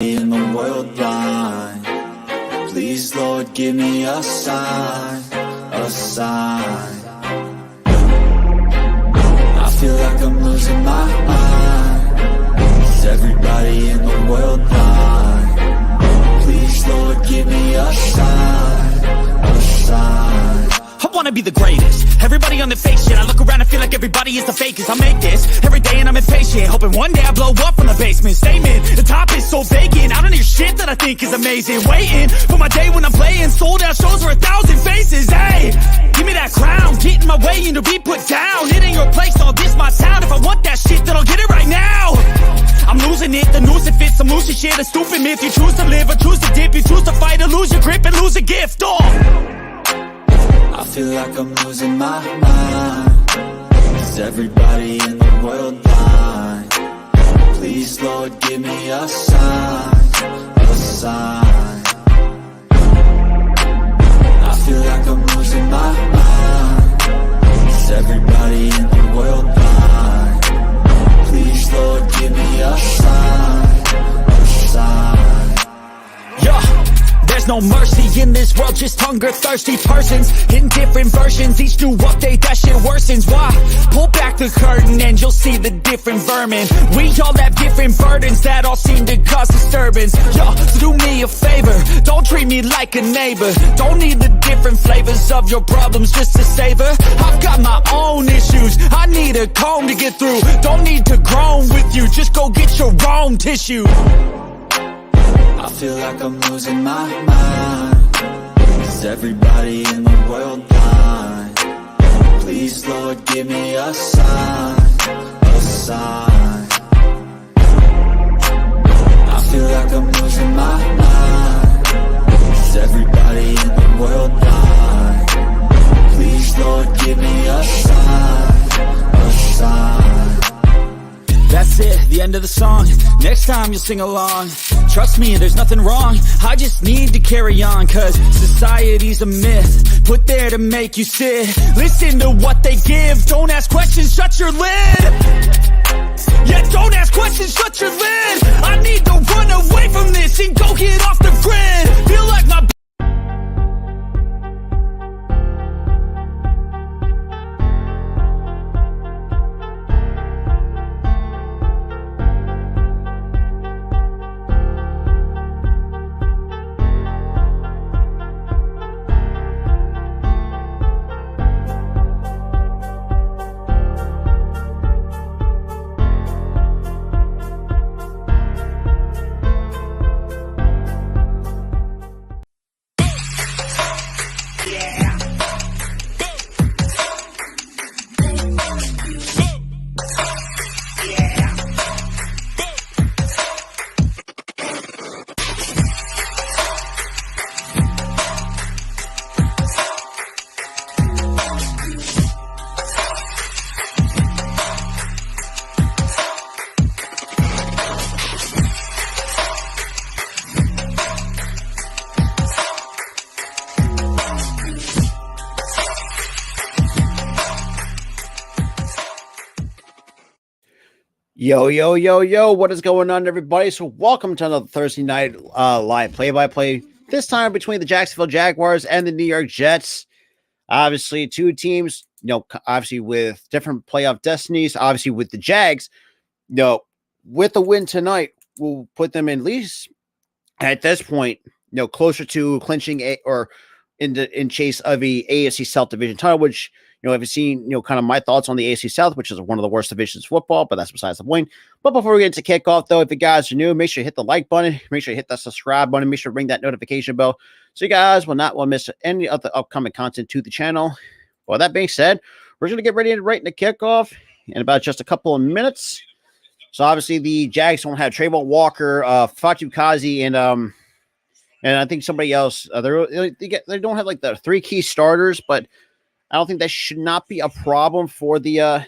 in the world blind. Please, Lord, give me a sign, a sign. I feel like I'm losing my mind. Is everybody in the world blind? Please, Lord, give me a sign, a sign. I wanna be the greatest. Everybody on the fake shit. I look around and feel like everybody is the fakest. I make this every day and I'm impatient, hoping one day I blow up from the basement. Statement, the top is so vacant. I don't hear shit that I think is amazing. Waiting for my day when I'm playing sold out shows for 1,000 faces. Hey, give me that crown, get in my way and to be put down. It ain't your place, all this my town. If I want that shit, then I'll get it right now. I'm losing it, the noose it fits. I'm losing shit, a stupid myth. You choose to live or choose to dip. You choose to fight or lose your grip and lose a gift. I feel like I'm losing my mind. Is everybody in the world blind? Please, Lord, give me a sign, a sign. I feel like I'm losing my mind. Is everybody in the world blind? Please, Lord, give me a sign, a sign. Yeah. There's no mercy in this world, just hunger-thirsty persons in different versions. Each new update, that shit worsens. Why? Pull back the curtain and you'll see the different vermin. We all have different burdens that all seem to cause disturbance. Yo, so do me a favor, don't treat me like a neighbor. Don't need the different flavors of your problems just to savor. I've got my own issues, I need a comb to get through. Don't need to groan with you, just go get your own tissue. I feel like I'm losing my mind. Is everybody in the world blind? Please, Lord, give me a sign, a sign. I feel like I'm losing my mind. Is everybody in the world blind? Please, Lord, give me a sign, a sign. That's it, the end of the song. Next time you'll sing along. Trust me, there's nothing wrong. I just need to carry on, cause society's a myth put there to make you sit. Listen to what they give. Don't ask questions, shut your lid. Yeah, don't ask questions, shut your lid. I need to run away from this and go get off the grid. Feel like my Yo, what is going on, everybody? So welcome to another Thursday night live play-by-play, this time between the Jacksonville Jaguars and the New York Jets. Obviously, two teams, obviously with different playoff destinies. Obviously, with the Jags, with the win tonight, will put them at least at this point, closer to clinching or in chase of a AFC South division title, which, I've seen, kind of my thoughts on the AFC South, which is one of the worst divisions in football, but that's besides the point. But before we get into kickoff, though, if you guys are new, make sure you hit the like button, make sure you hit that subscribe button, make sure to ring that notification bell so you guys will not want to miss any of the upcoming content to the channel. Well, that being said, we're going to get ready to right into kickoff in about just a couple of minutes. So obviously the Jags don't have Trayvon Walker, Fatu Kazi, and I think somebody else. They don't have like the three key starters, but I don't think that should not be a problem for the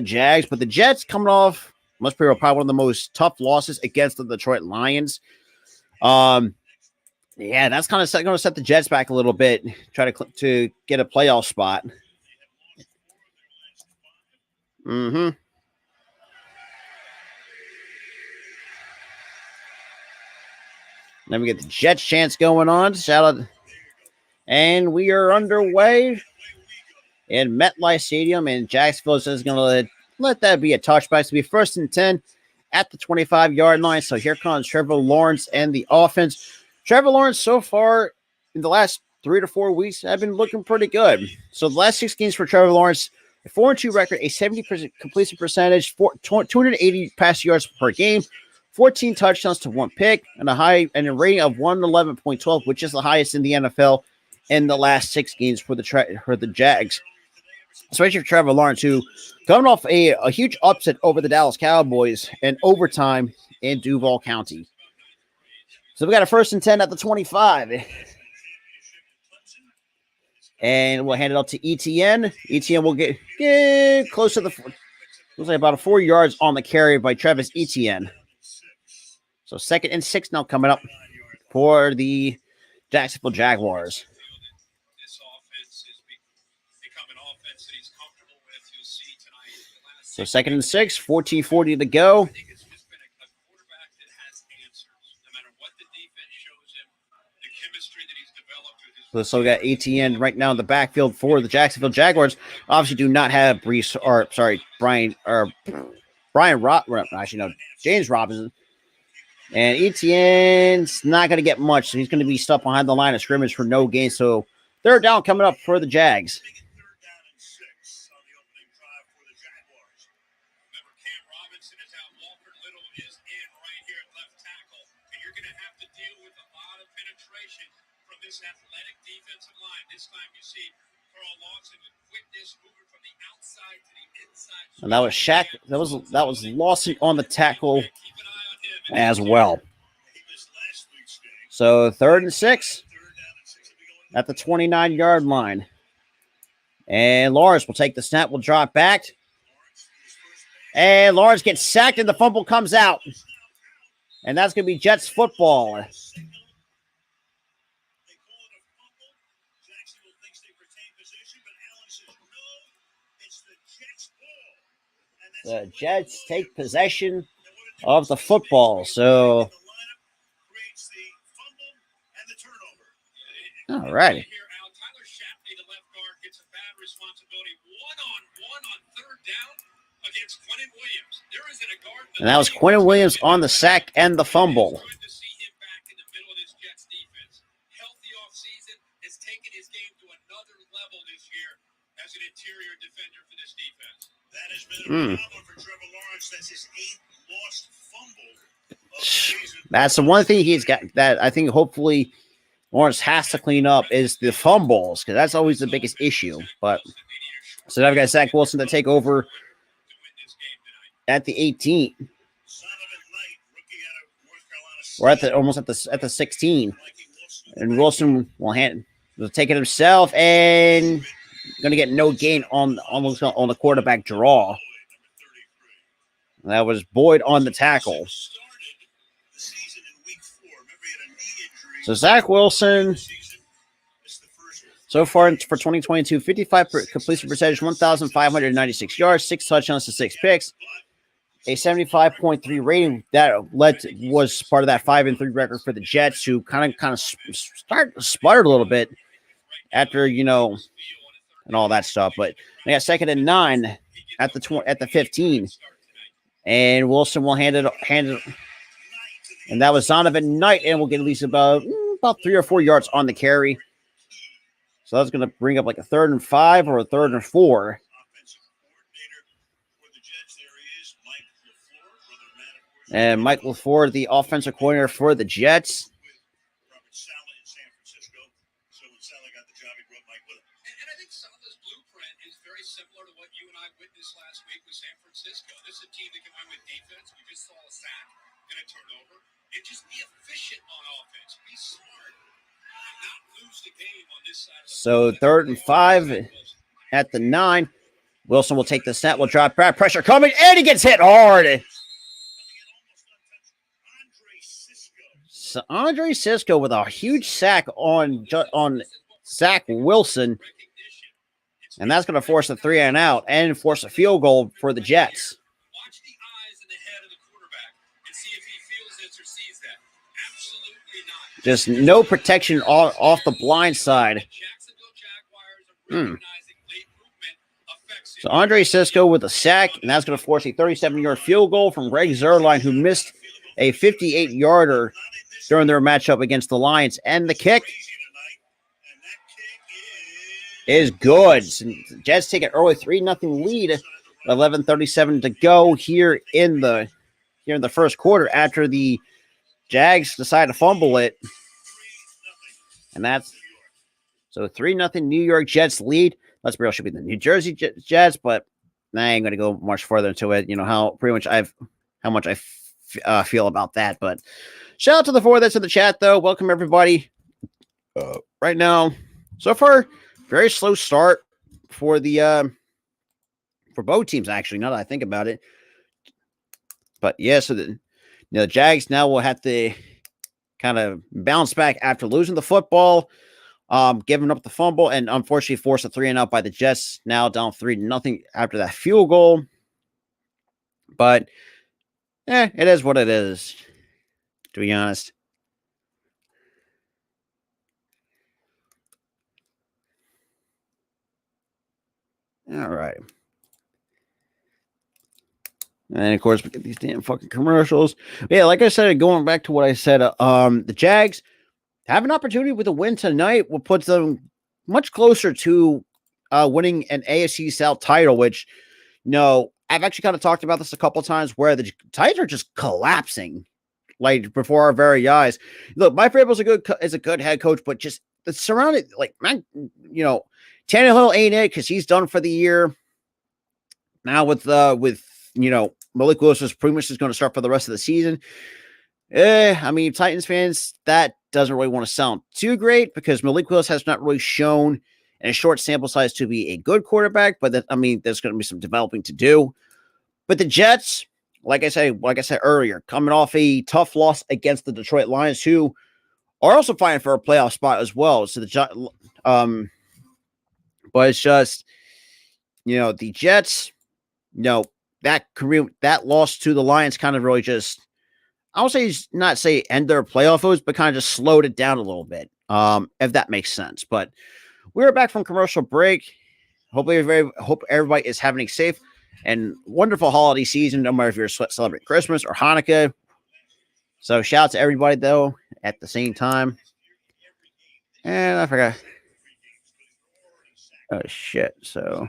Jags. But the Jets coming off must be probably one of the most tough losses against the Detroit Lions. Yeah, that's kind of going to set the Jets back a little bit, try to get a playoff spot. Then we get the Jets chants going on. Shout out. And we are underway in MetLife Stadium, and Jacksonville is going to let that be a touchback. It's going to be 1st and 10 at the 25-yard line. So here comes Trevor Lawrence and the offense. Trevor Lawrence so far in the last 3 to 4 weeks have been looking pretty good. So the last 6 games for Trevor Lawrence, a 4-2 record, a 70% completion percentage, 280 pass yards per game, 14 touchdowns to 1 pick, and a rating of 111.12, which is the highest in the NFL in the last 6 games for the Jags. Especially for Trevor Lawrence, who coming off a huge upset over the Dallas Cowboys in overtime in Duval County. So we got a 1st and 10 at the 25. And we'll hand it up to ETN. ETN will get close to looks like about 4 yards on the carry by Travis Etienne. So 2nd and 6 now coming up for the Jacksonville Jaguars. So 2nd and 6, 14:40 to go. So we got ATN right now in the backfield for the Jacksonville Jaguars. Obviously, do not have James Robinson. And Etienne's not going to get much, so he's going to be stuck behind the line of scrimmage for no gain. So 3rd down coming up for the Jags. Athletic defensive line. This time you see Carl Lawson with quickness moving from the outside to the inside. And that was Shaq. That was Lawson on the tackle as well. So 3rd and 6 at the 29-yard line. And Lawrence will take the snap, will drop back. And Lawrence gets sacked and the fumble comes out. And that's going to be Jets football. The Jets take possession of the football. So, all right. And that was Quentin Williams on the sack and the fumble. That's the one thing he's got that I think hopefully Lawrence has to clean up is the fumbles, because that's always the biggest issue. But so now we've got Zach Wilson to take over at the 18. We're at the almost at the 16. And Wilson will take it himself and going to get no gain on the quarterback draw. That was Boyd on the tackle. So Zach Wilson, so far for 2022, 55 completion percentage, 1,596 yards, 6 touchdowns to 6 picks, a 75.3 rating. That was part of that 5-3 record for the Jets, who kind of sputtered a little bit after and all that stuff. But they got 2nd and 9 at the 15. And Wilson will hand it, and that was Zonovan Knight, and we'll get at least about 3 or 4 yards on the carry. So that's going to bring up like a 3rd and 5 or a 3rd and 4. And Mike LaFleur, the offensive coordinator for the Jets. So 3rd and 5 at the 9. Wilson will take the snap, will drop back, pressure coming, and he gets hit hard. So Andre Cisco with a huge sack on Zach Wilson. And that's going to force a 3 and out and force a field goal for the Jets. catcher sees that. Absolutely not. Just no protection off the blind side. Jacksonville Jaguars are recognizing late movement affects So Andre Sisco with a sack, and that's going to force a 37-yard field goal from Greg Zuerlein, who missed a 58-yarder during their matchup against the Lions. And the kick is good. So the Jets take an early 3-0 lead. 11:37 to go here in the first quarter after the Jags decide to fumble it. And that's so 3-0 New York Jets lead. Let's be real, should be the New Jersey Jets, but I ain't going to go much further into it. You know how much I feel about that. But shout out to the four that's in the chat, though. Welcome everybody. Right now, so far, very slow start for the for both teams. Actually, now that I think about it, but yeah, so the Jags now will have to kind of bounce back after losing the football. Giving up the fumble and unfortunately forced a 3-and-out by the Jets. Now down 3-0 after that field goal. But it is what it is, to be honest. All right. And of course, we get these damn fucking commercials. Yeah, like I said, going back to what I said, the Jags have an opportunity with a win tonight will put them much closer to winning an AFC South title, which, I've actually kind of talked about this a couple of times where the Titans are just collapsing like before our very eyes. Look, Mike Vrabel is a good head coach, but just the surrounding, Tannehill ain't it because he's done for the year. Now with Malik Willis is pretty much just going to start for the rest of the season. Titans fans, that doesn't really want to sound too great because Malik Willis has not really shown in a short sample size to be a good quarterback, but there's going to be some developing to do. But the Jets, like I said earlier, coming off a tough loss against the Detroit Lions, who are also fighting for a playoff spot as well. So but it's just, the Jets, that loss to the Lions kind of really just, I would say end their playoff hopes, but kind of just slowed it down a little bit, if that makes sense. But we're back from commercial break. Hope everybody is having a safe and wonderful holiday season, no matter if you're celebrating Christmas or Hanukkah. So shout out to everybody, though, at the same time. And I forgot. Oh, shit. So...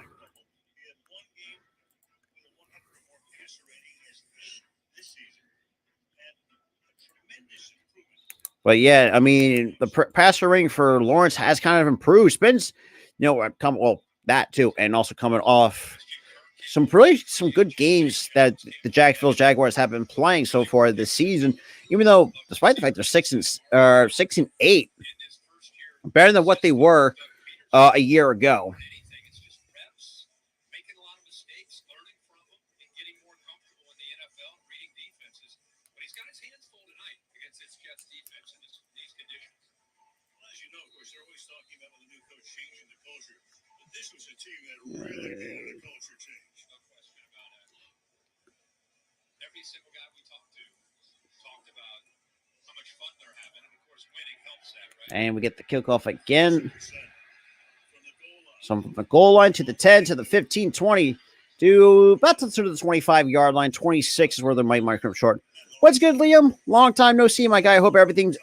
But yeah, the passer rating for Lawrence has kind of improved. Spence, that too, and also coming off some good games that the Jacksonville Jaguars have been playing so far this season. Even though, despite the fact they're 6-8, better than what they were a year ago. And we get the kickoff again. So from the goal line to the 10 to the 15, 20 to about to the 25-yard line. 26 is where they might mark up short. What's good, Liam? Long time no see, my guy. Hope everything is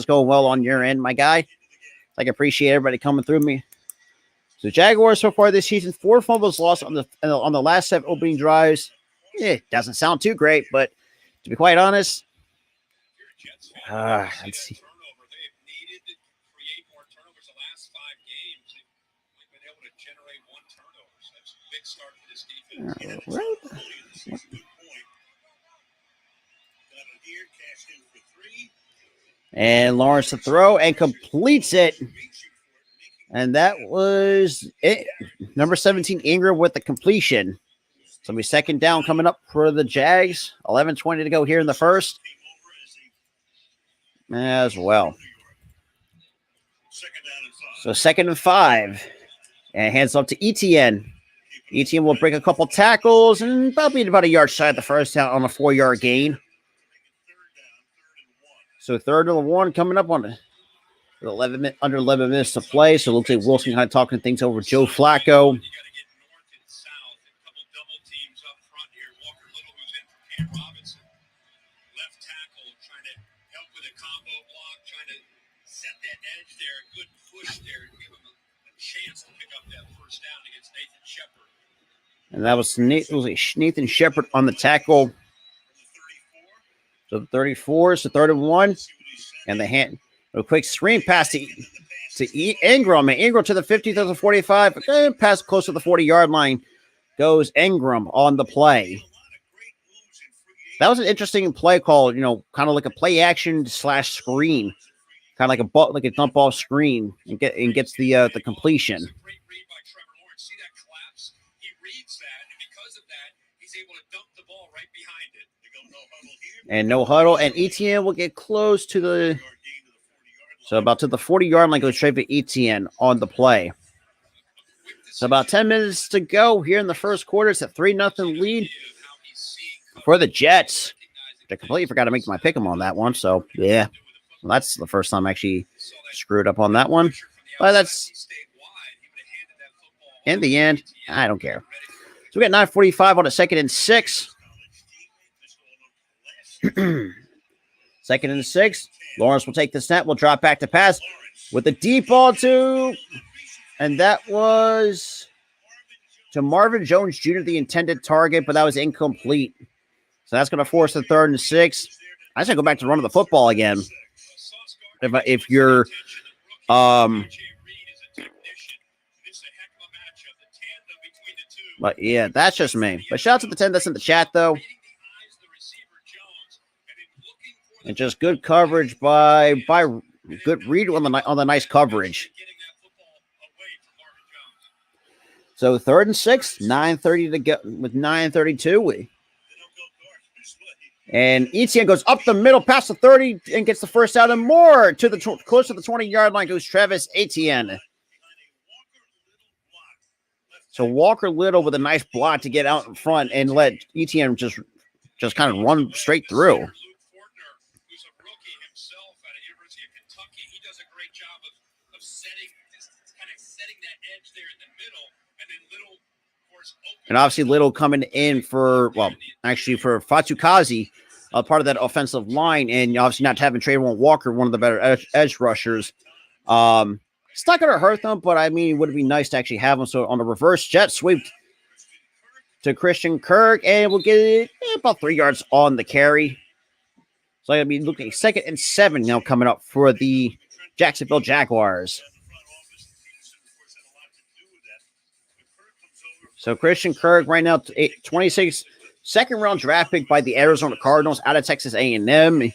going well on your end, my guy. I appreciate everybody coming through me. So Jaguars so far this season, 4 fumbles lost on the last 7 opening drives. Doesn't sound too great, but to be quite honest, let's see. And Lawrence to throw and completes it. And that was it. Number 17, Ingram with the completion. So we second down coming up for the Jags. 11:20 to go here in the first. As well. So 2nd and 5. And hands off to Etienne. Etienne will break a couple tackles and be about a yard shy of the first down on a 4-yard gain. So 3rd and 1 coming up on under 11 minutes to play. So it looks like Wilson kind of talking things over Joe Flacco. And that was Nathan Shepard on the tackle. So the 34 is the 3rd and 1. And the hand, a quick screen pass to Ingram. And Ingram to the 50 to the 45. Pass close to the 40-yard line. Goes Ingram on the play. That was an interesting play call, kind of like a play action / screen. Kind of like a dump off screen and gets the completion. And no huddle. And ETN will get close to the 40-yard line. Goes straight to ETN on the play. So about 10 minutes to go here in the first quarter. It's a 3-0 lead for the Jets. I completely forgot to make my pick 'em on that one. So yeah, well, that's the first time I actually screwed up on that one. But that's in the end. I don't care. So we got 9:45 on a 2nd and 6. 2nd and 6. Lawrence will take the snap. Will drop back to pass with the deep ball and that was to Marvin Jones Jr., the intended target, but that was incomplete. So that's going to force the 3rd and 6. I should go back to running the football again. If you're but yeah, that's just me. But shout out to the 10 that's in the chat though. And just good coverage by good read on the nice coverage. So 3rd and 6, 9:30 to go with 9:32. And ETN goes up the middle past the 30 and gets the first out and more to the close to the 20-yard line goes Travis Etienne. So Walker Little with a nice block to get out in front and let Etienne just kind of run straight through. And obviously Little coming in for Fatukazi, part of that offensive line, and obviously not having Trayvon Walker, one of the better edge rushers. It's not going to hurt them, but I mean, it would be nice to actually have them. So on the reverse jet sweep to Christian Kirk, and we'll get about 3 yards on the carry. So I'll be looking 2nd and 7 now coming up for the Jacksonville Jaguars. So Christian Kirk right now, 26, 2nd round draft pick by the Arizona Cardinals out of Texas A&M.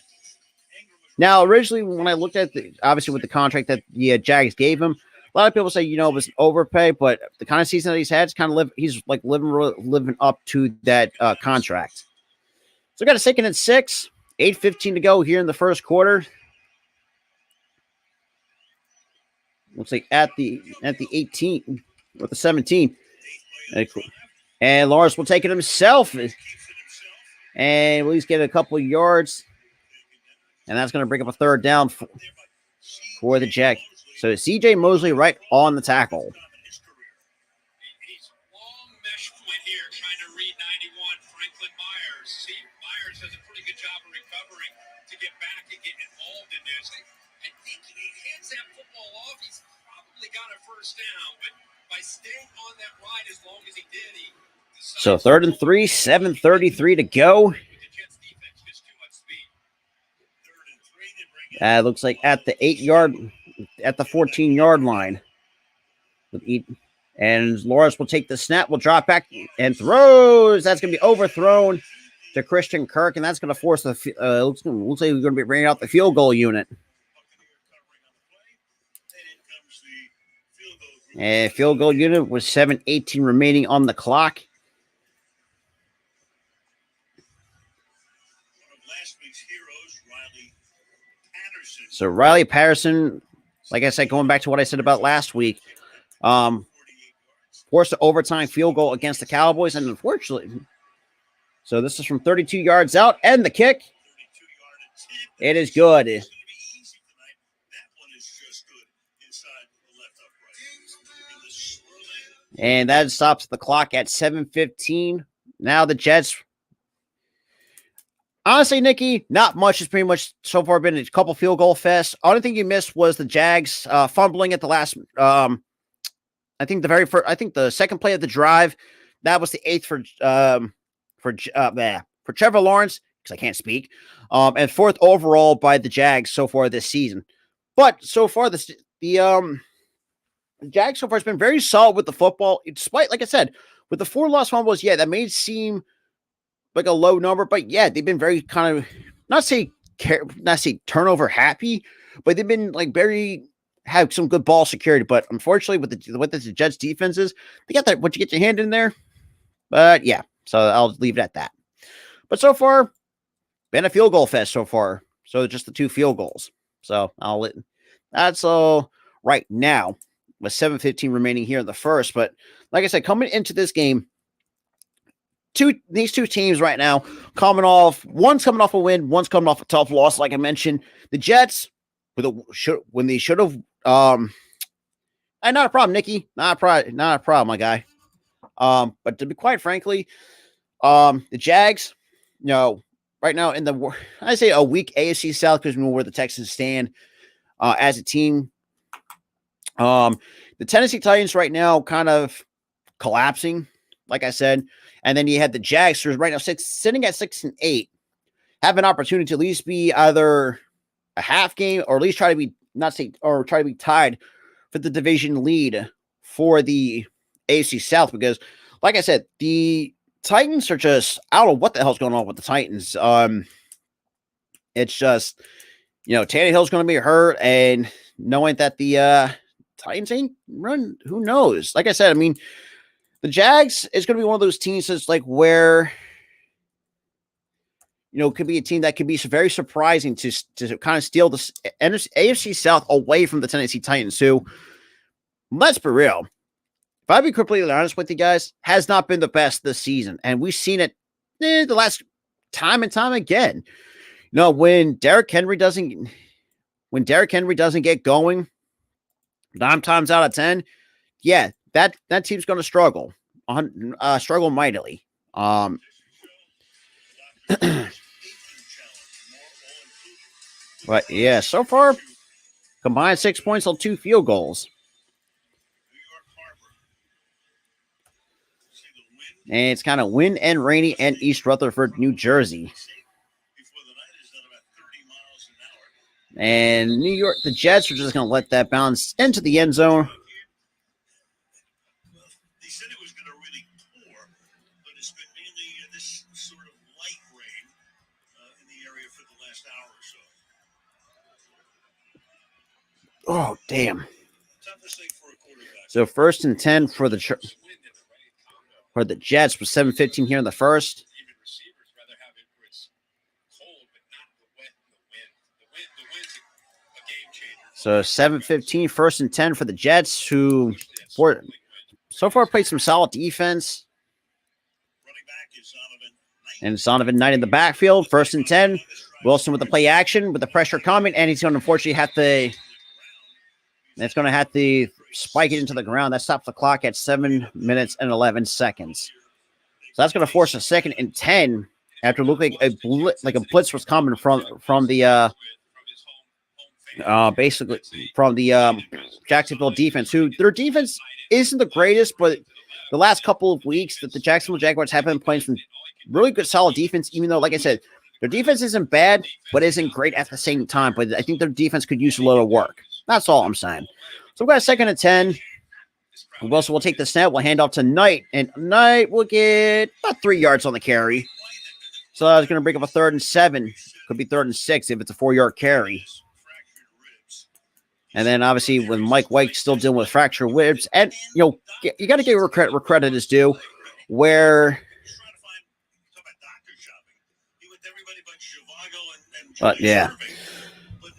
Now, originally, when I looked at obviously with the contract that the Jags gave him, a lot of people say, it was an overpay, but the kind of season that he's had, he's like living up to that contract. So we got a 2nd and 6, 8:15 to go here in the first quarter. Looks like at the 18 or the 17. And Lawrence will take it himself. And we'll just get a couple of yards. And that's going to bring up a 3rd down for the Jack. So C.J. Mosley right on the tackle. So 3rd and 3, 7:33 to go. Looks like at the 14-yard line. And Lawrence will take the snap, will drop back and throws. That's going to be overthrown to Christian Kirk, and that's going to force looks like we're going to be bringing out the field goal unit. And field goal unit with 7:18 remaining on the clock. So Riley Patterson, like I said, going back to what I said about last week, forced an overtime field goal against the Cowboys, and unfortunately, so this is from 32 yards out, and the kick It is good. It's going to be easy tonight. That one is just good inside the left upright. And the swirling. And that stops the clock at 7:15. Now the Jets. Honestly, Nikki, not much. It's pretty much so far been a couple field goal fests. Only thing you missed was the Jags fumbling at the last. I think the very first. I think the second play of the drive. That was the eighth for Trevor Lawrence, because I can't speak. And fourth overall by the Jags so far this season. But so far the Jags so far has been very solid with the football, despite, like I said, with the 4 lost fumbles. Yeah, that may seem like a low number, but yeah, they've been very kind of not say turnover happy, but they've been like have some good ball security. But unfortunately, with the Jets defenses, they got that once you get your hand in there. But yeah, so I'll leave it at that. But so far, been a field goal fest so far. So just the 2 field goals. So that's all right now with 7:15 remaining here in the first. But like I said, coming into this game, these two teams right now one's coming off a win, one's coming off a tough loss. Like I mentioned, the Jets when they should have not a problem, Nikki, not a problem, my guy. But to be quite frankly, the Jags, right now in I say a weak AFC South, because we know where the Texans stand as a team. The Tennessee Titans right now kind of collapsing, like I said. And then you had the Jags, who are right now sitting at 6-8, have an opportunity to at least be either a half game or at least try to be tied for the division lead for the AFC South. Because, like I said, the Titans are just, I don't know what the hell's going on with the Titans. It's just, Tannehill's going to be hurt, and knowing that the Titans ain't run, who knows? Like I said, I mean, the Jags is going to be one of those teams that's like where, could be a team that could be very surprising to kind of steal the AFC South away from the Tennessee Titans, who, let's be real, if I be completely honest with you guys, has not been the best this season. And we've seen it the last time and time again. When Derrick Henry doesn't get going, 9 times out of 10, yeah, that team's going to struggle mightily. But yeah, so far, combined 6 points on 2 field goals. And it's kind of wind and rainy in East Rutherford, New Jersey. And New York, the Jets are just going to let that bounce into the end zone. They said it was going to really pour, but it's been mainly this sort of light rain in the area for the last hour or so. Oh, damn. Toughest thing for a quarterback. So 1st and 10 for the Jets with 7:15 here in the first. Even receivers rather have it where it's cold, but not the wet and the wind. The wind's a game changer. So 7:15, 1st and 10 for the Jets, who so far played some solid defense. Running back is And Zonovan Knight in the backfield. 1st and 10. Wilson with the play action with the pressure coming, and he's going to unfortunately have to spike it into the ground. That stops the clock at 7 minutes and 11 seconds. So that's going to force a 2nd and 10 after looking like a blitz was coming from the basically from the Jacksonville defense, who their defense isn't the greatest, but the last couple of weeks that the Jacksonville Jaguars have been playing some really good, solid defense, even though, like I said, their defense isn't bad, but isn't great at the same time. But I think their defense could use a little work. That's all I'm saying. So we've got a 2nd and 10. Wilson will take the snap. We'll hand off to Knight, and Knight will get about 3 yards on the carry. So that's going to break up a 3rd and 7. Could be 3rd and 6 if it's a 4-yard carry. And then obviously with Mike White still dealing with fractured ribs, and you got to give where credit is due, where. But yeah.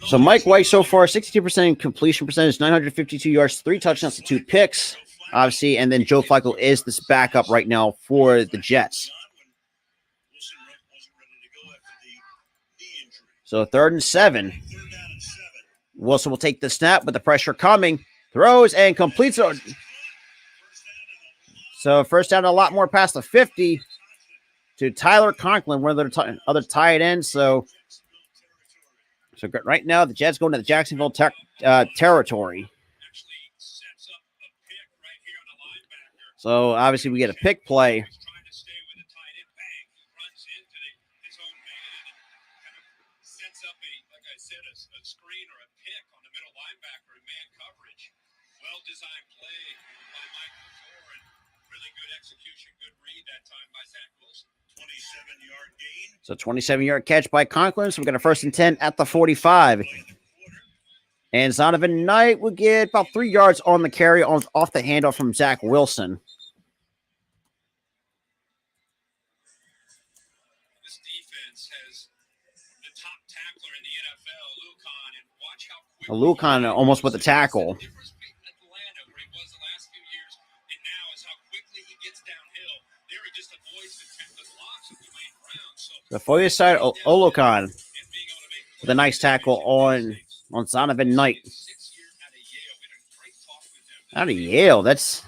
So Mike White so far 62% completion percentage, 952 yards, 3 touchdowns to 2 picks, obviously, and then Joe Flacco is this backup right now for the Jets. So 3rd and 7. Third down and 7. Wilson will take the snap with the pressure coming. Throws and completes it. So first down, a lot more past the 50 to Tyler Conklin, one of their other tight ends. So right now, the Jets going to the Jacksonville territory. So obviously, we get a pick play. Well-designed play by Mike McCord, and really good execution, good read that time by Zach Wilson. 27-yard gain. So 27-yard catch by Conklin. So we got a 1st and 10 at the 45. And Zonovan Knight will get about 3 yards on the carry off the handoff from Zach Wilson. This defense has the top tackler in the NFL, Lucan, and watch how quickly Lucan almost with the tackle. The Foyer side, Olukan with a nice tackle on Zonovan Knight. Out of Yale, that's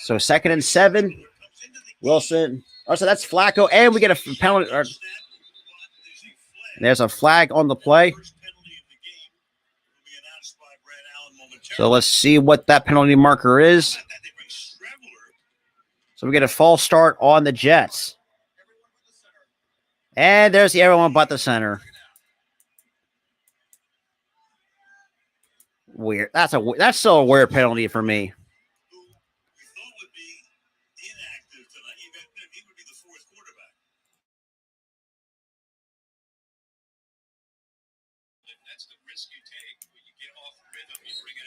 so 2nd and 7. Wilson. Oh, so that's Flacco, and we get a penalty. There's a flag on the play. So let's see what that penalty marker is. So we get a false start on the Jets. And there's the everyone but the center. Weird. That's still a weird penalty for me.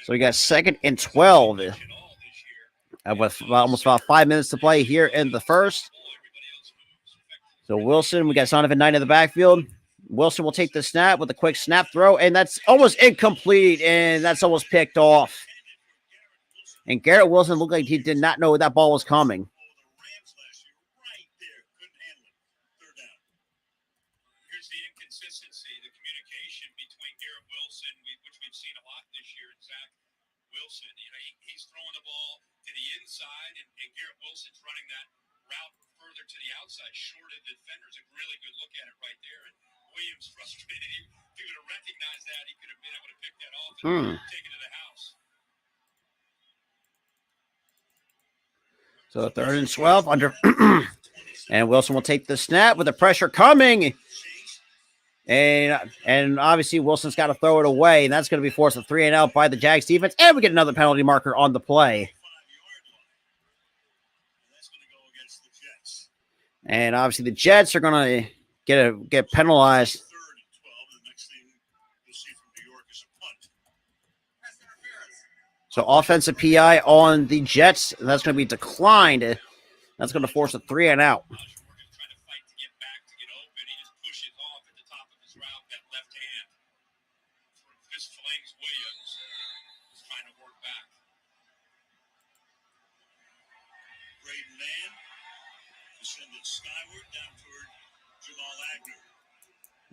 So we got 2nd and 12. With almost about 5 minutes to play here in the first. So Wilson, we got Zonovan Knight in the backfield. Wilson will take the snap with a quick snap throw, and that's almost incomplete, and that's almost picked off. And Garrett Wilson looked like he did not know that ball was coming. Here's the inconsistency, the communication between Garrett Wilson, which we've seen a lot this year, and Zach Wilson. You know, he's throwing the ball to the inside, and Garrett Wilson's running that route further to the outside, short of the defenders. A really good look at it right there. And Williams frustrated. If he would have recognized that, he could have been able to pick that off and take it to the house. So 3rd and 12 under, and Wilson will take the snap with the pressure coming. And obviously Wilson's got to throw it away, and that's going to be forced a 3 and out by the Jags defense. And we get another penalty marker on the play. And obviously the Jets are going to get penalized. So offensive PI on the Jets, and that's going to be declined. That's going to force a 3 and out.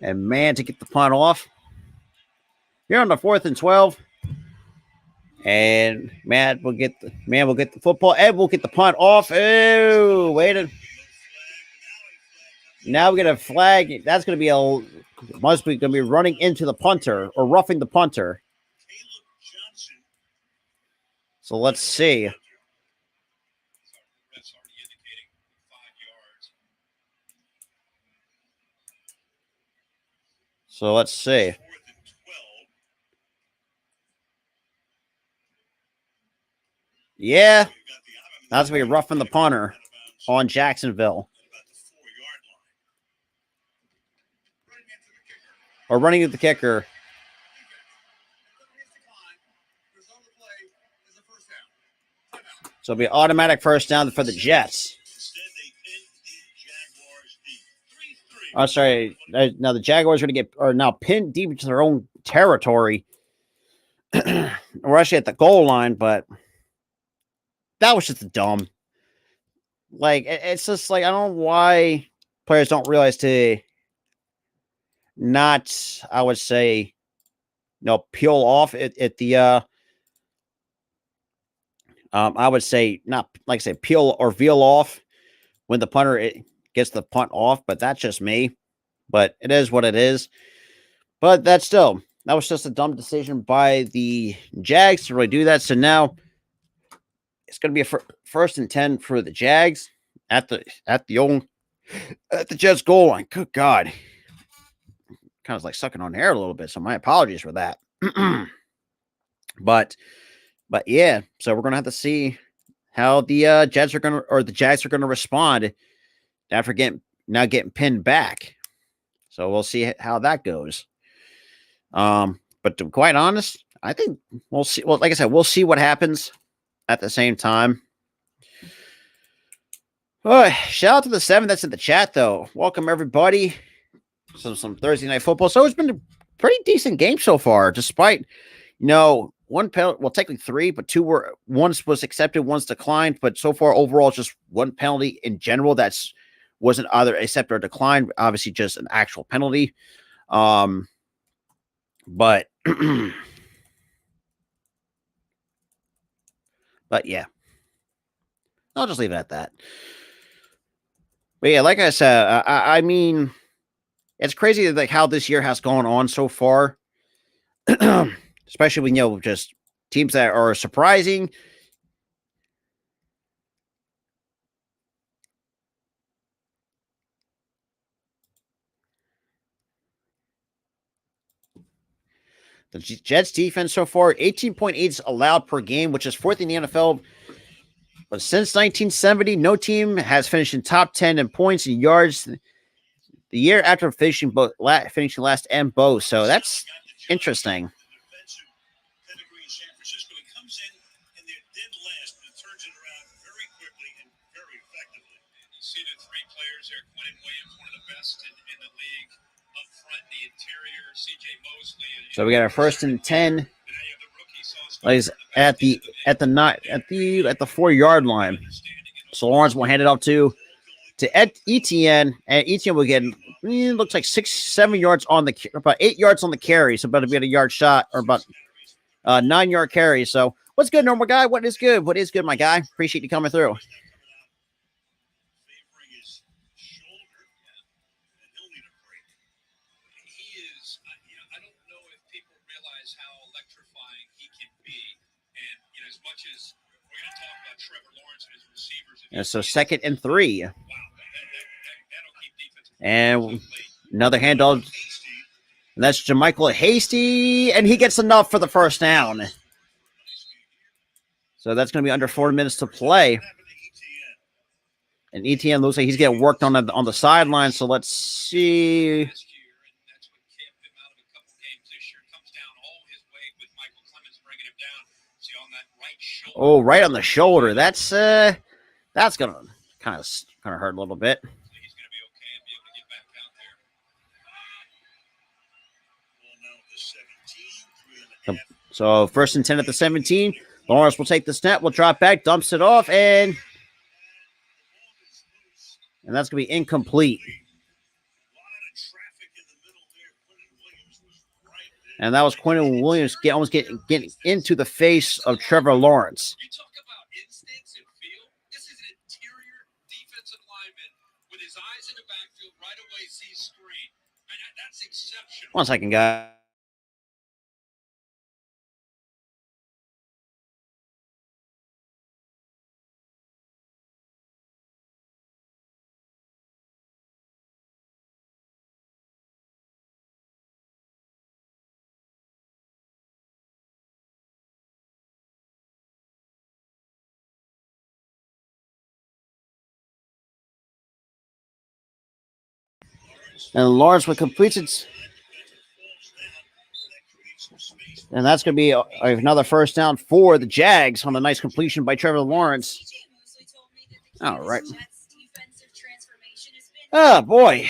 And man to get the punt off. Here on the 4th and 12. And Matt will get the football. Ed will get the punt off. Oh, wait. Now we get a flag. That's going to be must be going to be running into the punter or roughing the punter. So let's see. So let's see. Yeah, that's going to be roughing the punter on Jacksonville. Or running at the kicker. So it'll be an automatic first down for the Jets. Oh, sorry. Now the Jaguars are going to are now pinned deep into their own territory. We're actually at the goal line, but that was just dumb. Like, it's just like, I don't know why players don't realize to not, I would say, peel off at the, I would say, not like I say, peel or veal off when the punter gets the punt off, but that's just me. But it is what it is. But that was just a dumb decision by the Jags to really do that. So now it's going to be a first and 10 for the Jags at the Jets goal line. Good God. Kind of like sucking on air a little bit. So my apologies for that. But yeah, so we're going to have to see how the Jags are going to respond after getting pinned back. So we'll see how that goes. But to be quite honest, I think we'll see. Well, like I said, we'll see what happens at the same time. Oh, shout out to the 7 that's in the chat, though. Welcome, everybody. Some Thursday night football. So it's been a pretty decent game so far, despite, one penalty. Well, technically 3, but 2 one's was accepted, one's declined. But so far, overall, just 1 penalty in general wasn't either accepted or declined. Obviously, just an actual penalty. But but yeah, I'll just leave it at that. But yeah, like I said, I mean, it's crazy like how this year has gone on so far, especially when just teams that are surprising. The Jets defense so far, 18.8 allowed per game, which is 4th in the NFL. But since 1970, no team has finished in top 10 in points and yards the year after finishing last and both. So that's interesting. So we got our 1st and 10. At the 4-yard line. So Lawrence will hand it off to Etienne, and Etienne will get looks like 6-7 yards about 8 yards on the carry. So about to be a yard shot or about 9-yard carry. So what's good, normal guy? What is good? What is good, my guy? Appreciate you coming through. And so 2nd and 3. And another handoff. And that's JaMycal Hasty. And he gets enough for the first down. So that's going to be under 4 minutes to play. And Etienne looks like he's getting worked on the sideline. So let's see. Oh, right on the shoulder. That's gonna kind of hurt a little bit. So 1st and 10 at the 17. Lawrence will take the snap, will drop back, dumps it off, and that's gonna be incomplete. And that was Quentin Williams almost getting into the face of Trevor Lawrence. You talk about instincts and feel. This is an interior defensive lineman with his eyes in the backfield, right away sees screen. And that's exceptional. 1 second, guys. And Lawrence will complete it. And that's going to be another first down for the Jags on a nice completion by Trevor Lawrence. All right. Oh, boy.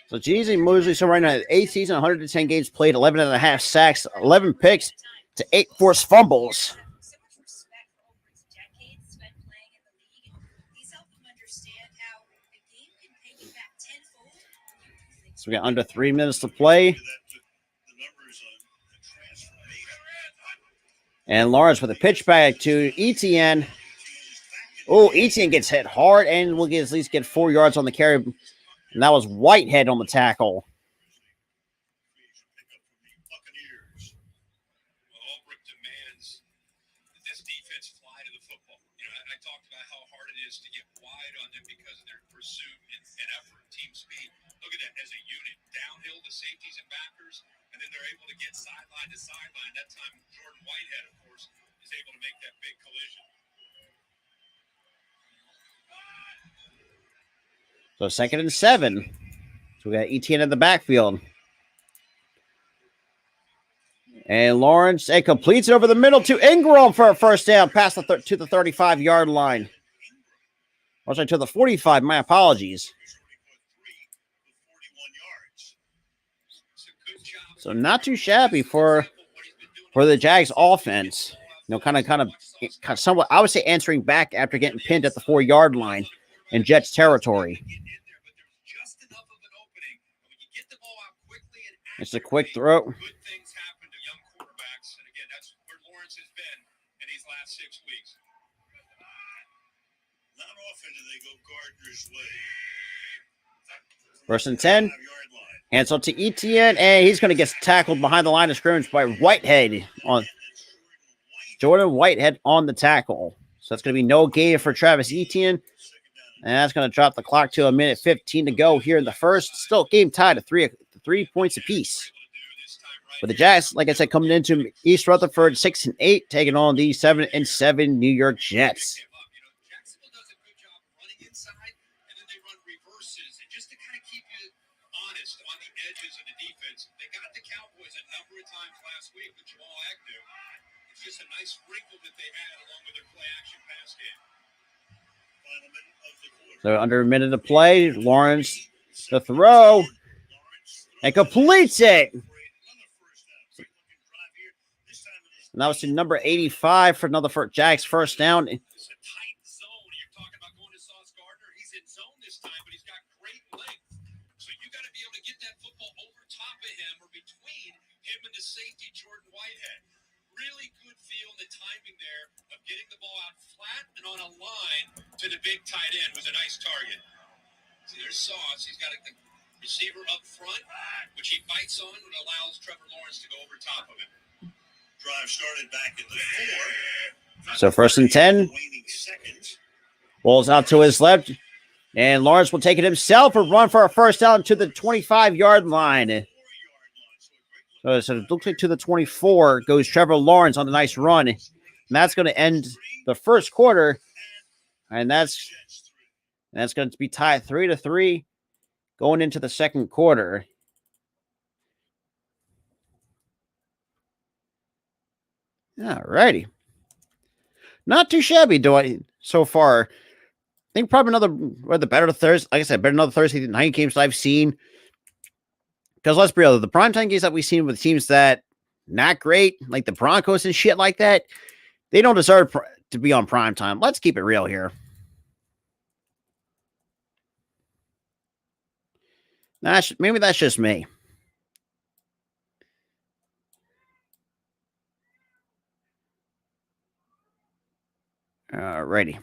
So, Jeezy Mosley, so right now, 8th season, 110 games played, 11.5 sacks, 11 picks to 8 forced fumbles. we got under 3 minutes to play. And Lawrence with a pitch back to Etienne. Oh, Etienne gets hit hard and will at least get 4 yards on the carry. And that was Whitehead on the tackle. Albrecht demands that this defense fly to the football. I talked about how hard it is to get wide on them because of their pursuit and effort, team speed. Look at that as a unit, downhill to safeties and backers, and then they're able to get sideline to sideline. That time, Jordan Whitehead, of course, is able to make that big collision. So 2nd and 7. So we got Etienne in the backfield. And Lawrence, it completes it over the middle to Ingram for a first down past to the 35-yard line. Or sorry, to the 45. My apologies. So not too shabby for the Jags offense. Kind of somewhat, I would say, answering back after getting pinned at the 4-yard line in Jets territory. It's a quick throw. Good things happen to young quarterbacks, and again, that's where Lawrence has been in these last 6 weeks. Not often do they go Gardner's way. 1st and 10. Hands up to Etienne, and he's going to get tackled behind the line of scrimmage by Whitehead on Jordan Whitehead on the tackle. So that's going to be no gain for Travis Etienne. And that's going to drop the clock to 1:15 to go here in the first. Still game tied at 3 points apiece. But the Jags, like I said, coming into East Rutherford 6-8, taking on the 7-7 New York Jets. Jacksonville does a good job running inside, and then they run reverses, and just to kind of keep you honest on the edges of the defense. They got the Cowboys a number of times last week with Jamal Agnew. It's just a nice wrinkle that they had along with their play-action pass game. So under a minute to play, Lawrence the throw and completes it. And that was to number 85 for another Jags first down. It's a tight zone. You're talking about going to Sauce Gardner. He's in zone this time, but he's got great length. So you got to be able to get that football over top of him or between him and the safety, Jordan Whitehead. Really good feel in the timing there of getting the ball out flat and on a line to the big tight end was a nice target. See, there's Sauce. He's got the receiver up front, which he bites on and allows Trevor Lawrence to go over top of him. Drive started back at the 4. So 1st and 10. Ball's out to his left. And Lawrence will take it himself and run for a first down to the 25-yard line. So it looks like to the 24 goes Trevor Lawrence on a nice run. And that's going to end the first quarter. And that's going to be tied 3-3 going into the second quarter. All righty. Not too shabby so far. I think probably another better Thursday. Like I said, better another Thursday night games I've seen. Because let's be real, the primetime games that we've seen with teams that not great, like the Broncos and shit like that, they don't deserve to be on primetime. Let's keep it real here. Maybe that's just me. Alrighty.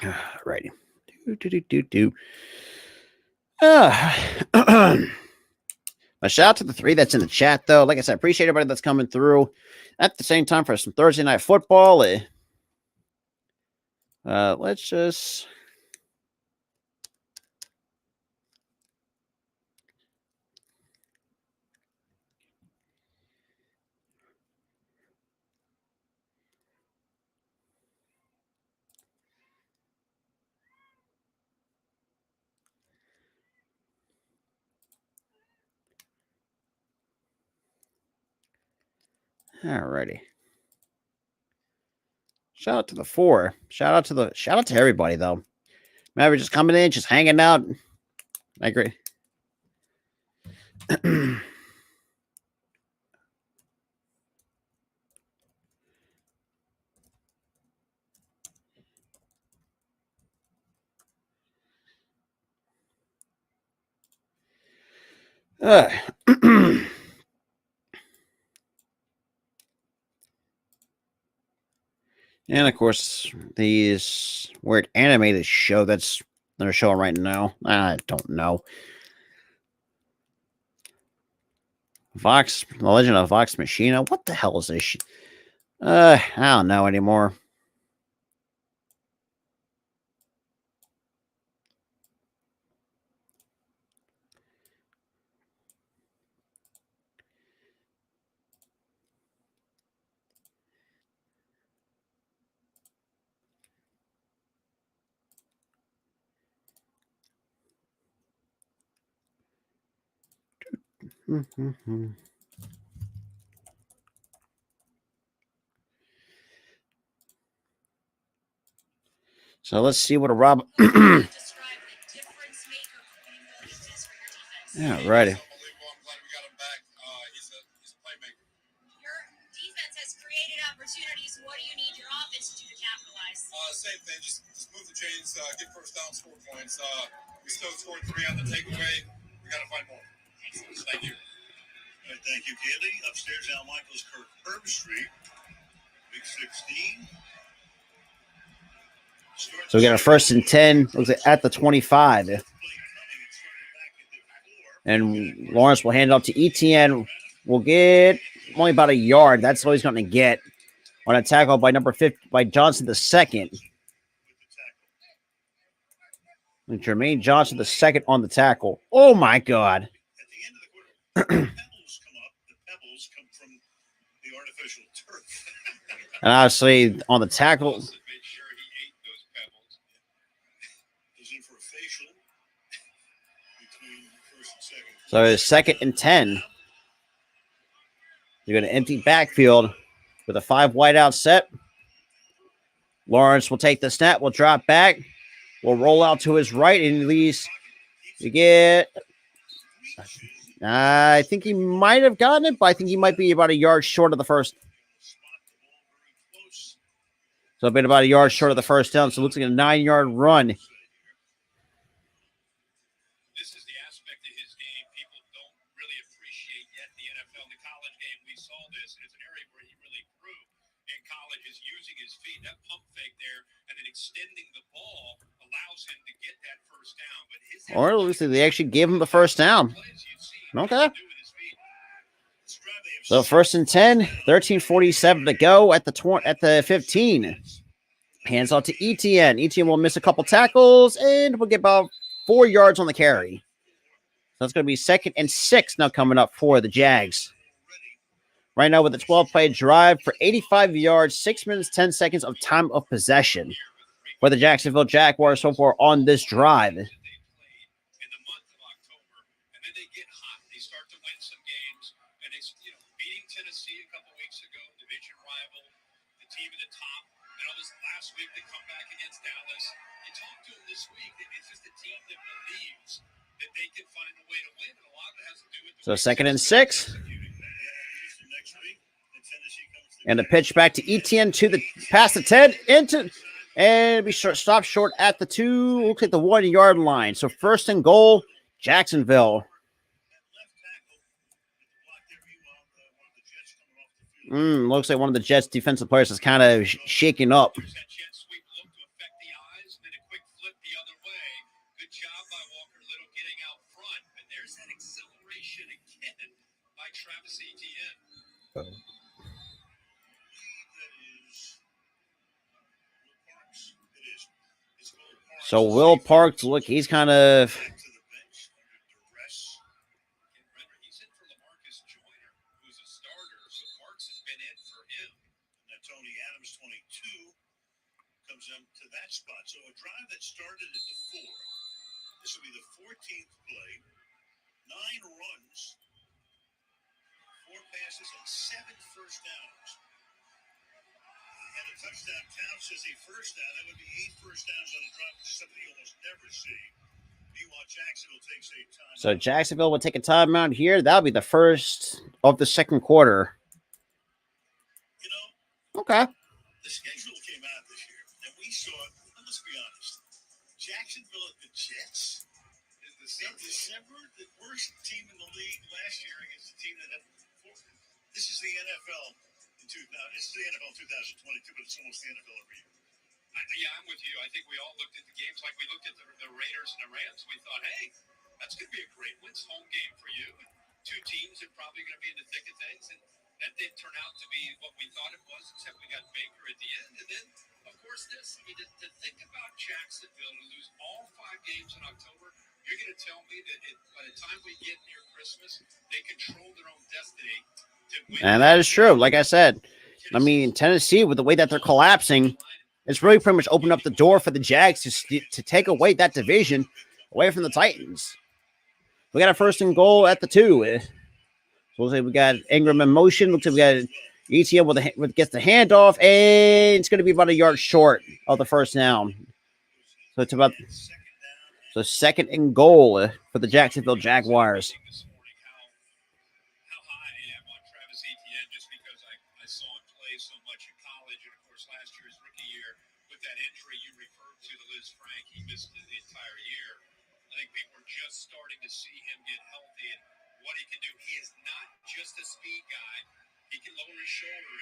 Alrighty. A shout out to the 3 that's in the chat, though. Like I said, appreciate everybody that's coming through at the same time for some Thursday night football. Let's just. Alrighty. Shout out to the 4. Shout out to everybody though. Maybe just coming in, just hanging out. I agree. And of course, these weird animated show that's they're showing right now. I don't know. Vox, The Legend of Vox Machina. What the hell is this shit? I don't know anymore. So let's see what a Rob. Yeah, righty. Unbelievable. I'm glad we got him back. He's a playmaker. Your defense has created opportunities. What do you need your offense to do to capitalize? Same thing. Just move the chains, get first down, score points. We still scored 3 on the takeaway. We got to find more. Thank you. All right, thank you, Kaylee. Upstairs, Al Michaels, Kirk Herbstreit, Big 16. So we got a 1st and 10. Looks like at the 25. And Lawrence will hand it off to ETN. We'll get only about a yard. That's all he's going to get on a tackle by number 50 by Johnson the second. And Jermaine Johnson the second on the tackle. Oh my God! At the end of the quarter, pebbles come up. The pebbles come from the artificial turf. And obviously on the tackle. Made sure he ate those pebbles. Goes in for a facial between first and second. So it's 2nd and 10. You're going to empty backfield with a 5 wide out set. Lawrence will take the snap. Will drop back. Will roll out to his right, and at least you get. I think he might have gotten it, but I think he might be about a yard short of the first. So been about a yard short of the first down. So it looks like a 9-yard run. This is the aspect of his game people don't really appreciate yet in the NFL. In the college game, we saw this, and it's an area where he really grew in college, is using his feet. That pump fake there and then extending the ball allows him to get that first down. But his Or at least they actually gave him the first down. Okay. So 1st and 10, 13:47 to go at the 15. Hands off to ETN. ETN will miss a couple tackles and we'll get about 4 yards on the carry. So it's going to be 2nd and 6 now coming up for the Jags. Right now with a 12-play drive for 85 yards, 6 minutes, 10 seconds of time of possession for the Jacksonville Jaguars so far on this drive. Tennessee a couple weeks ago, division rival, the team at the top. And all this last week they come back against Dallas. You talk to them this week, it's just a team that believes that they can find a way to win. And a lot of it has to do with So 2nd and 6. And the pitch back to ETN to the past the 10 into and be short, stopped short at the 2. Looks like the 1-yard line. So 1st and goal, Jacksonville. Looks like one of the Jets' defensive players is kind of shaking up. So Will Parks, look, he's kind of. To that spot. So a drive that started at the 4. This will be the 14th play. 9 runs, 4 passes, and 7 first downs. And a touchdown counts as a first down. That would be 8 first downs on a drive, which is something you almost never see. Meanwhile, Jacksonville takes a time. So Jacksonville will take a timeout here. That'll be the first of the 2nd quarter. You know, okay. The schedule came out this year, and we saw, let's be honest, Jacksonville at the Jets. December, the worst team in the league last year against the team that had four. This is the NFL in 2000. It's the NFL 2022, but it's almost the NFL every year. Yeah, I'm with you. I think we all looked at the games like we looked at the Raiders and the Rams. We thought, hey, that's going to be a great win. It's home game for you. And two teams are probably going to be in the thick of things. And that didn't turn out to be what we thought it was, except we got Baker at the end. And then, of course, this. I mean, to think about Jacksonville to lose all 5 games in October, you're going to tell me that by the time we get near Christmas, they control their own destiny to win. And that is true. Like I said, I mean, Tennessee, with the way that they're collapsing, it's really pretty much opened up the door for the Jags to take away that division away from the Titans. We got a 1st and goal at the 2. So we'll say we got Ingram in motion. Looks like we got ETL gets the handoff, and it's going to be about a yard short of the first down. So it's about 2nd and goal for the Jacksonville Jaguars. Starting to see him get healthy and what he can do. He is not just a speed guy. He can lower his shoulder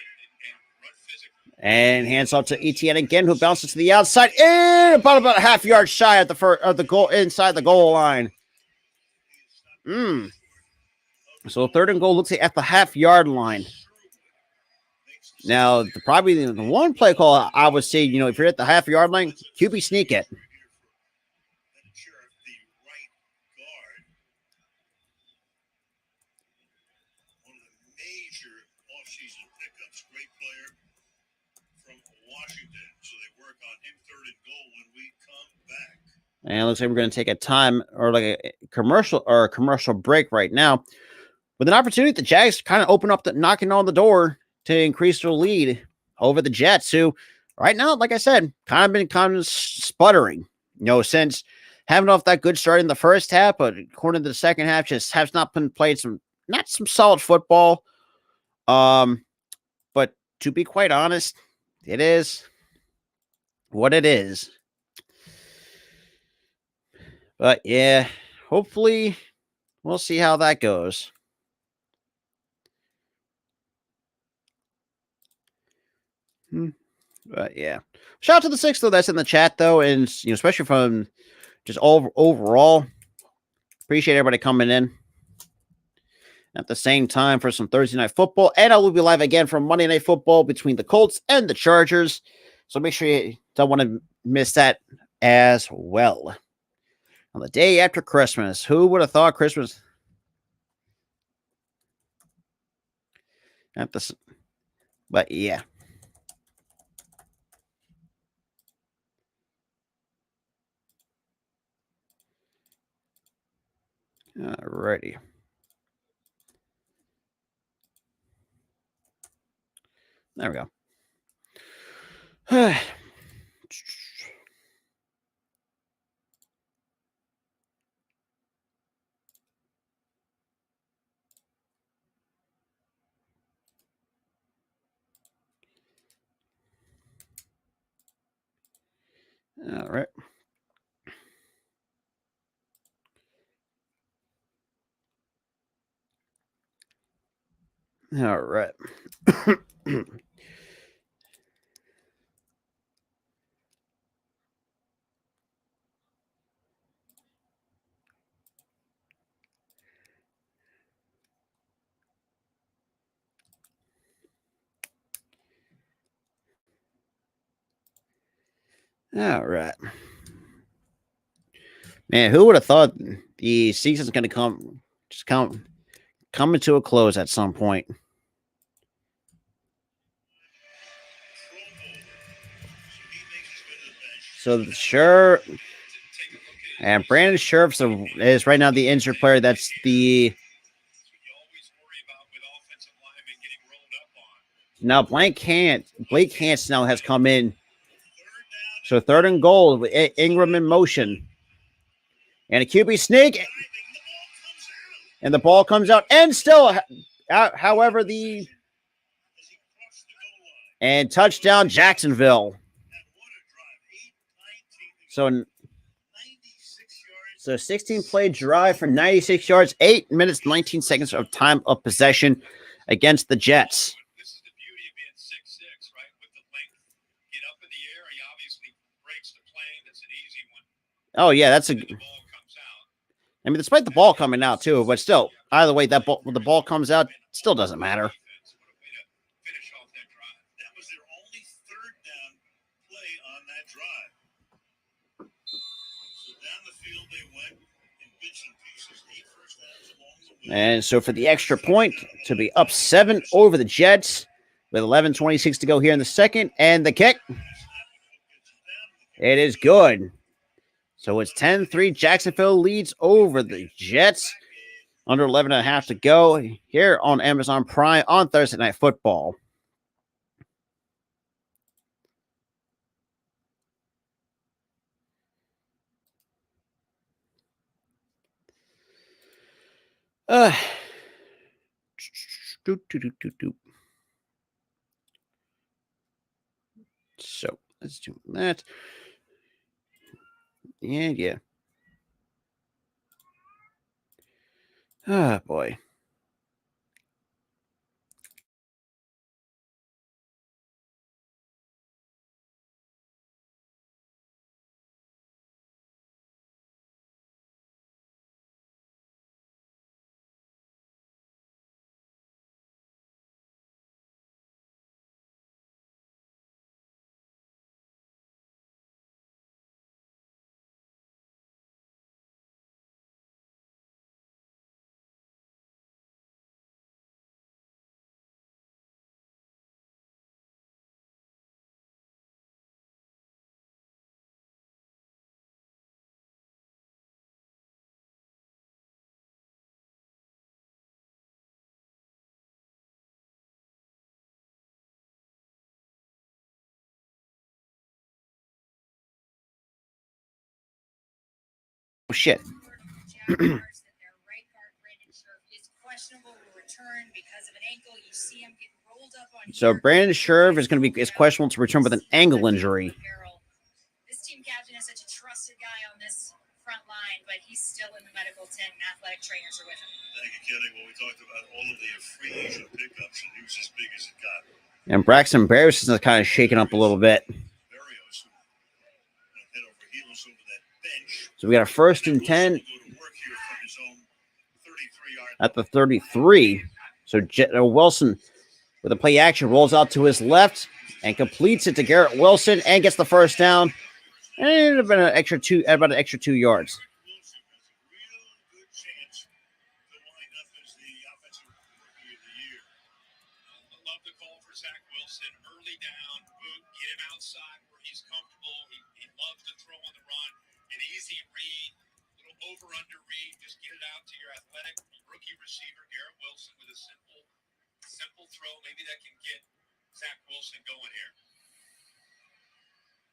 and run physically. And hands off to Etienne again, who bounces to the outside and about a half yard shy at the goal inside the goal line. So 3rd and goal looks like at the half yard line. Now, probably the one play call I would say, if you're at the half yard line, QB sneak it. And it looks like we're going to take a time or like a commercial break right now. With an opportunity, the Jags kind of open up knocking on the door to increase their lead over the Jets, who right now, like I said, kind of sputtering, since having off that good start in the first half, but according to the second half, just has not been played some solid football. But to be quite honest, it is what it is. But yeah, hopefully we'll see how that goes. But yeah, shout out to the 6 though that's in the chat though, and especially from just overall, appreciate everybody coming in at the same time for some Thursday night football, and I will be live again for Monday Night Football between the Colts and the Chargers. So make sure you don't want to miss that as well. On the day after Christmas, who would have thought Christmas? But yeah. Alrighty. There we go. All right. All right. All right. Man, who would have thought the season's going to come to a close at some point? So sure, and Brandon Scherf is right now the injured player. That's the now Blake Hance now has come in. So 3rd and goal with Ingram in motion. And a QB sneak. And the ball comes out. And still, however, and touchdown Jacksonville. So So 16-play drive for 96 yards, 8 minutes, 19 seconds of time of possession against the Jets. This is the beauty of being 6'6", right? With the length, get up in the air. He obviously breaks the plane. That's an easy one. Oh, yeah, that's a... The ball comes out. I mean, despite the ball coming out, too, but still, either way, that ball, when the ball comes out, still doesn't matter. Defense. What a way to finish off that drive. That was their only third down play on that drive. So down the field they went in bits and pieces, 8 first downs along the way. And so for the extra point to be up 7 over the Jets with 11:26 to go here in the second, and the kick, it is good. So it's 10-3. Jacksonville leads over the Jets. Under 11.5 to go here on Amazon Prime on Thursday Night Football. So let's do that. Yeah. Ah, boy. Oh, shit. Jaguars that their right guard Brandon Scherf is questionable to return because of an ankle. You see him get rolled up on. So Brandon Scherf is going to be questionable to return with an ankle injury. This team captain is such a trusted guy on this front line, but he's still in the medical tent and athletic trainers are with him. Thank you, Kelly. Well, we talked about all of the free agent pickups, and he was as big as it got. And Braxton Berrios is kind of shaking up a little bit. Berrios, who head over heels over that bench. So we got a 1st and 10 Will go to work here from his own 33-yard at the 33. So Wilson with a play action rolls out to his left and completes it to Garrett Wilson and gets the first down. And it would have been about an extra 2 yards. Wilson has a real good chance to wind up as the offensive rookie of the year. I love the call for Zach Wilson. Early down, boot, get him outside where he's comfortable. He loves to throw on the run. An easy read, little over-under read. Just get it out to your athletic rookie receiver, Garrett Wilson, with a simple throw. Maybe that can get Zach Wilson going here.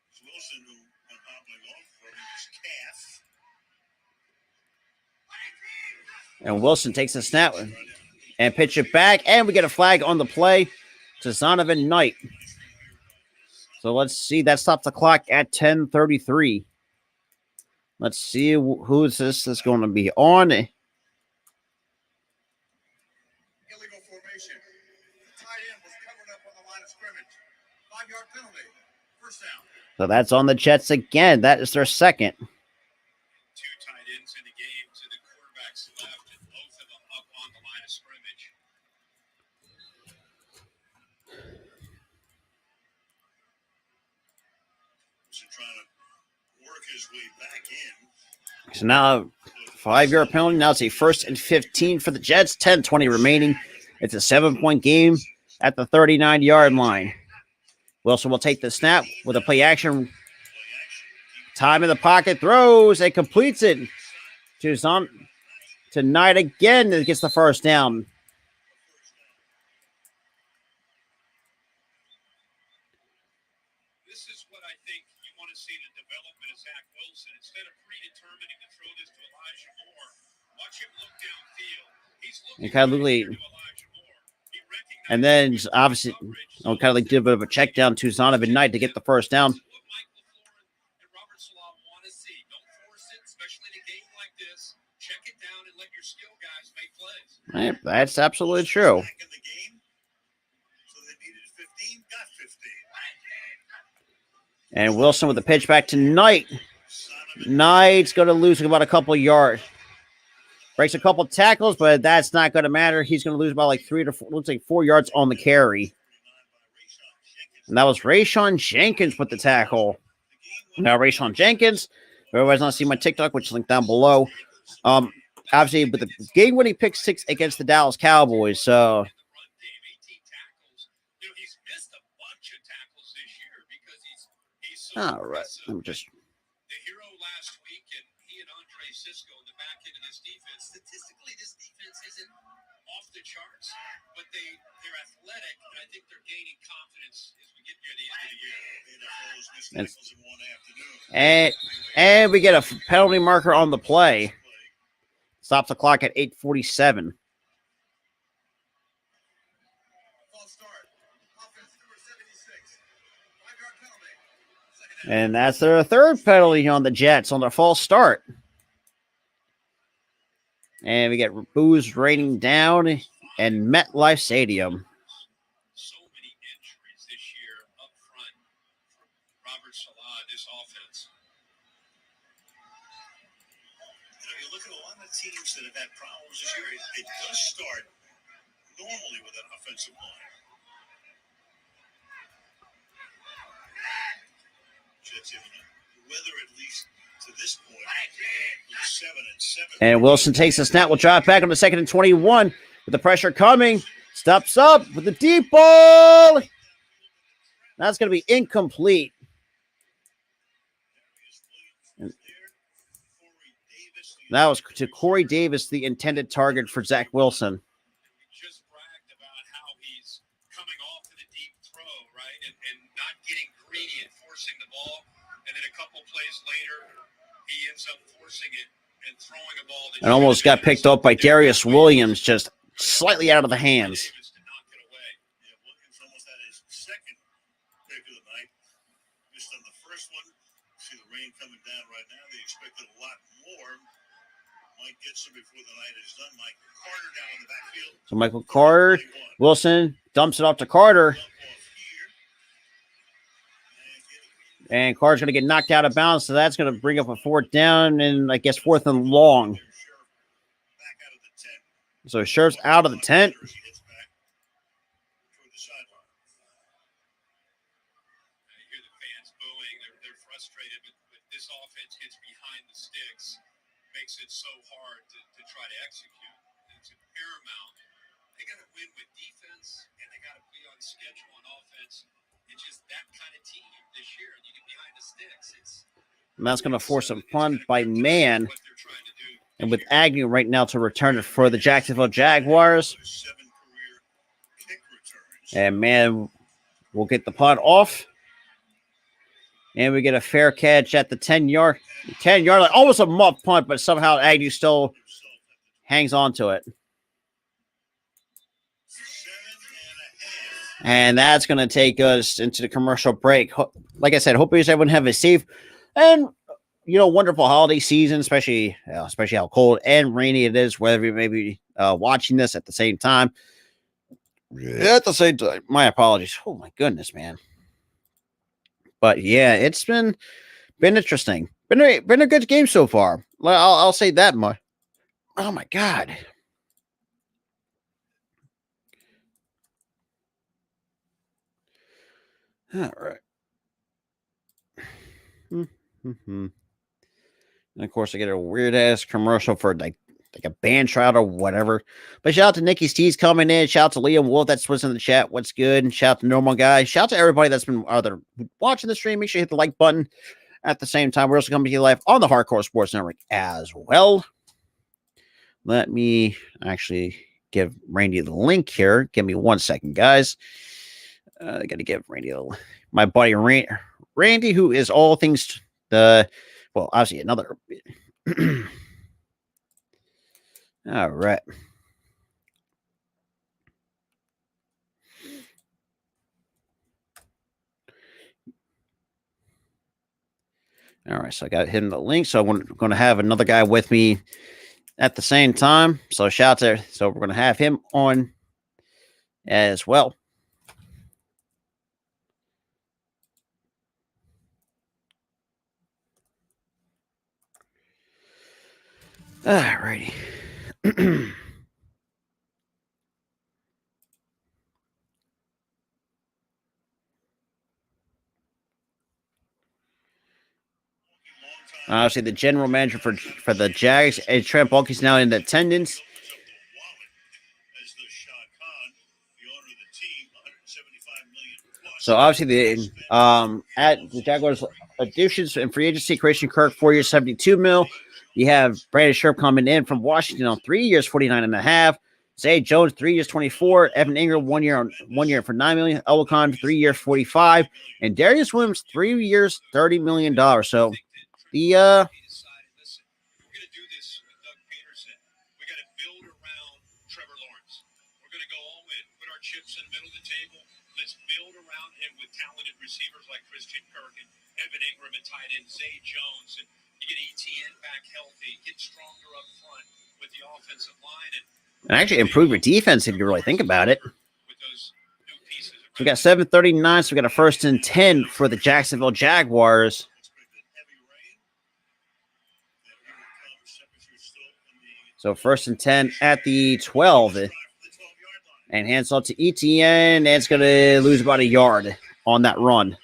It's Wilson who went hobbling off from his calf. And Wilson takes a snap and pitch it back. And we get a flag on the play to Zonovan Knight. So let's see. That stops the clock at 10:33. Let's see who is this is going to be on. Illegal formation. The tight end was covered up on the line of scrimmage. 5-yard penalty. First down. So that's on the Jets again. That is their second. 2 tight ends in the game to the quarterback's left, and both of them up on the line of scrimmage. So trying to work his way back in. So now 5-yard penalty. Now it's a 1st and 15 for the Jets. 10:20 remaining. It's a 7-point game at the 39-yard line. Wilson will take the snap with a play action. Time in the pocket, throws and completes it to Knight again and gets the first down. This is what I think you want to see the development of Zach Wilson. Instead of predetermining to throw this to Elijah Moore, watch him look downfield. He's looking kind of look right like, to Elijah Moore. He recognizes and then the obviously, coverage. I'll kind of like do a bit of a check down to Zonovan Knight to get the first down. What Mike LaFleur and Robert Salah want to see. Don't force it, especially in a game like Right, that's absolutely true. Back in the game, so they needed 15, got 15. And Wilson with the pitch back to Knight. Knight's going to lose about a couple yards. Breaks a couple tackles, but that's not going to matter. He's going to lose about like 3 to 4, looks like 4 yards on the carry. And that was Rayshon Jenkins with the tackle. Now, Rayshon Jenkins, if everybody's not seen my TikTok, which is linked down below. Obviously, with the game-winning pick 6 against the Dallas Cowboys. So, all right. I'm just. The hero last week, and he and Andre Cisco in the back end of this defense. Statistically, this defense isn't off the charts, but they're athletic, and I think they're gaining confidence as we get near the end of the year. And we get a penalty marker on the play. Stops the clock at 8:47. And that's their third penalty on the Jets on their false start. And we get boos raining down in MetLife Stadium. So many injuries this year up front for Robert Salah, this offense. You look at a lot of teams that have had problems this year. It does start normally with an offensive line. Jets in the weather, at least to this point, 7-7. And Wilson takes a snap. Will drive back on the 2nd and 21 with the pressure coming. Steps up with the deep ball. That's going to be incomplete. And that was to Corey Davis, the intended target for Zach Wilson. We just bragged about how he's coming off of the deep throw, right, and not getting greedy and forcing the ball. And then a couple plays later, he ends up forcing it and throwing a ball. And almost got picked up by Darius Williams, just slightly out of the hands. To knock it away. Yeah, Williams almost had his second pick of the night. Missed on the first one. See the rain coming down right now. They expected a lot more. Might get some before the night is done. Michael Carter down in the backfield. So Michael Carter, Wilson dumps it off to Carter. And Carter's going to get knocked out of bounds, so that's going to bring up a 4th down and, I guess, 4th and long. So Sheriff's out of the tent. I hear the fans booing. They're frustrated, but this offense gets behind the sticks, makes it so hard to try to execute. It's paramount. They got to win with defense, and they got to be on schedule on offense. It's just that kind of team this year. You get behind the sticks. And that's going to force a punt by Man. And with Agnew right now to return it for the Jacksonville Jaguars. And Man will get the punt off. And we get a fair catch at the 10-yard line. Almost a muff punt, but somehow Agnew still hangs on to it. And that's going to take us into the commercial break. Like I said, hope everyone have a safe and, wonderful holiday season, especially how cold and rainy it is, whether you may be watching this at the same time. My apologies. Oh, my goodness, man. But, yeah, it's been interesting. Been a good game so far. I'll say that much. Oh, my God. All right. And of course, I get a weird ass commercial for like a band tryout or whatever. But shout out to Nikki Steve's coming in. Shout out to Liam Wolf that's in the chat. What's good? And shout out to Normal Guy. Shout out to everybody that's been either watching the stream. Make sure you hit the like button. At the same time, we're also coming to you live on the Hardcore Sports Network as well. Let me actually give Randy the link here. Give me 1 second, guys. I got to give Randy my buddy Randy, who is all things obviously another. All right. All right, so I got him the link. So I'm going to have another guy with me at the same time. So shout out to, so we're going to have him on as well. Alrighty. Obviously, the general manager for the Jags, Trent Baalke's now in attendance. So obviously, the at the Jaguars additions and free agency, Christian Kirk 4 years, $72 million. You have Brandon Scherf coming in from Washington on 3 years, $49.5. Zay Jones 3 years, $24. Evan Ingram 1 year for $9 million. Elwicon 3 years, $45. And Darius Williams 3 years, $30 million. So the We're going to do this with Doug Peterson. We got to build around Trevor Lawrence. We're going to go all in, put our chips in the middle of the table. Let's build around him with talented receivers like Christian Kirk and Evan Ingram and tight end Zay Jones. And you get ETN back healthy, get stronger up front with the offensive line. And actually improve your defense if you really think about it. So we got 7:39, so we got a 1st and 10 for the Jacksonville Jaguars. So 1st and 10 at the 12. And hands off to ETN, and it's going to lose about a yard on that run.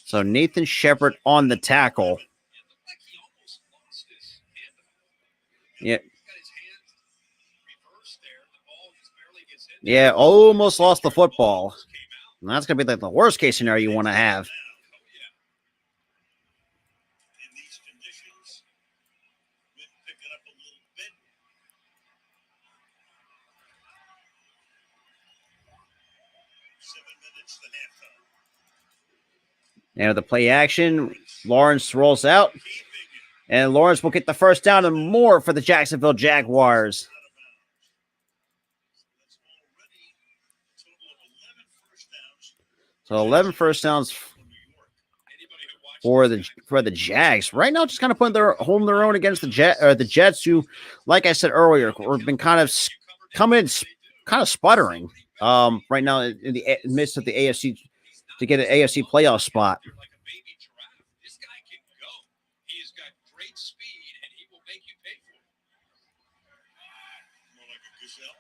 So Nathan Shepard on the tackle. Yeah. Yeah, almost lost the football. And that's going to be like the worst case scenario you want to have. Now the play action, Lawrence rolls out, and Lawrence will get the first down and more for the Jacksonville Jaguars. So 11 first downs for the Jags. Right now, just kind of putting their own against the Jets, who, like I said earlier, have been kind of sputtering. Right now in the midst of the AFC. To get an AFC playoff spot. Like a baby giraffe. This guy can go. He has got great speed, and he will make you pay for it. More like a gazelle.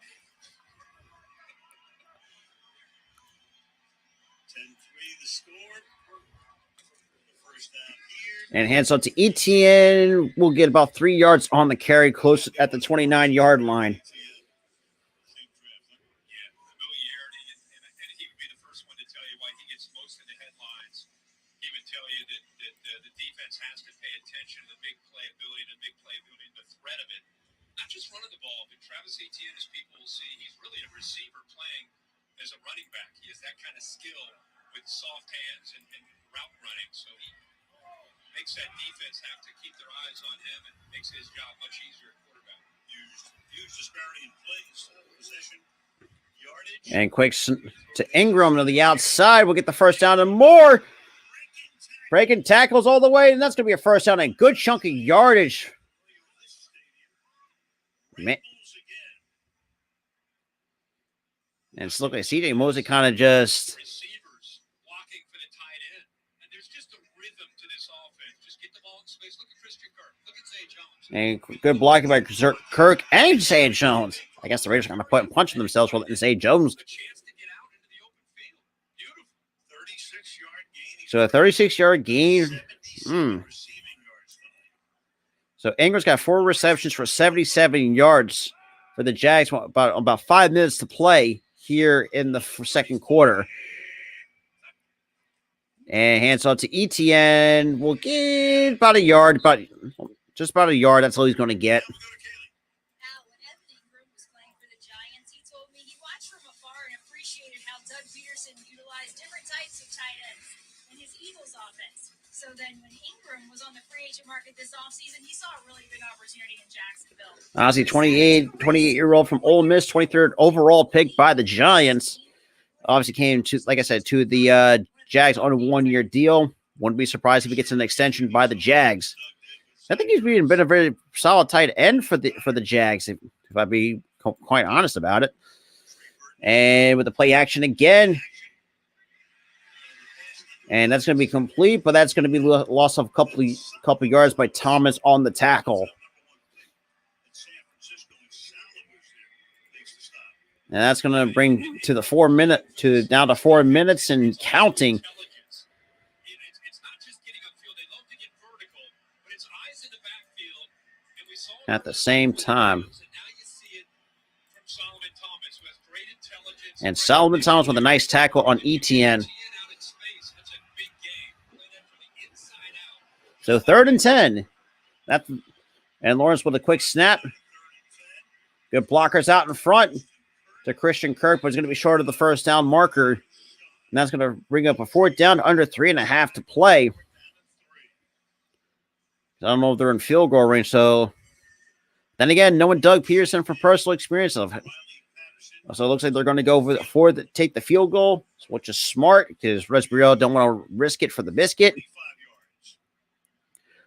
10-3 the score. First down here. And hands up to ETN. We'll get about 3 yards on the carry, close at the 29-yard line. Has to pay attention to the big playability, the threat of it. Not just running the ball, but Travis Etienne, as people will see, he's really a receiver playing as a running back. He has that kind of skill with soft hands and route running. So he makes that defense have to keep their eyes on him and makes his job much easier at quarterback. Huge disparity in plays, possession, yardage. And quick to Ingram to the outside. We'll get the first down and more. Breaking tackles all the way, and that's going to be a first down and good chunk of yardage. Man. And it's looking like CJ Mosley kind of just. Receivers blocking for the tight end. And there's just a rhythm to this offense. Just get the ball in space. Look at Christian Kirk. Look at Zay Jones. And good blocking by Kirk and Zay Jones. I guess the Raiders are going to punch themselves for letting Zay Jones. So a 36-yard gain. So Ingram's got 4 receptions for 77 yards for the Jags. About 5 minutes to play here in the second quarter. And hands off to ETN. We'll get about a yard, just about a yard. That's all he's going to get. So then when Ingram was on the free agent market this offseason, he saw a really big opportunity in Jacksonville. Honestly, 28-year-old from Ole Miss, 23rd overall pick by the Giants. Obviously came to, like I said, to the Jags on a 1-year deal. Wouldn't be surprised if he gets an extension by the Jags. I think he's been a very solid tight end for the Jags, if I be quite honest about it. And with the play action again. And that's going to be complete, but that's going to be loss of a couple yards by Thomas on the tackle. And that's going to bring to the 4 minute down to 4 minutes and counting. It's not just getting upfield. They love to get vertical, but it's eyes in the backfield. And we saw At the same time. And now you see it from Solomon Thomas, who has great intelligence. And Solomon Thomas with a nice tackle on ETN. So 3rd and 10. And Lawrence with a quick snap. Good blockers out in front to Christian Kirk, but it's going to be short of the first down marker. And that's going to bring up a 4th down under 3.5 to play. I don't know if they're in field goal range. So then again, knowing Doug Peterson from personal experience, so it looks like they're going to go take the field goal, which is smart because Resbriel don't want to risk it for the biscuit.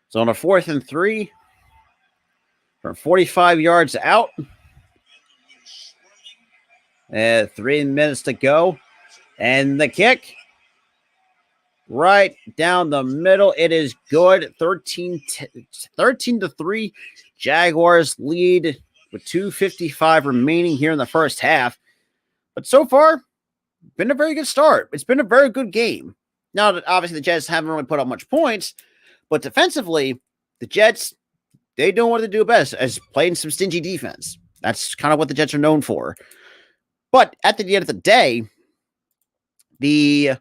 So on a 4th and 3, from 45 yards out, 3 minutes to go, and the kick right down the middle. It is good. 13-3. Jaguars lead with 2:55 remaining here in the first half. But so far, been a very good start. It's been a very good game. Now, obviously, the Jets haven't really put up much points. But defensively, the Jets, they know what to do best, as playing some stingy defense. That's kind of what the Jets are known for. But at the end of the day, the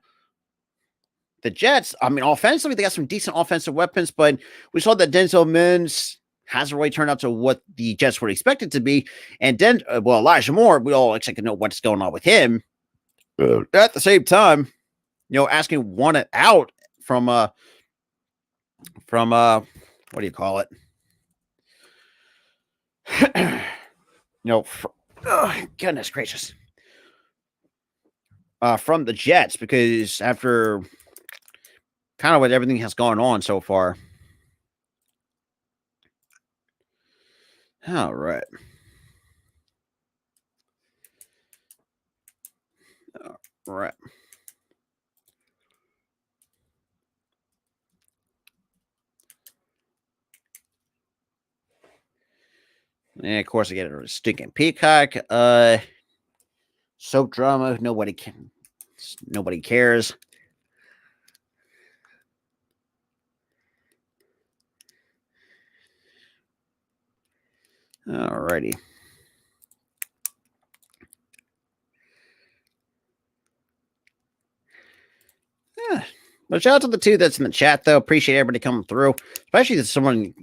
Jets, I mean, offensively, they got some decent offensive weapons, but we saw that Denzel Mims hasn't really turned out to what the Jets would expect it to be. And then, Elijah Moore, we all expect to know what's going on with him. At the same time, asking one out from what do you call it? Goodness gracious. From the Jets, because after kind of what everything has gone on so far. All right. All right. And of course, I get a stinking peacock. Soap drama. Nobody cares. Alrighty. Yeah. But shout out to the two that's in the chat, though. Appreciate everybody coming through, especially if someone.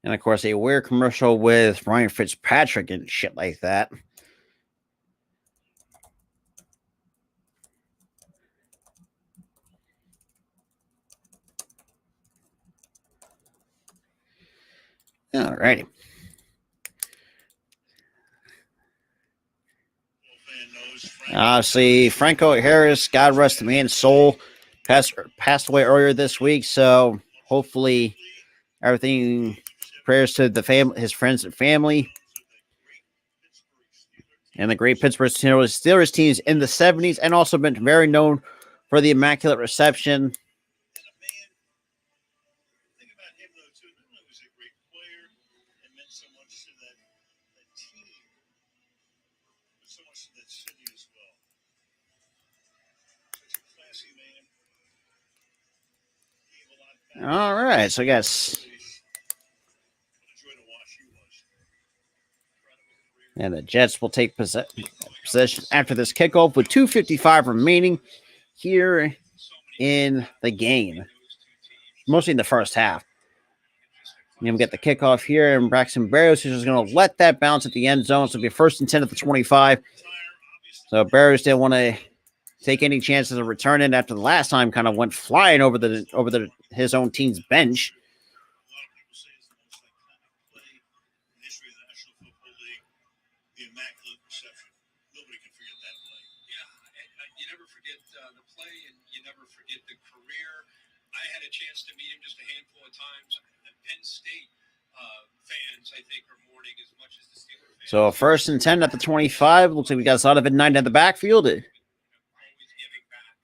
And, of course, a weird commercial with Ryan Fitzpatrick and shit like that. All righty. Obviously, Franco Harris, God rest the man's soul, passed away earlier this week. So, hopefully, everything... Prayers to the family, his friends and family, and the great Pittsburgh Steelers teams in the 70s, and also been very known for the immaculate reception. All right, so I guess. And the Jets will take possession after this kickoff with 2:55 remaining here in the game. Mostly in the first half. And we get the kickoff here, and Braxton Berrios is just going to let that bounce at the end zone. So it'll be 1st and 10 at the 25. So Berrios didn't want to take any chances of returning after the last time kind of went flying over his own team's bench. A lot of people say it's the most iconic play in the history of the National Football League. The Immaculate Reception. Nobody can forget that play. Yeah, and you never forget the play, and you never forget the career. I had a chance to meet him just a handful of times. The Penn State fans, I think, are mourning as much as the Steelers fans. So 1st and 10 at the 25. Looks like we got Zonovan 9 at the backfield. Always giving back.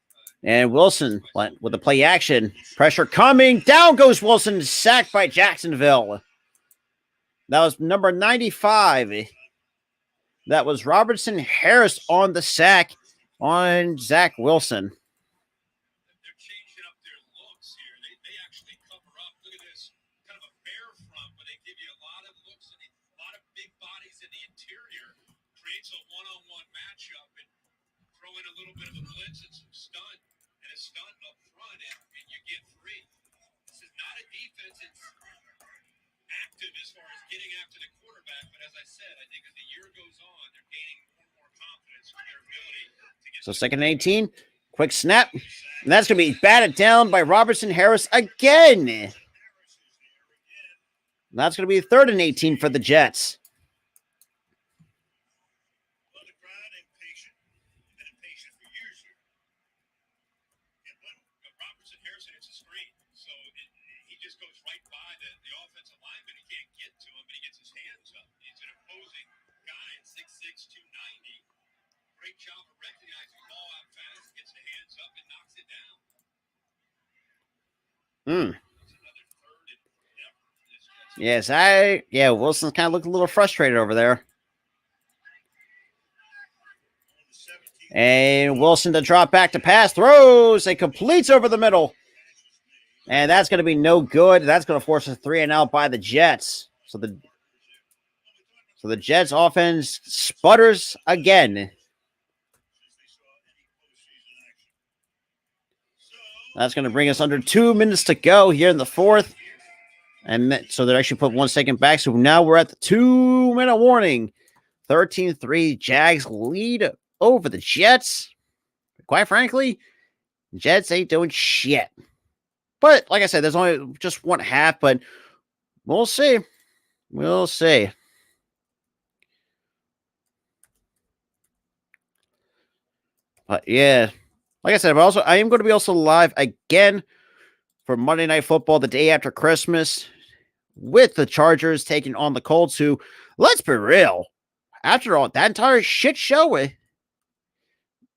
And Wilson with the play action. Pressure coming. Down goes Wilson, sacked by Jacksonville. That was number 95. That was Robertson Harris on the sack on Zach Wilson. They're changing up their looks here. They actually cover up. Look at this. Kind of a bear front, but they give you a lot of looks and a lot of big bodies in the interior. Creates a one-on-one matchup and throw in a little bit of a blitz and some stunt and a stunt up front, and you get free. This is not a defense that's active as far as getting after the quarterback, but as I said, I think as the year goes on, they're gaining more and more confidence in their ability to get. So 2nd and 18. Quick snap. And that's going to be batted down by Robertson Harris again. That's going to be 3rd and 18 for the Jets. Well, the crowd impatient. Been impatient for years here. And when Robertson Harrison hits a screen, so he just goes right by the offensive lineman. He can't get to him, but he gets his hands up. He's an opposing guy at 6'6", 290. Great job of recognizing the ball out fast, gets the hands up and knocks it down. It's another 3rd and forever for this Jets. Yes, Wilson's kind of looked a little frustrated over there. on the 17th And Wilson to drop back to pass, throws, and completes over the middle. And that's going to be no good. That's going to force a 3-and-out by the Jets. So the Jets offense sputters again. since they saw any postseason action. So That's going to bring us under 2 minutes to go here in the 4th. And so they're actually put 1 second back. So now we're at the 2-minute warning. 13-3. Jags lead over the Jets. Quite frankly, Jets ain't doing shit. But like I said, there's only just 1 half, but we'll see. We'll see. But yeah, like I said, I am going to be also live again for Monday Night Football the day after Christmas with the Chargers taking on the Colts, who, let's be real, after all, that entire shit show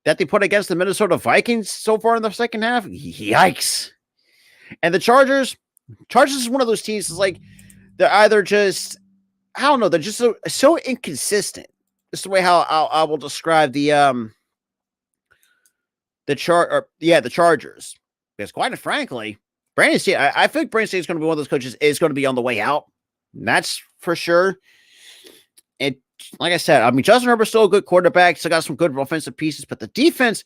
that they put against the Minnesota Vikings so far in the second half, yikes. And the Chargers is one of those teams that's like, they're either just, I don't know, they're just so inconsistent. That's the way how I will describe the Chargers. Because quite frankly, Brandon Staley, I think Brandon Staley is going to be one of those coaches is going to be on the way out. And that's for sure. And like I said, I mean, Justin Herbert's still a good quarterback. Still got some good offensive pieces, but the defense,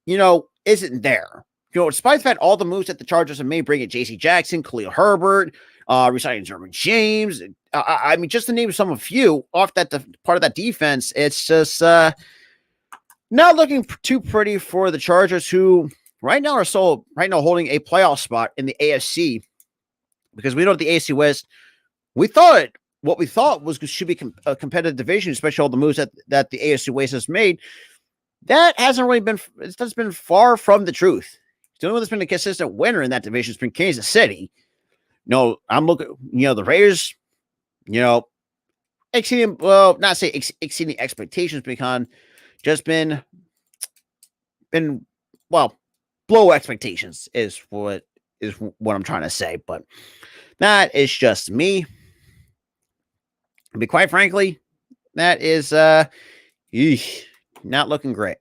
isn't there. Despite the fact all the moves that the Chargers have made, bringing J.C. Jackson, Khalil Herbert, resigning Jermaine James. I mean, just to name some of a few off that part of that defense, it's just not looking too pretty for the Chargers, who right now are holding a playoff spot in the AFC, because we know the AFC West, what we thought should be a competitive division, especially all the moves that the AFC West has made. That hasn't really been. It's been far from the truth. The only one that's been a consistent winner in that division has been Kansas City. I'm looking, the Raiders, exceeding expectations, because just been below expectations is what I'm trying to say. But that is just me. But quite frankly, that is not looking great.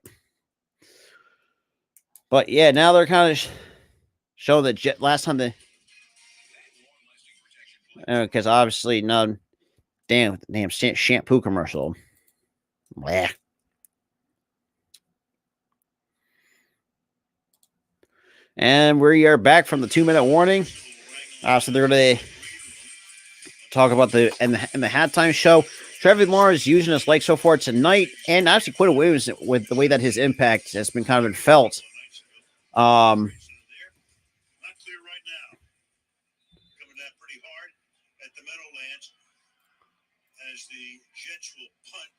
But yeah, now they're kind of showing that last time because obviously damn shampoo commercial. Blah. And we are back from the 2-minute warning. So they're going to talk about the halftime show. Trevor Lawrence using his leg so far tonight, and actually Quinn Williams with the way that his impact has been kind of been felt. Not clear right now. Coming down pretty hard at the Meadowlands as the Jets will punt.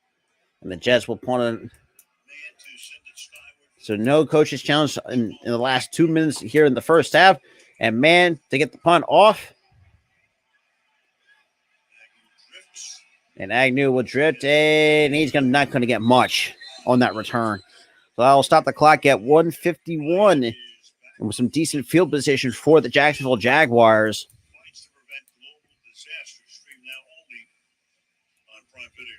And the Jets will punt it. Man to send it skyward. So no coaches challenge in the last 2 minutes here in the first half. And man, to get the punt off. And Agnew will drift, and he's not going to get much on that return. So I'll stop the clock at 1:51, and with some decent field position for the Jacksonville Jaguars. Fights to prevent global disaster. Stream now only on Prime Video.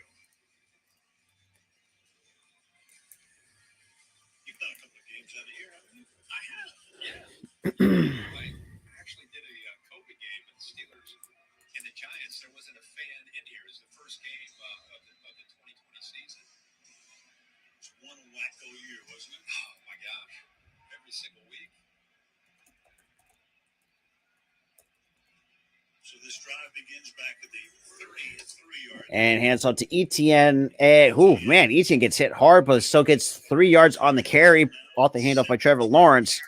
You've done a couple of games out of here, haven't you? I have. Yeah. I actually did a COVID game with the Steelers and the Giants. There wasn't a fan in here. It was the first game of the 2020 season. It's one wacko year, wasn't it? Oh my gosh! Every single week. So this drive begins back at the 33-yard. And hands off to Etienne. And, man, Etienne gets hit hard, but still gets 3 yards on the carry off the handoff by Trevor Lawrence.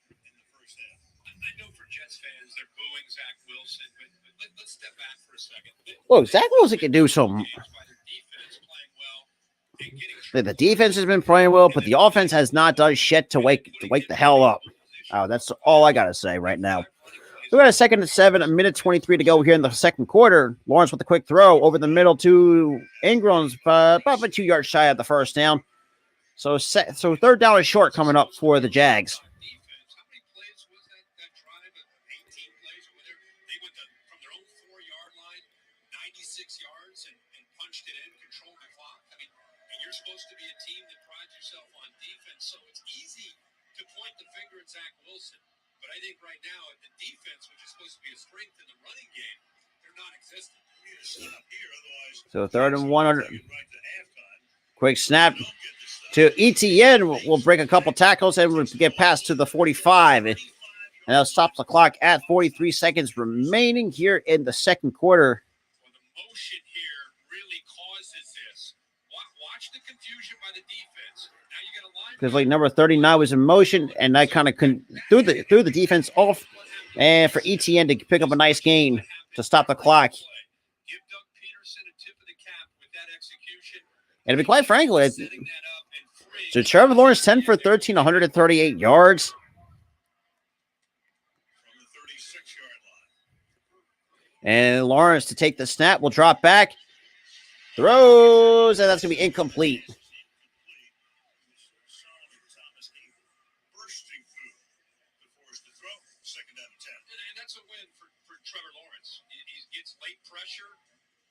In the first half. I know for Jets fans, they're booing Zach Wilson, but let's step back for a second. Look, Zach Wilson can do some. By their defense playing well and getting The defense has been playing well, but the offense has not done shit to wake the hell up. Oh, that's all I got to say right now. We got a 2nd and 7, a minute 23 to go here in the second quarter. Lawrence with a quick throw over the middle to Ingram's, about 2 yards shy of the first down. So 3rd down is short coming up for the Jags. defense. How many plays was that drive? 18 plays or whatever. They went from their own 4-yard line, 96 yards, and punched it in, controlled the clock. I mean, and you're supposed to be a team that prides yourself on defense, so it's easy to point the finger at Zach Wilson. But I think right now, the defense, which is supposed to be a strength in the running game, they're non-existent. You need to stop here, otherwise. So 3rd and 1. Right to halftime. Quick snap Don't get the stop. to Etienne. Will break a couple tackles and we'll get past to the 45. And that stops the clock at 43 seconds remaining here in the second quarter. Well, the motion here really causes this. Watch the confusion by the defense. Now you got a line. Because like number 39 was in motion, and that kind of threw the defense off, and for Etienne to pick up a nice gain to stop the clock. Give Doug Peterson a tip of the cap with that execution. And to be quite frank, Setting that up and free. so Trevor Lawrence 10 for 13, 138 yards, From the 36-yard line. and Lawrence to take the snap will drop back, throws, and that's gonna be incomplete. Bursting through to force the throw. 2nd down and 10. And that's a win for Trevor Lawrence. He gets late pressure.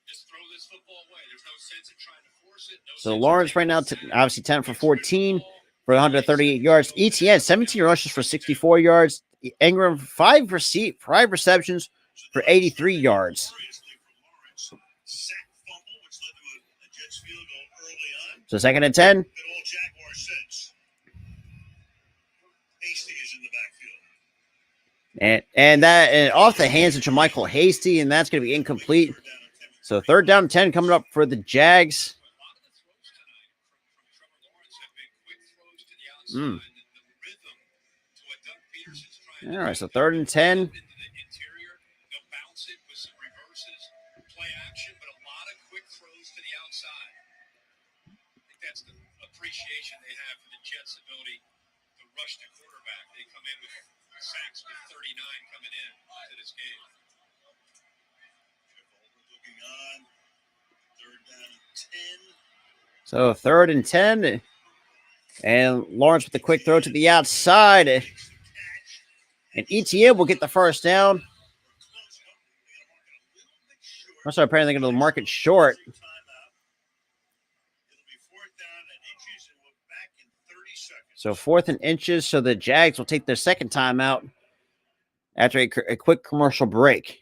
Just throw this football away. There's no sense in trying to force it. No So sense Lawrence right now, obviously 10 for 14 for 138 yards. Etienne 17 rushes for 64 yards. Ingram 5 receptions for 83 yards. Seriously from Lawrence. Sack fumble, which led to a Jets field goal early on. So 2nd and 10. Been all Jaguar since. Hasty is in the backfield. And off the hands of Jermichael Hasty, and that's going to be incomplete. So 3rd down and 10 coming up for the Jags. A lot of the throws tonight from Trevor Lawrence have been quick throws to the outside. And the rhythm to what Doug Peterson's trying to All right, do. so 3rd and 10. Into the interior, they'll bounce it with some reverses, play action, but a lot of quick throws to the outside. I think that's the appreciation they have for the Jets' ability to rush the quarterback. They come in with sacks with 39 coming in to this game. Looking on, 3rd down and 10. So 3rd and 10. And Lawrence with the quick throw to the outside. And Etienne will get the first down. I'm sorry, apparently they're going to mark it short. It'll be 4th down and inches, and we're back in 30 seconds. So 4th and inches. So the Jags will take their second timeout after a quick commercial break.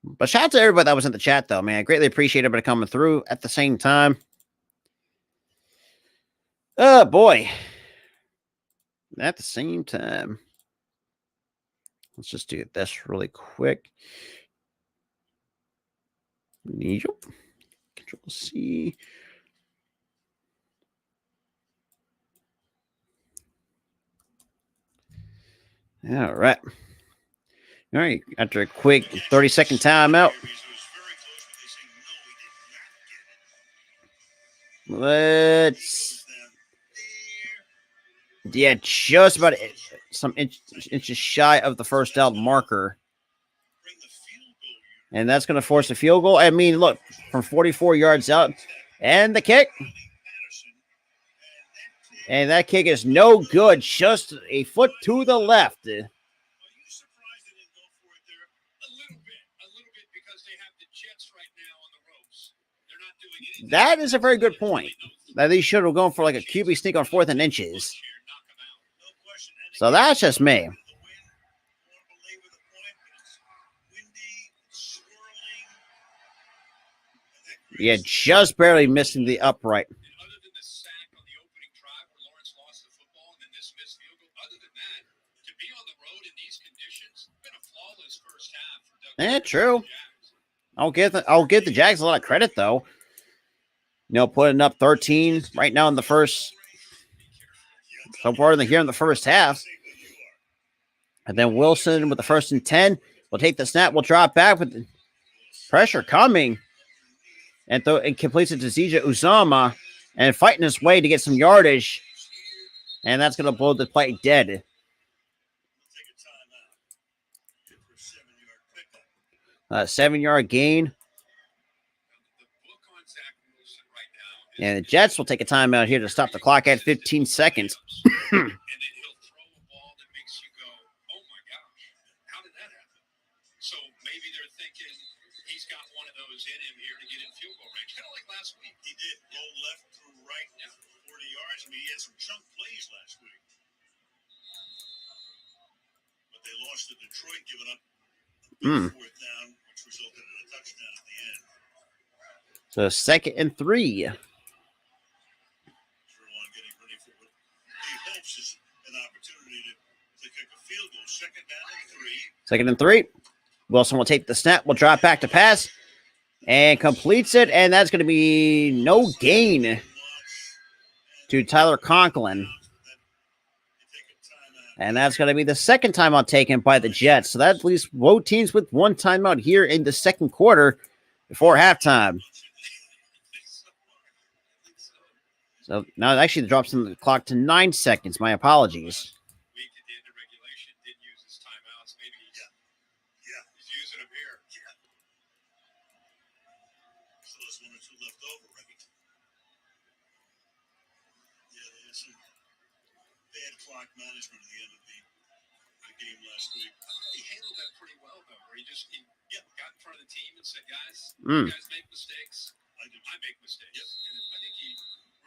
But shout out to everybody that was in the chat, though, man. I greatly appreciate everybody coming through at the same time. Oh, boy. At the same time. Let's just do this really quick. Yep. Control C. All right. All right. After a quick 30-second timeout, let's. Yeah, just about some inches shy of the first down marker. And that's going to force a field goal. I mean, look, from 44 yards out. And the kick. And that kick is no good. Just a foot to the left. That is a very good point. That they should have gone for like a QB sneak on 4th and inches. So that's just me. Yeah, just barely missing the upright. Other than the sack on the opening drive where Lawrence lost the football and then this missed field goal, other than that, to be on the road in these conditions, it's been a flawless first half for Doug. True. I'll give the Jags a lot of credit though. You know, putting up 13 right now in the first. So far here in the first half. And then Wilson with the 1st and 10 will take the snap. Will drop back with the pressure coming. And completes it to Zija Uzama and fighting his way to get some yardage. And that's going to blow the play dead. 7-yard gain. And the Jets will take a timeout here to stop the clock at 15 seconds. And then he'll throw a ball that makes you go, oh my gosh, how did that happen? So maybe they're thinking he's got one of those in him here to get in field goal range, kind of like last week. He did go left through right, 40 yards. I mean, he had some chunk plays last week. But they lost to Detroit, giving up 4th down, which resulted in a touchdown at the end. So 2nd and 3. Second and 3. Wilson will take the snap. Will drop back to pass. And completes it. And that's going to be no gain to Tyler Conklin. And that's going to be the second timeout taken by the Jets. So that leaves both teams with one timeout here in the second quarter before halftime. So now it actually drops the clock to 9 seconds. My apologies. Management at the end of the game last week. He handled that pretty well, though, where he got in front of the team and said, guys, you guys make mistakes. I make mistakes. Yep. And I think he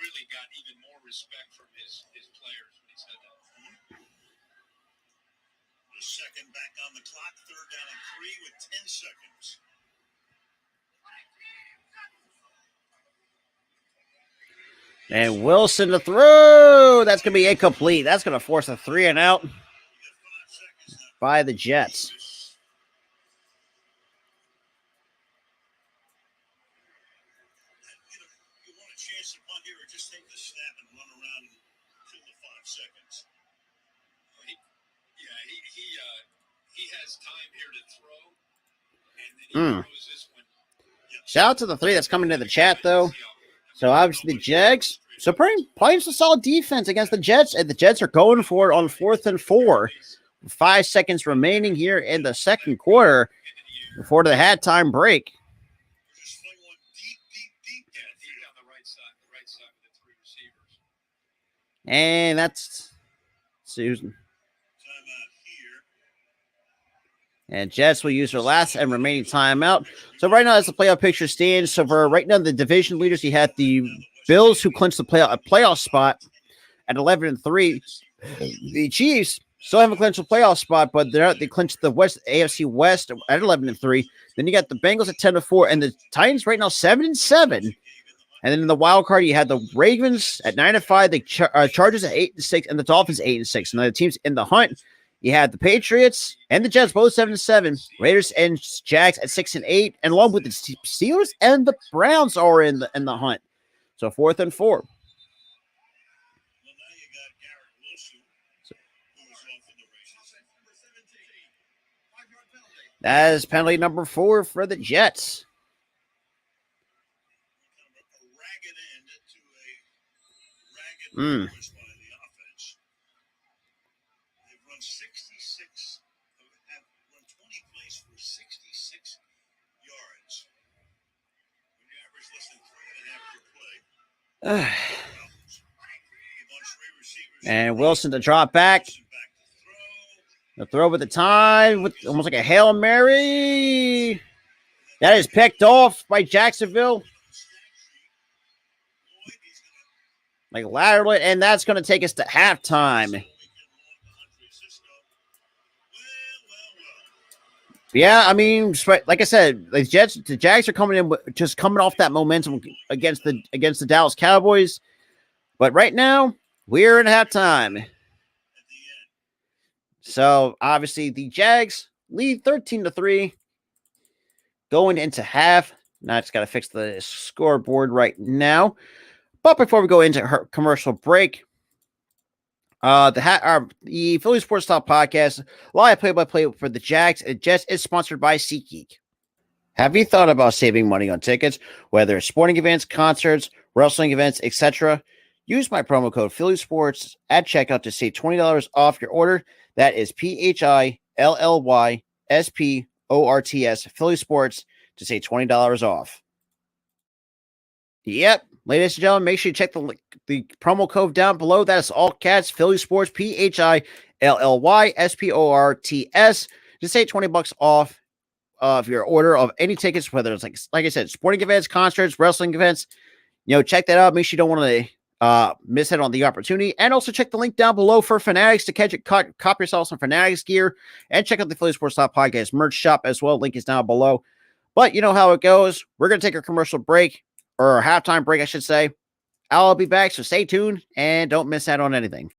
really got even more respect from his players when he said that. The second back on the clock, 3rd down and 3 with 10 seconds. And Wilson to throw. That's going to be incomplete. That's going to force a 3 and out by the Jets. You want a chance to punt here or just take the snap and run around and kill the 5 seconds? He has time here to throw. And then he throws this one. Shout out to the 3 that's coming to the chat, though. So obviously the Jags, playing some solid defense against the Jets, and the Jets are going for it on 4th and 4. 5 seconds remaining here in the second quarter before the halftime break. And that's Susan. And Jets will use their last and remaining timeout. So right now, as the playoff picture stands, so for right now, the division leaders, you had the Bills who clinched the playoff spot at 11-3. The Chiefs still haven't clinched the playoff spot, but they clinched the AFC West at 11-3. Then you got the Bengals at 10-4, and the Titans right now 7-7. And then in the wild card, you had the Ravens at 9-5, the Chargers at 8-6, and the Dolphins 8-6. And the teams in the hunt You had the Patriots and the Jets both 7-7. Raiders and Jags at 6-8, and along with the Steelers and the Browns are in the hunt. So 4th and 4. Well, now you got Garrett Wilson, who was off in the races. That is penalty number 4 for the Jets. Kind of a ragged end to a ragged Mm. performance by the offense. They've run 66, have run 20 plays for 66 yards. When you average less than 3.5 per play, problems. They've on 3 receivers. And Wilson to drop back. Wilson back to throw. The throw with the time, with almost like a Hail Mary. That is picked off by Jacksonville. Like laterally, and that's going to take us to halftime. Yeah, I mean, like I said, the Jags are coming in, just coming off that momentum against the Dallas Cowboys. But right now, we're in halftime. So obviously, the Jags lead 13-3 going into half. Now I just got to fix the scoreboard right now. But before we go into her commercial break, the Philly Sports Talk podcast, live play-by-play for the Jags and Jets, is sponsored by SeatGeek. Have you thought about saving money on tickets, whether it's sporting events, concerts, wrestling events, etc.? Use my promo code Philly Sports at checkout to save $20 off your order. That is PHILLYSPORTS, Philly Sports, to save $20 off. Yep, ladies and gentlemen, make sure you check the promo code down below. That is all cats, Philly Sports, PHILLYSPORTS, to save $20 off of your order of any tickets, whether it's like I said, sporting events, concerts, wrestling events. Check that out. Make sure you don't want to miss out on the opportunity. And also check the link down below for Fanatics to cop yourself some Fanatics gear, and check out the Philly Sports Talk Podcast merch shop as well. Link is down below. But you know how it goes. We're going to take a commercial break, or a halftime break, I should say. I'll be back, so stay tuned and don't miss out on anything.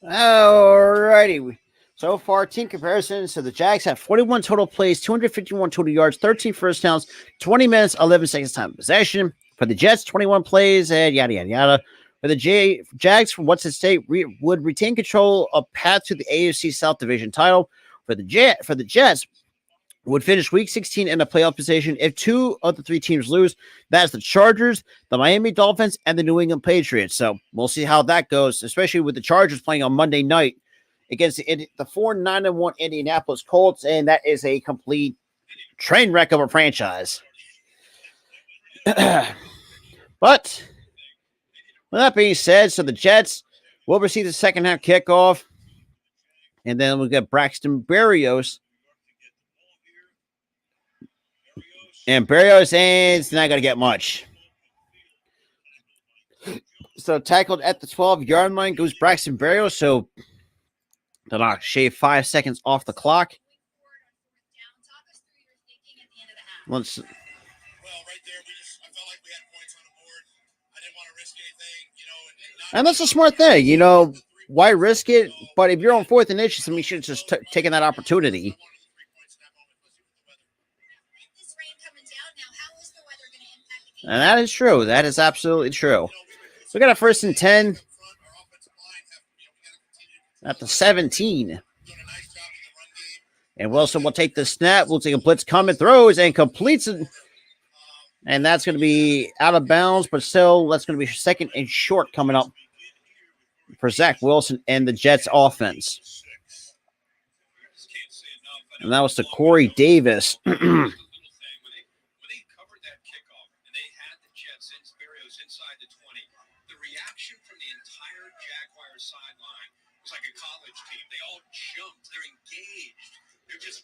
Alrighty. So far, team comparisons. So the Jags have 41 total plays, 251 total yards, 13 first downs, 20 minutes, 11 seconds time of possession. For the Jets, 21 plays, and yada, yada, yada. For the Jags, from what's at stake, would retain control of path to the AFC South Division title. For the Jets, would finish Week 16 in a playoff position if two of the three teams lose. That's the Chargers, the Miami Dolphins, and the New England Patriots. So we'll see how that goes, especially with the Chargers playing on Monday night against the 4-9-1 Indianapolis Colts, and that is a complete train wreck of a franchise. But with that being said, so the Jets will receive the second half kickoff, and then we'll get Braxton Berrios. And Berrios is not going to get much. So tackled at the 12-yard line goes Braxton Berrios. So they'll not shave 5 seconds off the clock. Let's. Well, right there, I felt like we had points on the board. I didn't want to risk anything, And that's a smart thing. Why risk it? But if you're on 4th and inches, you should just taken that opportunity. And that is true. That is absolutely true. So we got a 1st and 10 at the 17. And Wilson will take the snap. We'll take a blitz coming, throws, and completes it. And that's going to be out of bounds, but still, that's going to be 2nd and short coming up for Zach Wilson and the Jets offense. And that was to Corey Davis.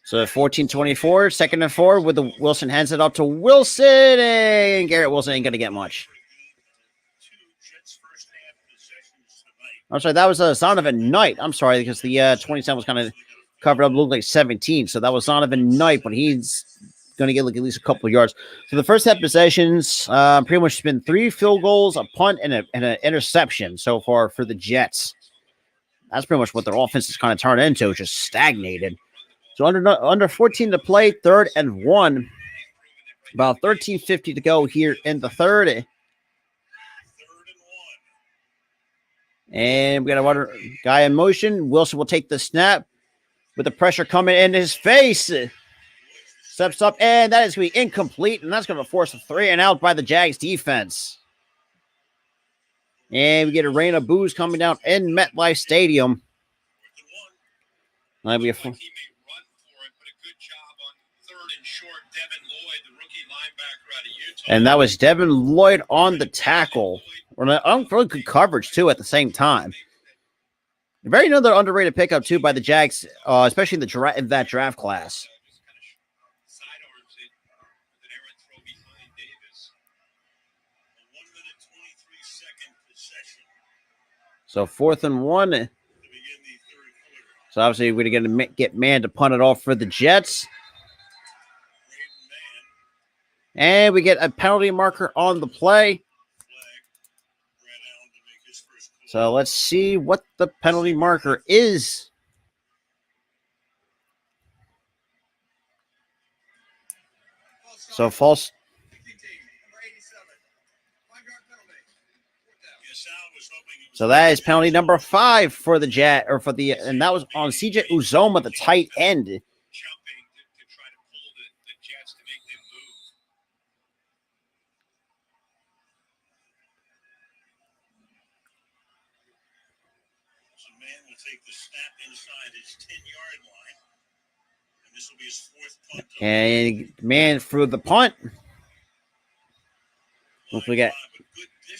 So 14-24, 2nd and 4 with the Wilson hands it up to Wilson, and Garrett Wilson ain't going to get much. I'm sorry, that was Zonovan Knight. I'm sorry, because the 27 was kind of covered up, looked like 17. So that was Zonovan Knight, but he's going to get like at least a couple of yards. So the first half possessions, pretty much been 3 field goals, a punt, and an interception so far for the Jets. That's pretty much what their offense has kind of turned into, just stagnated. So under 14 to play, 3rd and 1. About 13:50 to go here in the 3rd. And we got a guy in motion. Wilson will take the snap with the pressure coming in his face. Steps up, and that is going to be incomplete, and that's going to force a 3 and out by the Jags defense. And we get a rain of boos coming down in MetLife Stadium. That'll be a And that was Devin Lloyd on the tackle. Really good coverage, too, at the same time. Very another underrated pickup, too, by the Jags, especially in that draft class. So 4th and 1. So obviously we're going to get man to punt it off for the Jets. And we get a penalty marker on the play. So let's see what the penalty marker is. So false. So that is penalty number 5 for the Jet, and that was on CJ Uzomah, the tight end. And man for the punt. Hopefully get.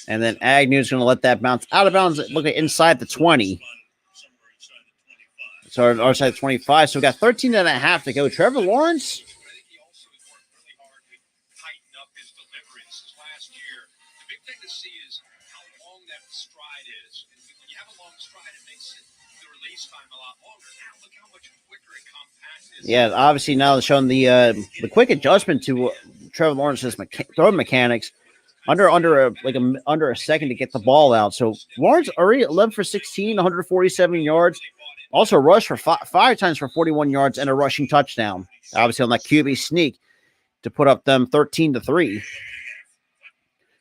And then Agnew's going to let that bounce out of bounds. Look at inside the 20. So our side 25. So we got 13 and a half to go. Trevor Lawrence. Yeah, obviously now they're showing the quick adjustment to Trevor Lawrence's throwing mechanics. under a second to get the ball out. So Lawrence already 11 for 16, 147 yards. Also rushed for five times for 41 yards and a rushing touchdown. Obviously on that QB sneak to put up them 13-3.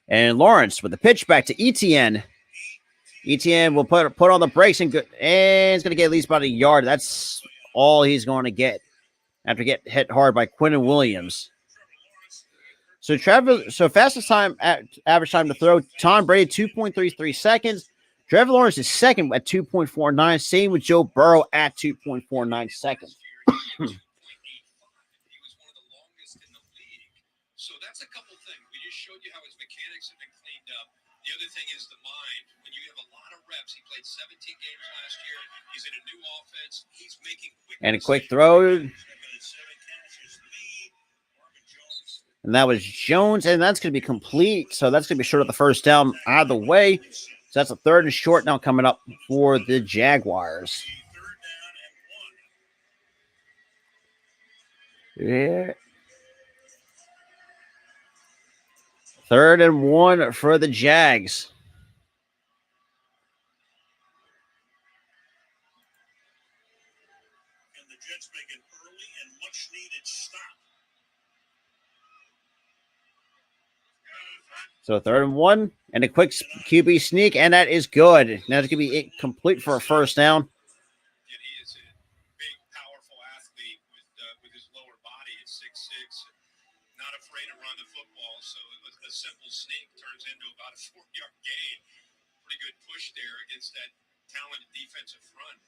And Lawrence with the pitch back to Etienne. Etienne will put on the brakes and it's going to get at least about a yard. That's all he's going to get after get hit hard by Quinnen Williams. So fastest time average time to throw, Tom Brady 2.33 seconds. Trevor Lawrence is second at 2.49. Same with Joe Burrow at 2.49 seconds. So that's a couple things. We just showed you how his mechanics have been cleaned up. The other thing is the mind. When you have a lot of reps, he played 17 games last year. He's in a new offense. He's making quick and a quick throw. And that was Jones, and that's going to be complete. So that's going to be short of the first down out of the way. So that's a 3rd and short now coming up for the Jaguars. Yeah. 3rd and 1 for the Jags. And the Jets make an early and much needed stop. So 3rd and 1 and a quick QB sneak, and that is good. Now it's going to be complete for a first down. And he is a big, powerful athlete with his lower body at 6'6", not afraid to run the football. So a simple sneak turns into about a 4-yard gain. Pretty good push there against that talented defensive front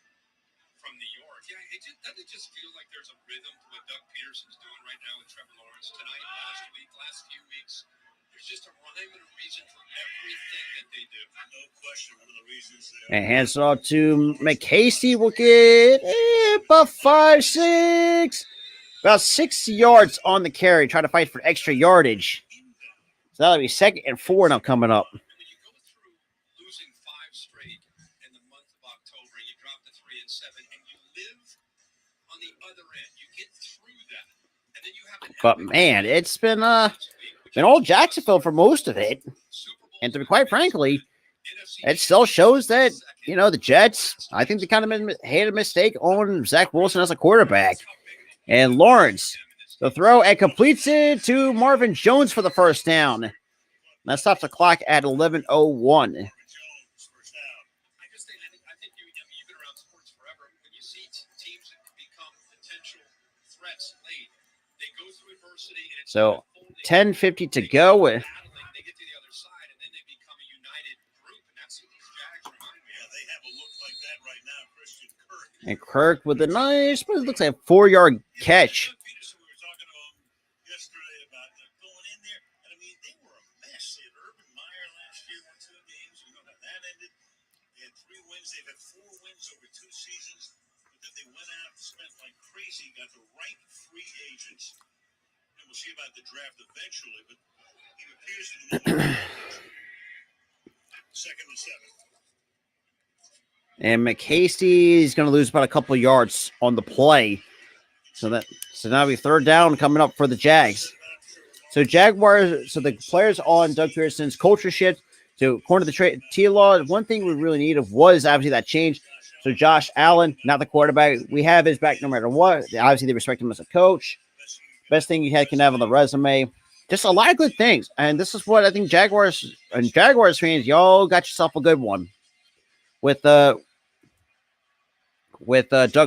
from New York. Yeah, doesn't it just feel like there's a rhythm to what Doug Peterson's doing right now with Trevor Lawrence tonight, last few weeks? There's just a rhyme and a reason for everything that they do. No question, one of the reasons. And hands it off to McCasey. Will get about 6 yards on the carry. Try to fight for extra yardage. So that'll be 2nd and 4 now coming up. And when you go through losing 5 straight in the month of October, you drop to 3 and 7, and you live on the other end. You get through that, and then you have an. But man, it's been all Jacksonville for most of it. And to be quite frankly, it still shows that, the Jets, I think they kind of made a mistake on Zach Wilson as a quarterback. And Lawrence, the throw, and completes it to Marvin Jones for the first down. That stops the clock at 11:01. I think you've been around sports forever. When you see teams that become potential threats late, they go through adversity. And So 10:50 to go. they get to the other side, and then they become a united group, and that's what these Jags remind me of. They have a look like that right now, Christian Kirk. And Kirk with a nice, but it looks like a 4-yard catch. Peterson, we were talking to him yesterday about going in there, and I mean, they were a mess. They had Urban Meyer last year, won 2 games. You know how that ended. They had 3 wins. They've had 4 wins over 2 seasons, but then they went out and spent like crazy, got the right free agents. We'll see about the draft eventually, but he appears to be 2nd and 7. And McCasey is going to lose about a couple yards on the play. So now it'll be 3rd down coming up for the Jags. So the players on Doug Peterson's culture shift. So according to the T-Law, one thing we really needed was obviously that change. So Josh Allen, not the quarterback. We have his back no matter what. Obviously, they respect him as a coach. Best thing you can have on the resume. Just a lot of good things. And this is what I think Jaguars fans, y'all got yourself a good one with Doug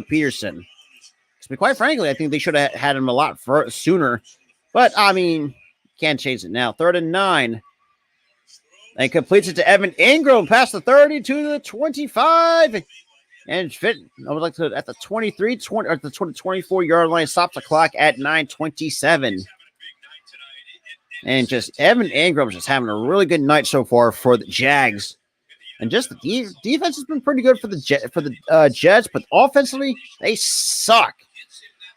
Peterson. To be quite frankly, I think they should have had him a lot sooner. But, I mean, can't change it now. 3rd and 9. And completes it to Evan Ingram past the 30 to the 25. And fit, I would like to at the 24-yard line, stops the clock at 9:27. And just Evan Ingram just having a really good night so far for the Jags. And just the defense has been pretty good for the Jets, but offensively they suck.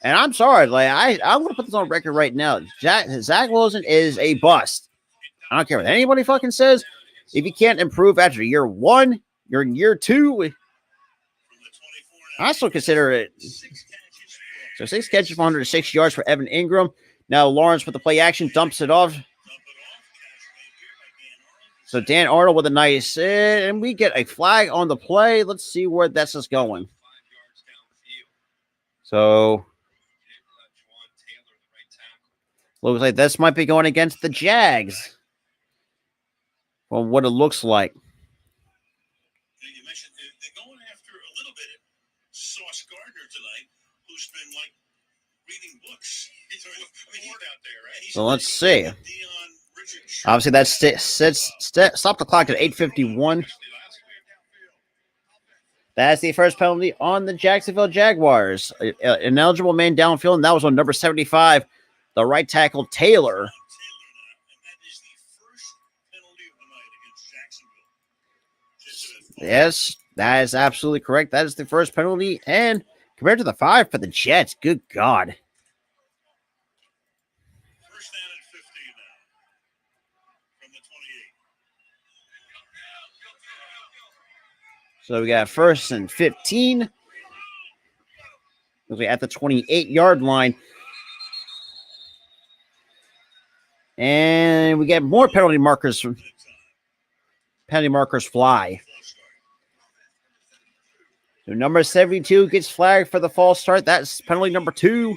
And I'm sorry, I'm going to put this on record right now. Zach Wilson is a bust. I don't care what anybody fucking says. If you can't improve after year 1, you're in year 2. I still consider it. So 6 catches for 106 yards for Evan Ingram. Now Lawrence with the play action dumps it off. So Dan Arnold with a nice hit, and we get a flag on the play. Let's see where that's just going. So looks like this might be going against the Jags. Well, what it looks like. You mentioned they're going after a little bit of Sauce Gardner tonight, who's been like reading books. He's bored out there, right? So let's see. Obviously, that stop the clock at 8:51. That's the first penalty on the Jacksonville Jaguars. An eligible man downfield, and that was on number 75, the right tackle, Taylor. Yes, that is absolutely correct. That is the first penalty, and compared to the 5 for the Jets, good God. First down at 15 now from the 28. So we got first and 15. We're at the 28-yard line. And we get more penalty markers. Penalty markers fly. So number 72 gets flagged for the false start. That's penalty number 2.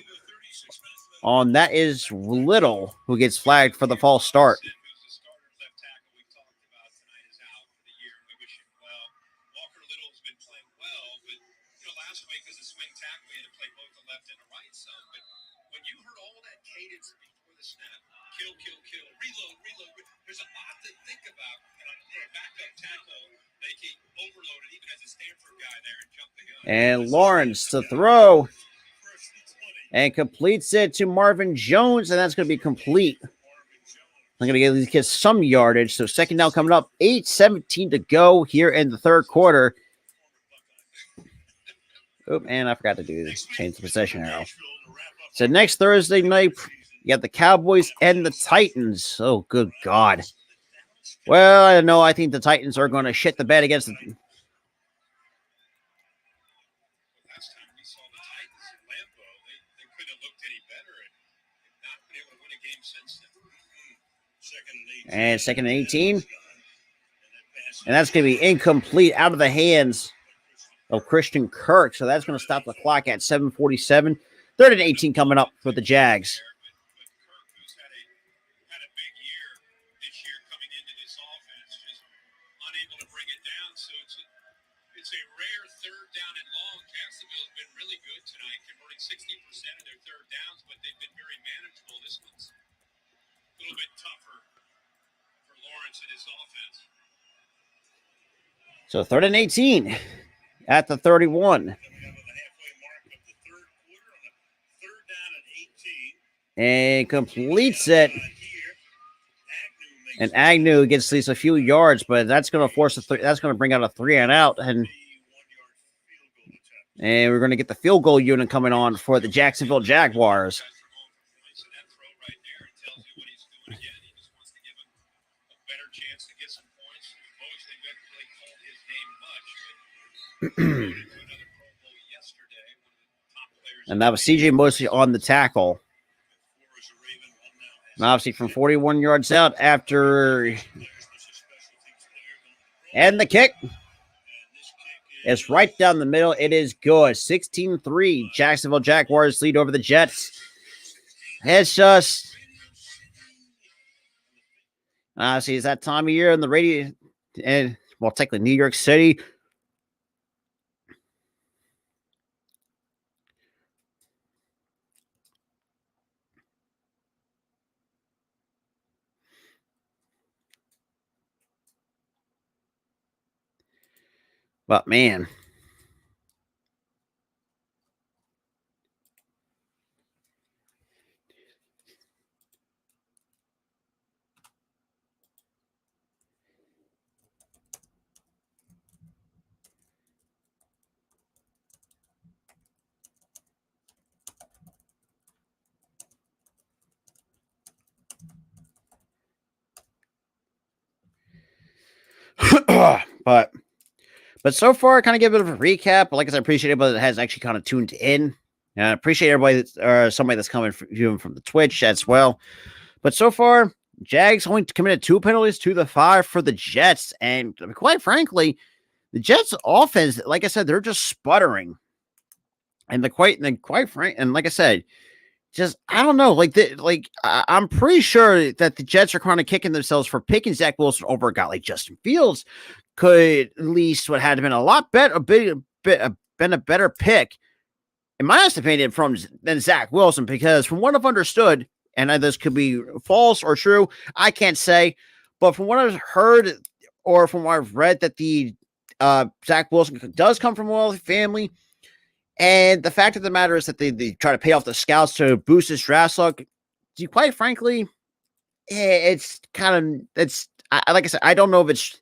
On that is Little, who gets flagged for the false start. Kill, reload. There's a lot to think about for a backup tackle making overloaded, even as a Stanford guy there and jump the gun. And Lawrence to throw. And completes it to Marvin Jones, and that's going to be complete. I'm going to get some yardage. So second down coming up. 8:17 to go here in the third quarter. Oh, and I forgot to do this. Change the possession arrow. So next Thursday night, you got the Cowboys and the Titans. Oh, good God. Well, I don't know. I think the Titans are going to shit the bed against the... Last time we saw the Titans in Lambeau, they couldn't have looked any better and not been able to win a game since then. And second and 18. And that's going to be incomplete, out of the hands of Christian Kirk. So that's going to stop the clock at 7:47. Third and 18 coming up for the Jags. It's a rare third down and long. Jacksonville's been really good tonight, converting 60% of their third downs, but they've been very manageable. This one's a little bit tougher for Lawrence and his offense. So third and 18 at the 31. And completes it. And Agnew gets at least a few yards, but that's going to force that's going to bring out a 3 and out, and we're going to get the field goal unit coming on for the Jacksonville Jaguars. And that was CJ Mosley on the tackle. And obviously from 41 yards out after... And the kick is right down the middle. It is good. 16-3. Jacksonville Jaguars lead over the Jets. It's just... Honestly, it's that time of year in the radio... And, well, technically New York City... But, man. But so far, kind of give a bit of a recap. Like I said, I appreciate everybody that has actually kind of tuned in. And I appreciate everybody, somebody that's coming viewing from the Twitch as well. But so far, Jags only committed 2 penalties to the 5 for the Jets. And quite frankly, the Jets offense, like I said, they're just sputtering. And like I said, just I don't know. I'm pretty sure that the Jets are kind of kicking themselves for picking Zach Wilson over a guy like Justin Fields. Could at least what had been a lot better, been a better pick, in my opinion, than Zach Wilson. Because from what I've understood, and this could be false or true, I can't say, but from what I've heard or from what I've read, that the Zach Wilson does come from a wealthy family. And the fact of the matter is that they try to pay off the scouts to boost his draft stock. Quite frankly, it's kind of like I said, I don't know if it's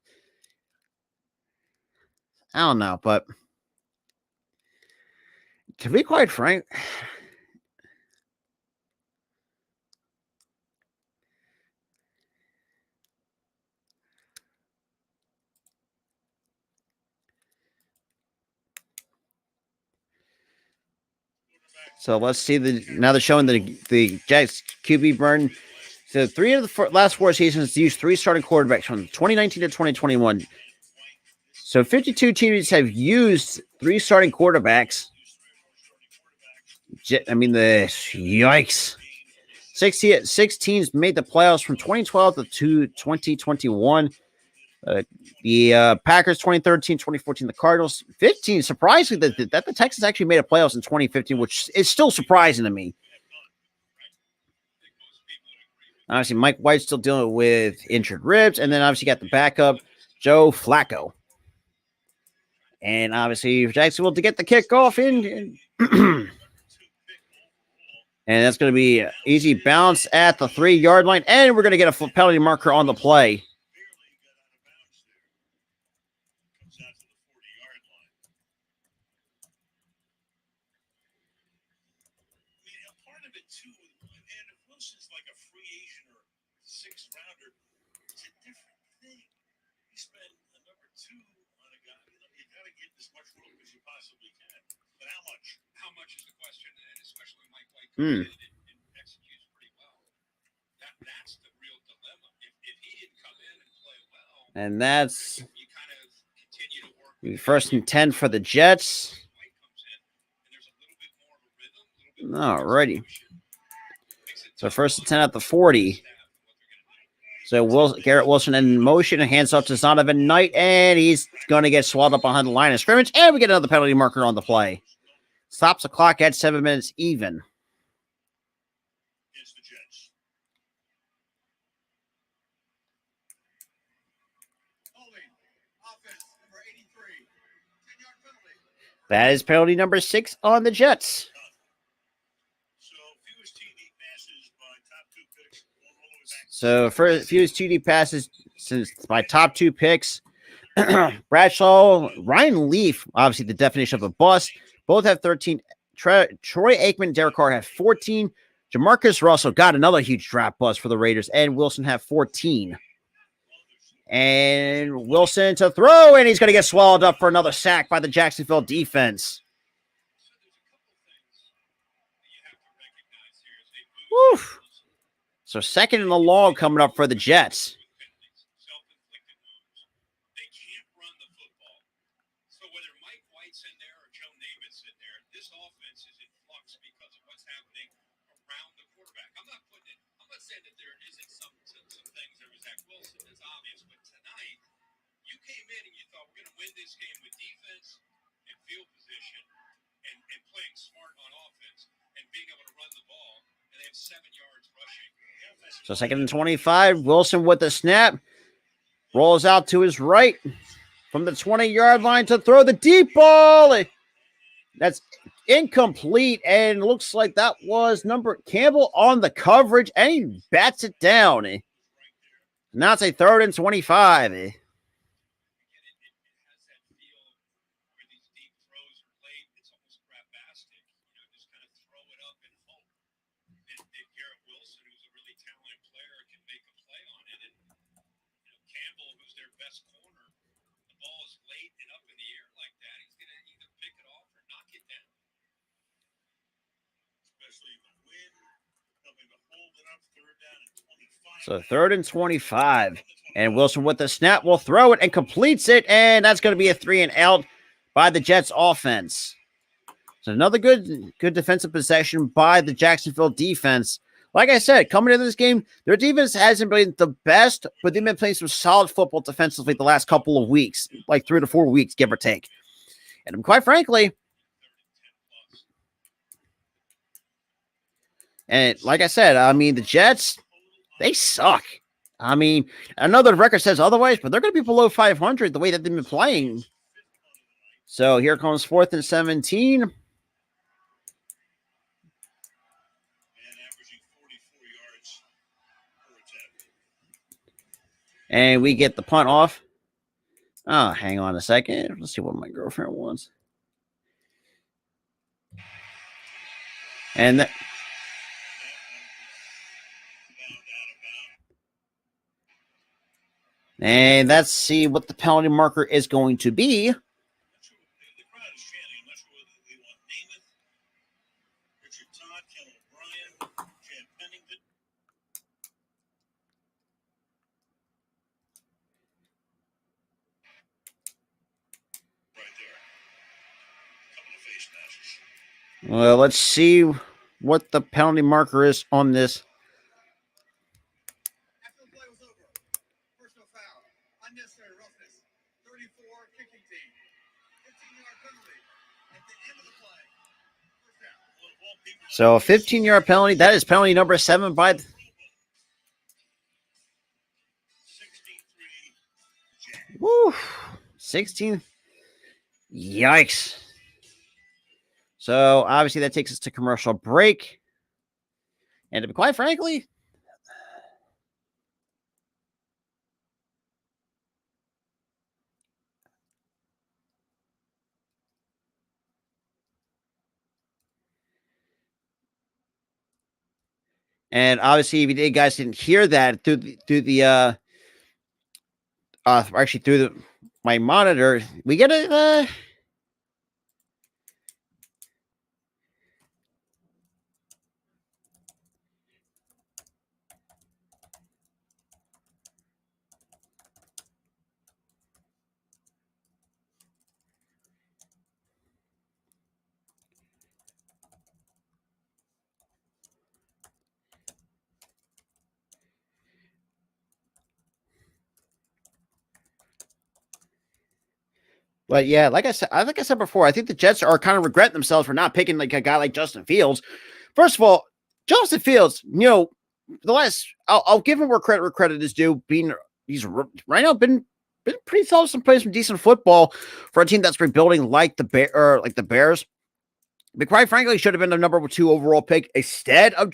I don't know, but to be quite frank, so let's see now they're showing the Jags QB burn. So 3 of the last 4 seasons used 3 starting quarterbacks from 2019 to 2021. So 52 teams have used 3 starting quarterbacks. I mean, yikes. 6 teams made the playoffs from 2012 to 2021. The Packers 2013, 2014, the Cardinals 15. Surprisingly, that the Texans actually made a playoffs in 2015, which is still surprising to me. Obviously, Mike White's still dealing with injured ribs, and then obviously got the backup, Joe Flacco. And obviously, Jacksonville to get the kickoff in. And that's going to be an easy bounce at the 3-yard line. And we're going to get a penalty marker on the play. How much is the question? And especially Mike White executes pretty well. That's the real dilemma. If he didn't come in and play well, and that's you kind of continue to work. First and 10 for the Jets. Alrighty. So first and 10 at the 40. So Garrett Wilson in motion and hands off to Zonovan Knight, and he's going to get swallowed up behind the line of scrimmage, and we get another penalty marker on the play. Stops the clock at 7 minutes even. That is penalty number 6 on the Jets. So for fewest TD passes since my top 2 picks, Bradshaw, Ryan Leaf, obviously the definition of a bust. Both have 13. Troy Aikman and Derek Carr have 14. Jamarcus Russell got another huge draft bust for the Raiders, and Wilson have 14. And Wilson to throw, and he's going to get swallowed up for another sack by the Jacksonville defense. Woo. So second and the long coming up for the Jets. This game with defense and field position and playing smart on offense and being able to run the ball, and they have 7 yards rushing. So second and 25, Wilson with the snap, rolls out to his right from the 20-yard line to throw the deep ball. That's incomplete, and looks like that was Campbell on the coverage, and he bats it down. Now it's a 3rd and 25. Helping to hold it up, 3rd down and 25. So 3rd and 25. And Wilson with the snap will throw it and completes it. And that's going to be a 3 and out by the Jets offense. So another good defensive possession by the Jacksonville defense. Like I said, coming into this game, their defense hasn't been the best, but they've been playing some solid football defensively the last couple of weeks, like 3 to 4 weeks, give or take. And quite frankly, and like I said, I mean, the Jets, they suck. I mean, I know the record says otherwise, but they're going to be below 500 the way that they've been playing. So here comes 4th and 17. And we get the punt off. Oh, hang on a second. Let's see what my girlfriend wants. And let's see what the penalty marker is going to be. Well, let's see what the penalty marker is on this. After the play was over, personal foul, unnecessary roughness, 34 kicking team, 15-yard penalty at the end of the play. First down. So a 15-yard penalty. That is penalty number 7 by 16. Yikes. So obviously that takes us to commercial break. And quite frankly, and obviously, if you guys didn't hear that through my monitor, we get a But yeah, like I said before, I think the Jets are kind of regretting themselves for not picking like a guy like Justin Fields. First of all, Justin Fields, I'll give him where credit is due. He's right now been pretty solid, some plays some decent football for a team that's rebuilding like the Bears. But quite frankly, should have been the number 2 overall pick instead of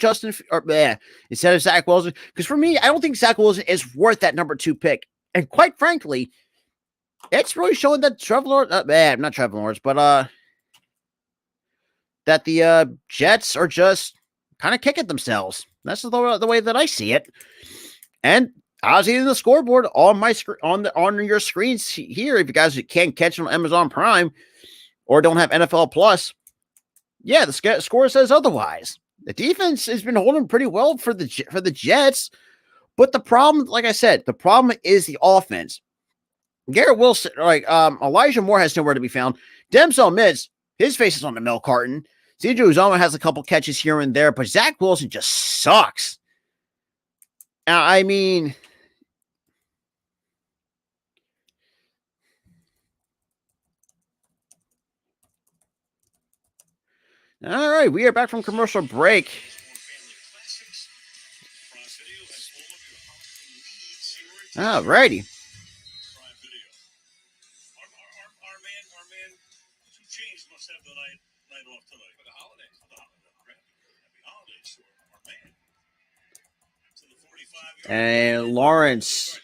instead of Zach Wilson. Because for me, I don't think Zach Wilson is worth that number 2 pick. And quite frankly, it's really showing that not Trevor Lawrence, but that the Jets are just kind of kicking themselves. That's the way that I see it. And obviously in the scoreboard on my on your screens here, if you guys can't catch it on Amazon Prime or don't have NFL Plus, yeah, the score says otherwise. The defense has been holding pretty well for the Jets, but the problem, like I said, the problem is the offense. Garrett Wilson, Elijah Moore has nowhere to be found. Denzel Mims, his face is on the milk carton. CJ Uzomah has a couple catches here and there, but Zach Wilson just sucks. I mean, all right, we are back from commercial break. All righty. And Lawrence.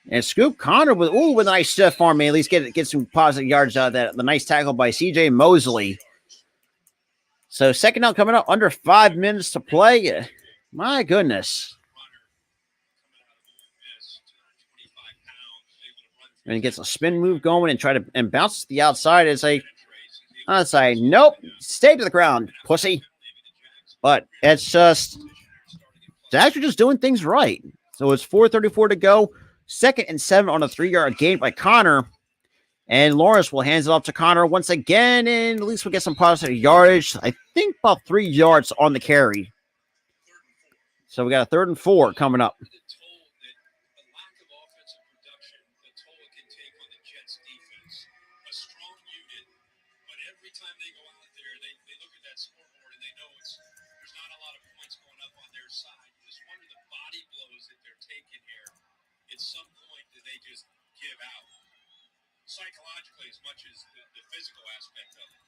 And Scoop Connor with a nice stuff for me. At least get some positive yards out of that. The nice tackle by CJ Mosley. So second down coming up, under 5 minutes to play. My goodness. And he gets a spin move going and bounces to the outside as I say, nope, stay to the ground, pussy. But it's just, Jags are just doing things right. So it's 4:34 to go. 2nd and 7 on a 3-yard gain by Connor. And Lawrence will hand it off to Connor once again, and at least we'll get some positive yardage. I think about 3 yards on the carry. So we got a 3rd and 4 coming up. Psychologically as much as the physical aspect of it.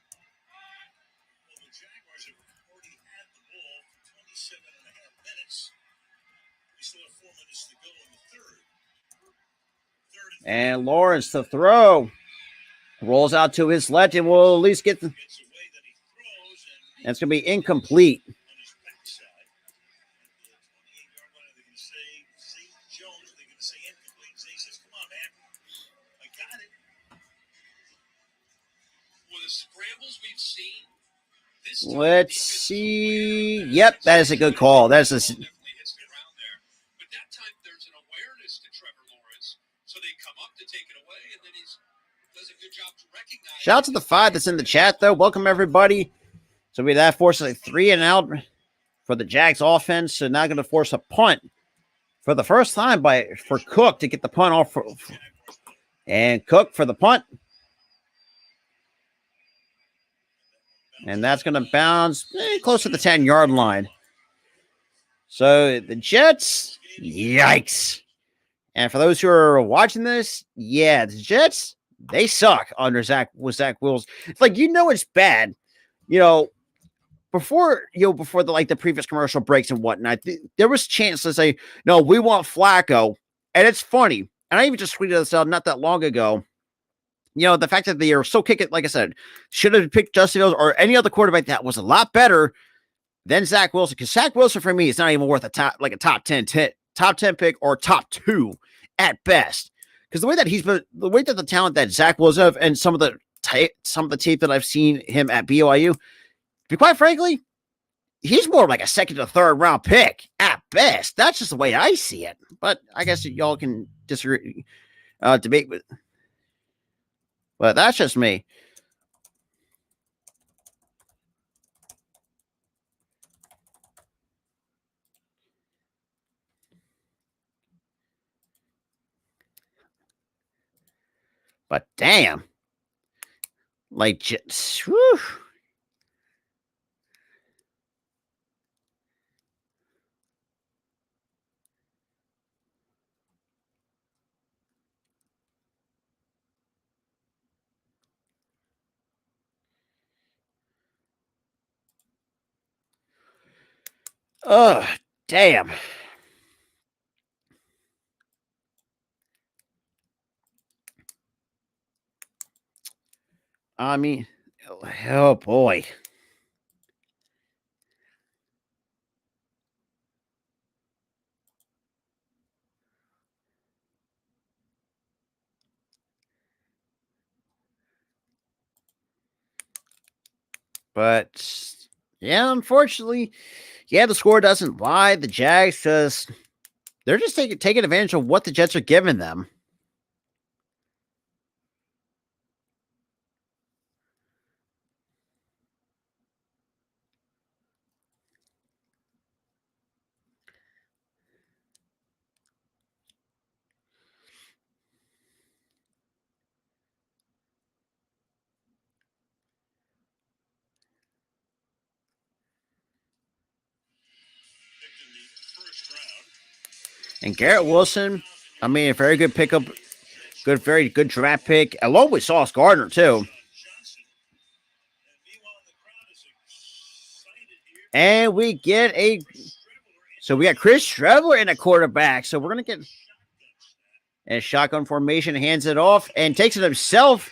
Well, the Jaguars have already had the ball for 27 and a half minutes. We still have 4 minutes to go in the third. And Lawrence to throw. Rolls out to his left and will at least get the... That's going to be incomplete. Let's see. Yep, that is a good call. That's a... But that time there's an awareness to Trevor Lawrence, so they come up to take it away, and then he does a good job to recognize. Shout out to the 5 that's in the chat, though. Welcome, everybody. So that forces a 3 and out for the Jags offense. So now going to force a punt for the first time for Cook to get the punt off. And Cook for the punt. And that's going to bounce close to the 10-yard line. So the Jets, yikes. And for those who are watching this, yeah, the Jets, they suck under Zach Wilson. It's like, it's bad. Before the previous commercial breaks and whatnot, there was a chance to say, no, we want Flacco. And it's funny. And I even just tweeted this out not that long ago. The fact that they are so kicking, like I said, should have picked Justin Fields or any other quarterback that was a lot better than Zach Wilson. Because Zach Wilson, for me, is not even worth a top 10 pick or top 2 at best. Because the way that the talent that Zach Wilson have and some of the tape that I've seen him at BYU, to be quite frankly, he's more like a 2nd to 3rd round pick at best. That's just the way I see it. But I guess y'all can disagree, debate with. But that's just me. But damn. Like, just, whew. Oh, damn. I mean, oh boy. But yeah, unfortunately, the score doesn't lie. The Jags they're just taking advantage of what the Jets are giving them. And Garrett Wilson, I mean, a very good pickup. Very good draft pick. Along with Sauce Gardner, too. And we get so we got Chris Trevor in a quarterback. So we're going to get a shotgun formation, hands it off, and takes it himself.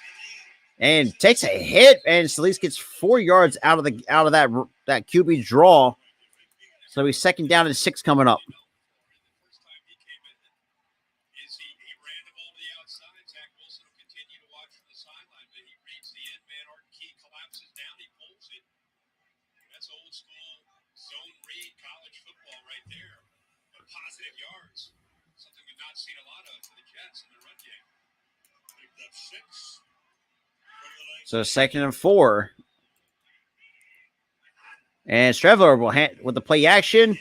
And takes a hit, and Solis gets 4 yards out of that QB draw. So he's 2nd down and 6 coming up. old school zone read college football right there. But positive yards, something we've not seen a lot of for the Jets in the run game. Picked up 6. So 2nd and 4. And Strevler will with the play action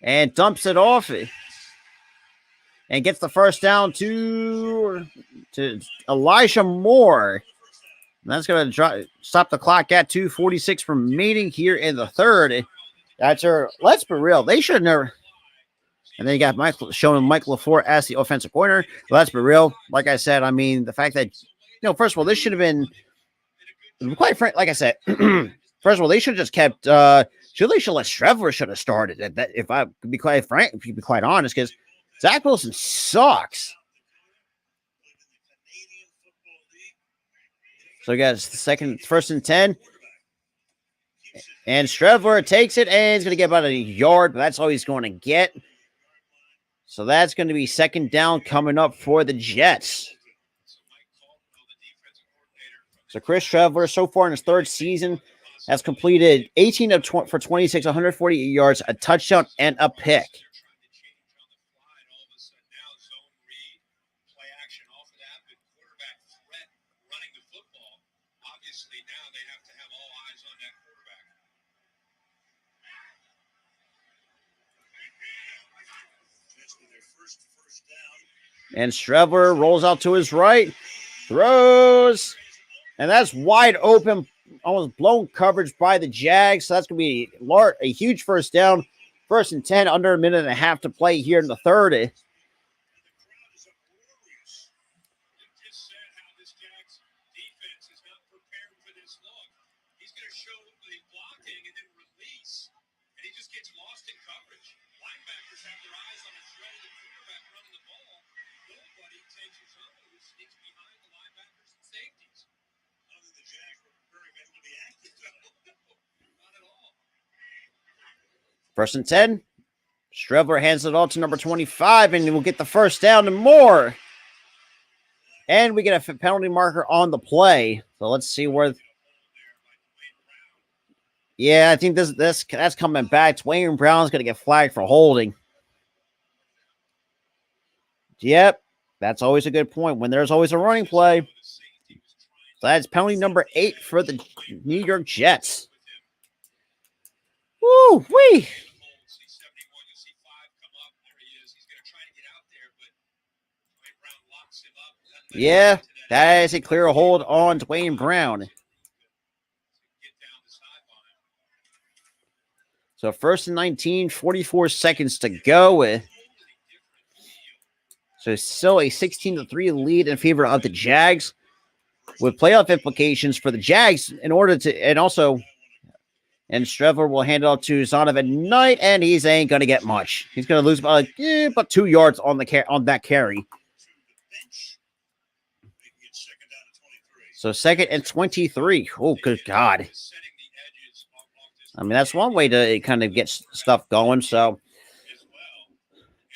and dumps it off and gets the first down to Elijah Moore. And that's going to stop the clock at 2:46 remaining here in the third. Let's be real. They should have never. And then you got showing Mike LaFleur as the offensive coordinator. Let's be real. Like I said, I mean, the fact that, first of all, this should have been, quite frank, like I said, first of all, they should have just kept, they should let Strevler should have started. If I could be quite frank, if you be quite honest, because Zach Wilson sucks. So, guys, 1st and 10. And Strevler takes it, and he's going to get about a yard, but that's all he's going to get. So that's going to be 2nd down coming up for the Jets. So Chris Strevler, so far in his 3rd season, has completed 18 of 20 for 26, 148 yards, a touchdown, and a pick. And Strevler rolls out to his right, throws, and that's wide open, almost blown coverage by the Jags. So that's going to be a huge first down. 1st and 10, under a minute and a half to play here in the third. First and 10. Strevler hands it all to number 25, and we'll get the first down and more. And we get a penalty marker on the play. So let's see where. Yeah, I think that's coming back. Dwayne Brown's going to get flagged for holding. Yep, that's always a good point when there's always a running play. So that's penalty number 8 for the New York Jets. Woo wee! Yeah, that is a clear hold on Dwayne Brown. So 1st and 19, 44 seconds to go. So still a 16-3 lead in favor of the Jags, with playoff implications for the Jags in order to, and Strevler will hand it off to Zonovan Knight, and he ain't going to get much. He's going to lose about 2 yards on that carry. So 2nd and 23. Oh, good God. I mean, that's one way to kind of get stuff going. So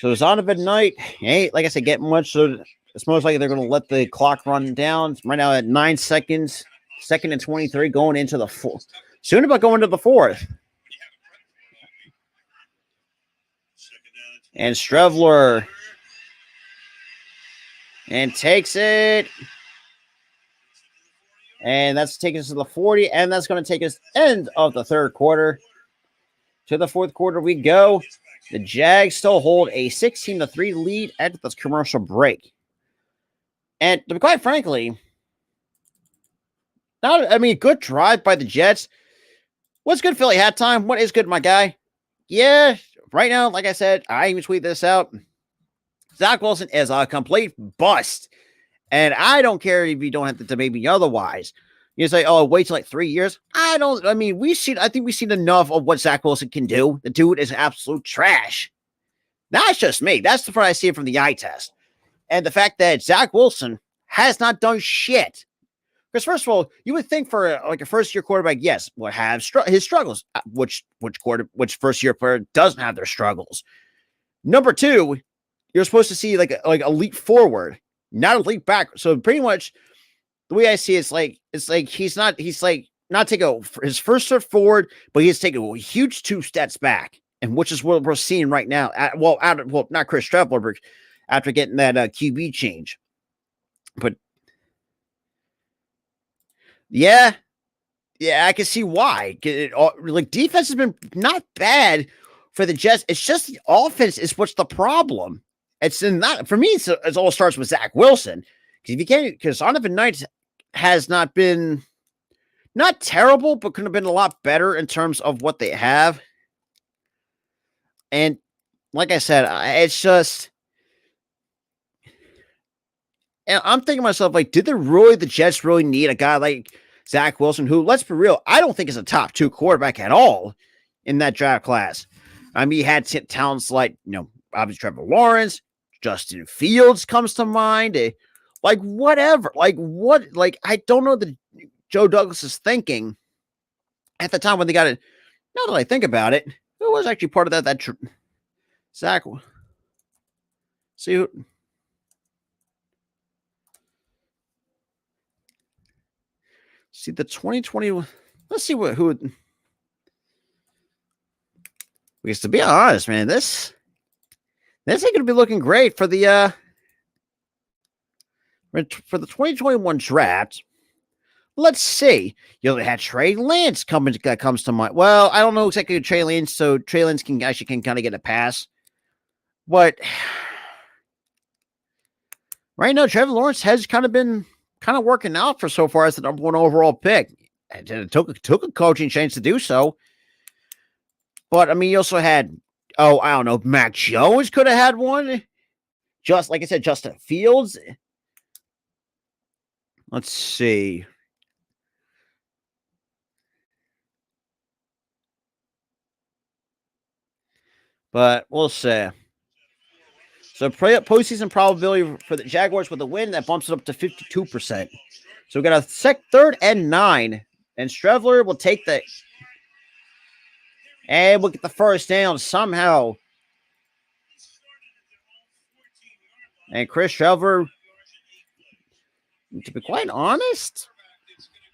Zonovan Knight, ain't, like I said, getting much. So it's most likely they're going to let the clock run down. Right now at 9 seconds. 2nd and 23 going into the 4th. Soon about going to the 4th. And Strevler. And takes it. And that's taking us to the 40. And that's going to take us end of the 3rd quarter. To the 4th quarter we go. The Jags still hold a 16-3 lead at this commercial break. And to be quite frankly, good drive by the Jets. What's good, Philly hat time? What is good, my guy? Yeah, right now, like I said, I even tweet this out. Zach Wilson is a complete bust. And I don't care if you don't have to debate me otherwise. You say, oh, wait till like 3 years. I think we've seen enough of what Zach Wilson can do. The dude is absolute trash. That's just me. That's the part I see from the eye test. And the fact that Zach Wilson has not done shit. Because first of all, you would think for a first-year quarterback, yes, would have his struggles. Which first-year player doesn't have their struggles? Number 2, you're supposed to see like a leap forward, not a leap back. So pretty much the way I see it, it's like he's not take his first step forward, but he has taken a huge 2 steps back, and which is what we're seeing right now. Not Chris Trevor, but after getting that QB change. But yeah, I can see why. Like, defense has been not bad for the Jets. It's just the offense is what's the problem. It's not for me. It all starts with Zach Wilson, because Donovan Knight has not been not terrible, but could have been a lot better in terms of what they have. And like I said, it's just. And I'm thinking to myself, like, did the Jets really need a guy like Zach Wilson, who, let's be real, I don't think is a top 2 quarterback at all in that draft class. I mean, he had talents like, obviously Trevor Lawrence, Justin Fields comes to mind. Like, whatever. Like, what? Like, I don't know that Joe Douglas is thinking at the time when they got it. Now that I think about it, who was actually part of that Zach. See the 2020. Let's see who. Because to be honest, man, this ain't going to be looking great for the 2021 draft. Let's see. You had Trey Lance that comes to mind. Well, I don't know exactly who Trey Lance, so Trey Lance can kind of get a pass. But right now, Trevor Lawrence has kind of been working out for so far as the number 1 overall pick. It took a coaching change to do so. But, I mean, you also had, I don't know, Mac Jones could have had one. Just, like I said, Justin Fields. Let's see. But we'll see. So postseason probability for the Jaguars with a win, that bumps it up to 52%. So we got a 3rd and 9. And Strevler will take the... And we'll get the first down somehow. And Chris Trevor, to be quite honest,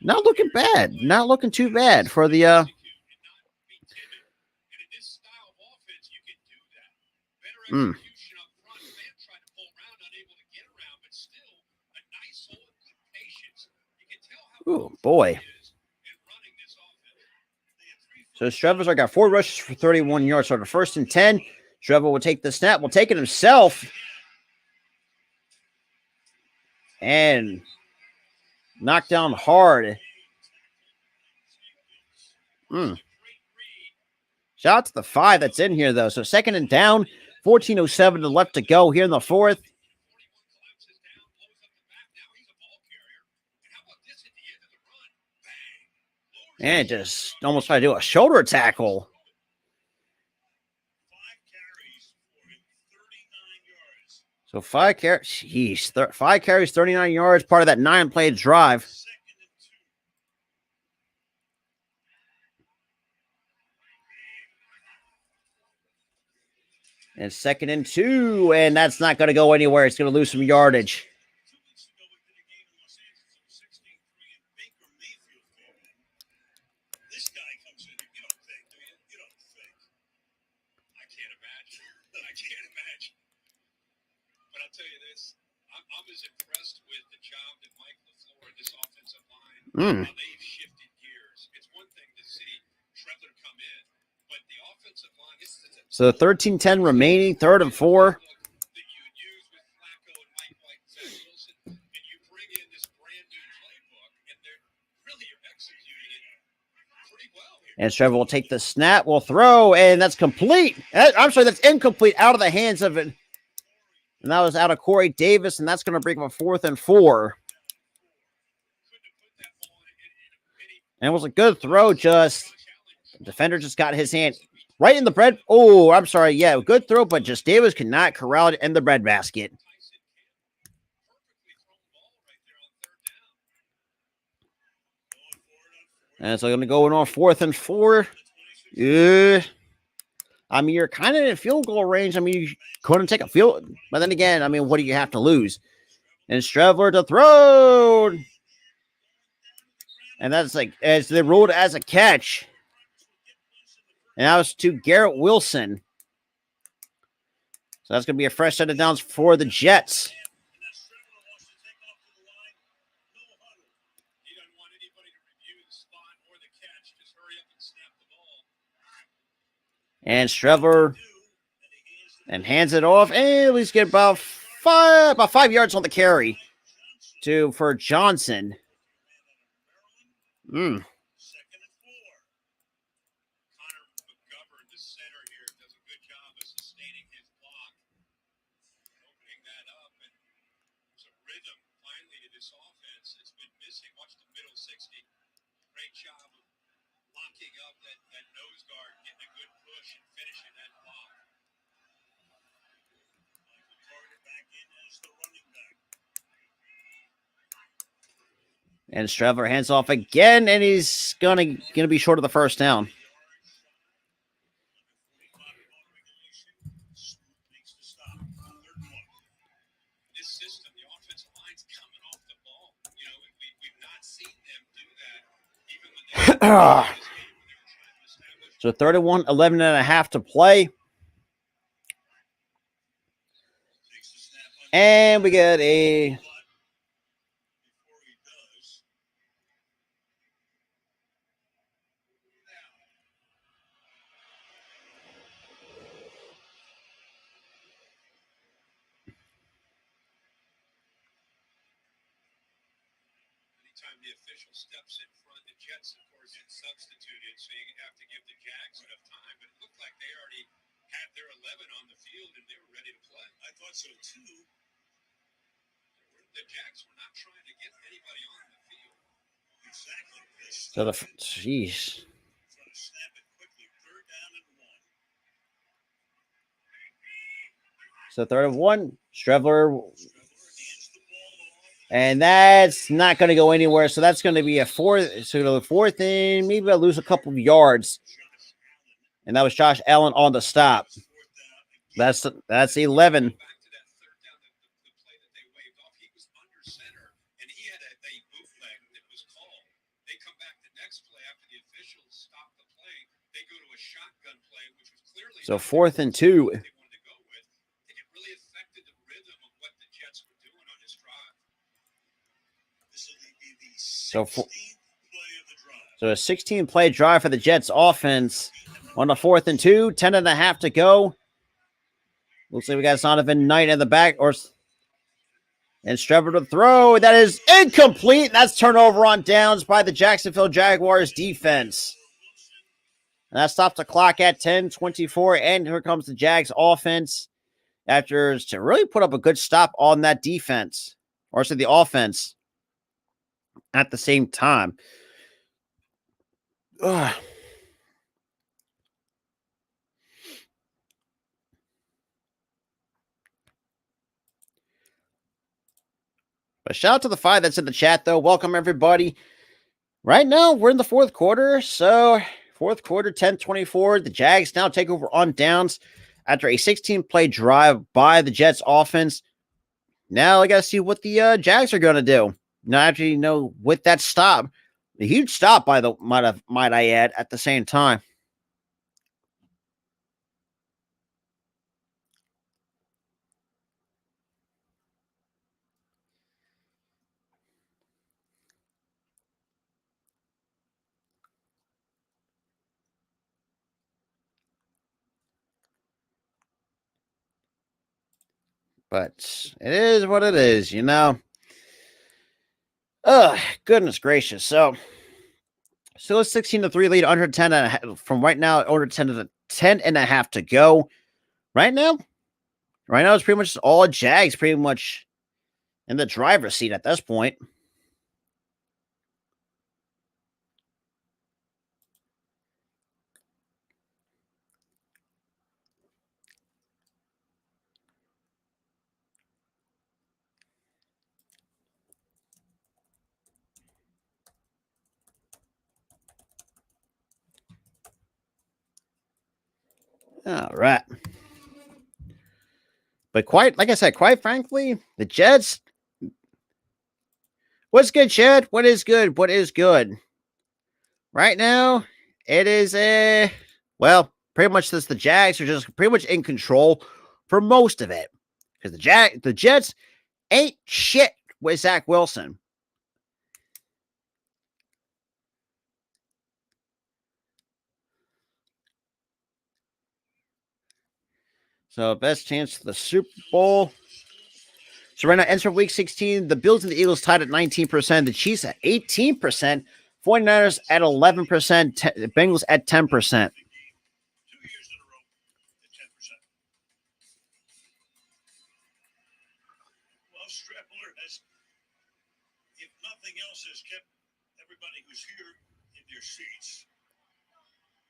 not looking bad. Not looking too bad for the... Oh, boy. So Strevler got 4 rushes for 31 yards. So the 1st and 10, Strevler will take the snap. Will take it himself. And knock down hard. Shout out to the 5 that's in here, though. So 2nd and down, 14:07 left to go here in the 4th. And just almost tried to do a shoulder tackle. 5 carries. Jeez, 5 carries, 39 yards. Part of that 9-play drive. And 2nd and 2, and that's not going to go anywhere. It's going to lose some yardage. They've shifted gears. It's one thing to see Trevor come in, but the offensive line. So 13:10 remaining, 3rd and 4. That you would use with Flacco and Mike White and Zach Wilson, and you bring in this brand new playbook, and they're really executing it pretty well here. And Trevor will take the snap, will throw, and that's complete. I'm sorry, that's incomplete, out of the hands of it. And that was out of Corey Davis, and that's going to bring him a 4th and 4. And it was a good throw, just the defender just got his hand right in the bread. Oh, I'm sorry. Yeah, good throw, but just Davis could not corral it in the breadbasket. And so going to go in on 4th and 4. Yeah. I mean, you're kind of in field goal range. I mean, you couldn't take a field. But then again, I mean, what do you have to lose? And Strevler to throw. And that's like, as they ruled as a catch. And that was to Garrett Wilson. So that's going to be a fresh set of downs for the Jets. He doesn't want anybody to review the spot or the catch. Just hurry up and snap the ball. And Streveler and hands it off. And at least get about 5 yards on the carry for Johnson. Second and 4. Connor McGovern, the center here, does a good job of sustaining his block, opening that up, and some rhythm finally to this offense. It's been missing. Watch the middle 60. Great job of locking up that nose guard, getting a good push and finishing that block. Michael Carter back in as the running back. And Streveler hands off again, and he's gonna be short of the first down. This system, the offensive line's coming off the ball. You know, we've not seen them do that even when they were trying to establish. So 31, 11 and a half to play. And we get a Anytime the official steps in front, the Jets, of course, get substituted, so you have to give the Jags enough time. But it looked like they already had their 11 on the field and they were ready to play. I thought so too. The Jags were not trying to get anybody on the field. Exactly. so the jeez. Trying to snap it quickly. Third down and 1. So 3rd and 1, Streveler. And that's not going to go anywhere. So that's going to be a 4th. So the 4th and maybe I'll lose a couple of yards. And that was Josh Allen on the stop. That's 11. Back to that 3rd down, the play that they waved off. He was under center, and he had a bootleg that was called. They come back the next play after the officials stop the play. They go to a shotgun play, which was clearly So 4th and 2. they wanted to go with. I think it really affected the rhythm of what the Jets were doing on this drive. This will be the 16th play of the drive. So a 16-play drive for the Jets offense on the 4th and 2, 10 and a half to go. Looks like we got Donovan Knight in the back, and Streveler to throw. That is incomplete. That's turnover on downs by the Jacksonville Jaguars defense. And that stops the clock at 10:24, and here comes the Jags offense after to really put up a good stop on that defense, or so the offense at the same time. Ugh. But shout out to the 5 that's in the chat, though. Welcome, everybody. Right now, we're in the 4th quarter. So, 4th quarter, 10:24. The Jags now take over on downs after a 16-play drive by the Jets offense. Now, I got to see what the Jags are going to do. Now, actually, with that stop, a huge stop might I add, at the same time. But it is what it is, you know. Goodness gracious. So still a 16-3 lead, under 10 and a half, from right now, under 10 and a half to go. Right now it's pretty much all Jags pretty much in the driver's seat at this point. All right. But quite frankly, the Jets. What's good, Chad? What is good? What is good? Right now, it is well, pretty much the Jags are just pretty much in control for most of it. Because the Jets ain't shit with Zach Wilson. So best chance for the Super Bowl. So right now, enter week 16, the Bills and the Eagles tied at 19%, the Chiefs at 18%, 49ers at 11%, Bengals at 10%. 2 years in a row at 10%. Well, Strepler has, if nothing else, has kept everybody who's here in their seats.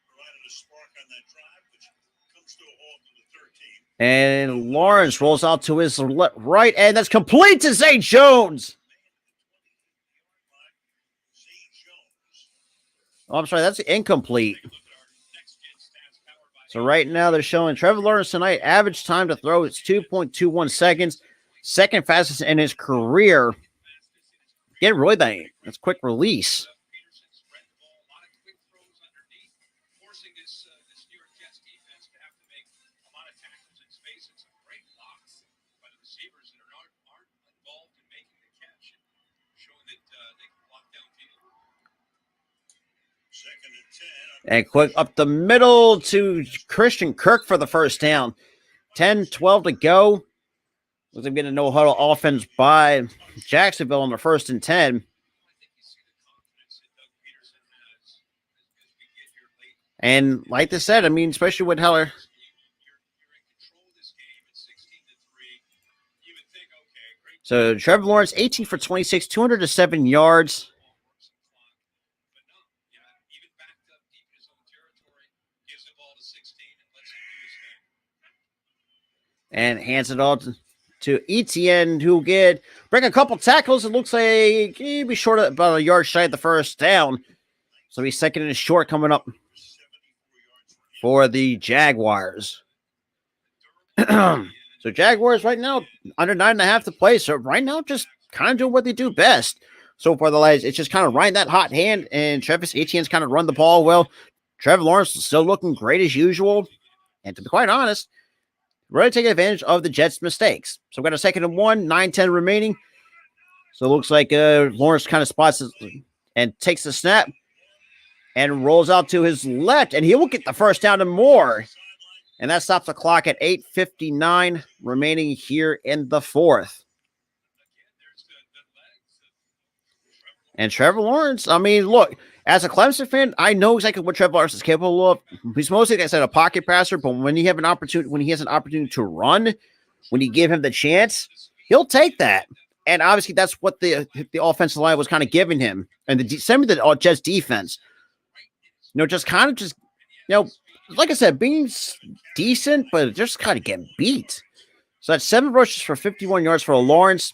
Provided a spark on that drive, which comes to a halt in the 13th. And Lawrence rolls out to his right, and that's complete to Zay Jones. Oh, I'm sorry, that's incomplete. So right now they're showing Trevor Lawrence tonight, average time to throw is 2.21 seconds, second fastest in his career. Get really that's quick release. And quick up the middle to Christian Kirk for the first down. 10-12 to go. Looks like we're getting a no-huddle offense by Jacksonville on the 1st and 10. And like I said, I mean, especially with how so Trevor Lawrence, 18 for 26, 207 yards. And hands it all to Etienne, who break a couple tackles. It looks like he'd be short of about a yard shy of the first down. So he's second and short coming up for the Jaguars. So Jaguars right now under 9.5 to play. So right now just kind of doing what they do best. So far the lads, it's just kind of riding that hot hand, and Travis Etienne's kind of run the ball well. Trevor Lawrence is still looking great as usual. And to be quite honest, ready to take advantage of the Jets' mistakes. So we've got a 2nd and 1, 9-10 remaining. So it looks like Lawrence kind of spots and takes the snap and rolls out to his left, and he will get the first down and more. And that stops the clock at 8:59 remaining here in the 4th. And Trevor Lawrence, I mean, look, as a Clemson fan, I know exactly what Trevor Lawrence is capable of. He's mostly, like I said, a pocket passer, but when he has an opportunity to run, when you give him the chance, he'll take that. And obviously, that's what the offensive line was kind of giving him, and the Jets defense, like I said, being decent, but just kind of getting beat. So that's 7 rushes for 51 yards for Lawrence.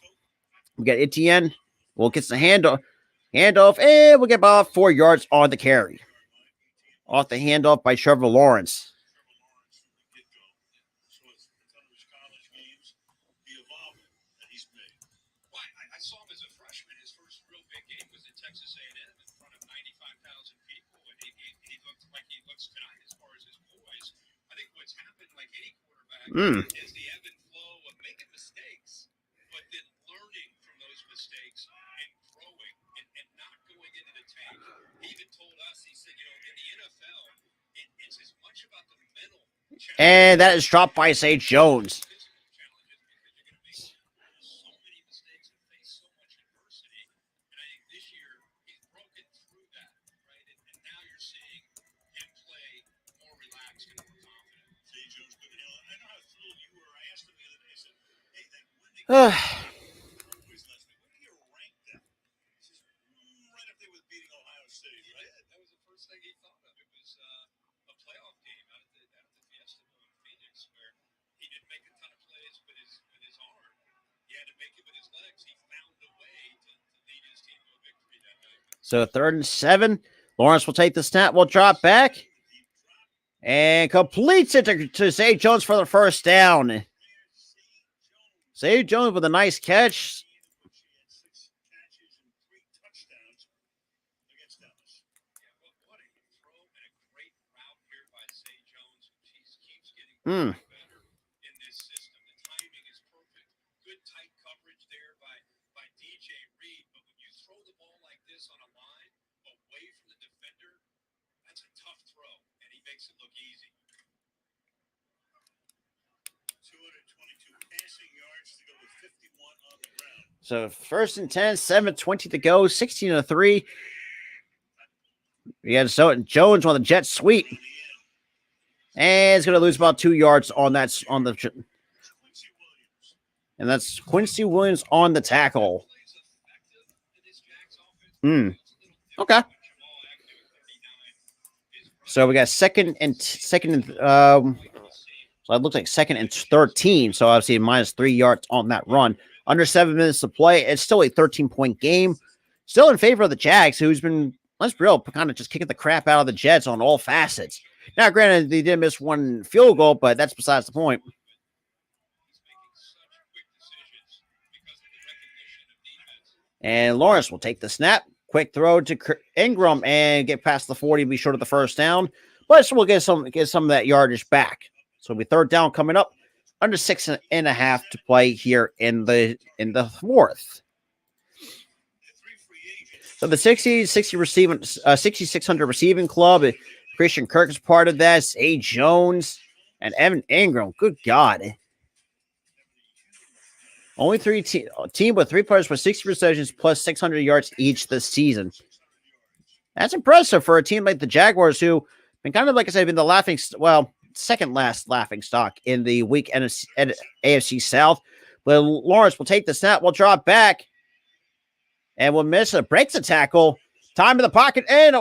We got Etienne. Well, gets the handoff, and we'll get about 4 yards on the carry. Off the handoff by Trevor Lawrence. I saw him as a freshman. His first real big game was at Texas A&M in front of 95,000 people, and he looked like he looks tonight as far as his poise. I think what's happened, like any quarterback, is the ebb and flow of making mistakes, but then learning from those mistakes and growing and not going into the tank. He even told us, he said, in the NFL, it's as much about the mental challenge. And that is dropped by Zay Jones. Right up there with beating Ohio State, right? That was the first thing he thought of. It was a playoff game out at the Fiesta Bowl in Phoenix, where he didn't make a ton of plays with his arm. He had to make it with his legs. He found a way to lead his team to a victory that night. So 3rd and 7. Lawrence will take the snap, will drop back, and completes it to Zay Jones for the first down. Zay Jones with a nice catch. Hmm. in this system. The timing is perfect. Good tight coverage there by DJ Reed. But when you throw the ball like this on a line away from the defender, that's a tough throw, and he makes it look easy. 222 passing yards to go with 51 on the ground. So 1st and 10, 7:20 to go, 16-3. We got Jones on the jet sweep. And it's going to lose about 2 yards on that and that's Quincy Williams on the tackle. Okay. So we got second and so it looks like 2nd and 13. So obviously minus 3 yards on that run. Under 7 minutes to play. It's still a 13-point game. Still in favor of the Jags, who's been, let's be real, kind of just kicking the crap out of the Jets on all facets. Now, granted, they did miss 1 field goal, but that's besides the point. And Lawrence will take the snap. Quick throw to Ingram and get past the 40, be short of the first down. But we'll get some of that yardage back. So it'll be 3rd down coming up. Under 6.5 to play here in the 4th. So the 6,600 receiving club. Christian Kirk is part of that. A. Jones and Evan Ingram. Good God. Only team with 3 players with 60 receptions plus 600 yards each this season. That's impressive for a team like the Jaguars, who been kind of, like I said, been the second last laughing stock in the weak AFC South. But Lawrence will take the snap, will drop back, and will miss it. Breaks the tackle. Time in the pocket, and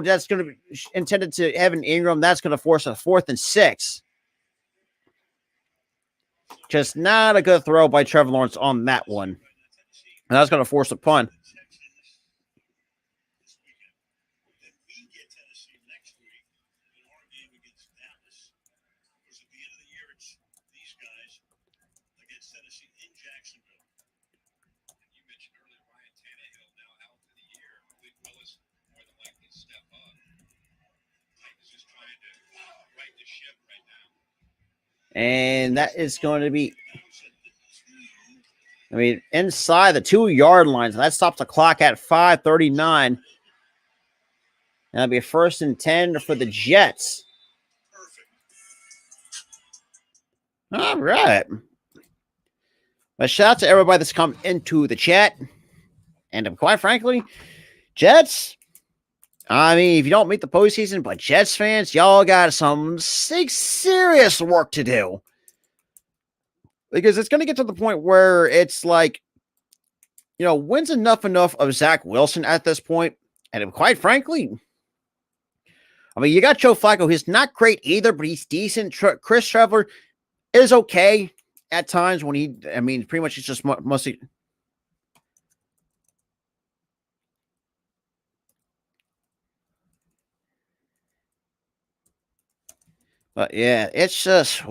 that's going to be intended to Evan Ingram. That's going to force a 4th and 6. Just not a good throw by Trevor Lawrence on that one. And that's going to force a punt. And that is going to be, inside the 2-yard lines. And that stops the clock at 5:39. That'll be a 1st and 10 for the Jets. All right. A shout out to everybody that's come into the chat. And quite frankly, Jets, if you don't make the postseason, but Jets fans, y'all got some serious work to do. Because it's going to get to the point where it's like, when's enough of Zach Wilson at this point? And quite frankly, you got Joe Flacco. He's not great either, but he's decent. Chris Trevor is okay at times when pretty much it's just mostly. But yeah, it's just,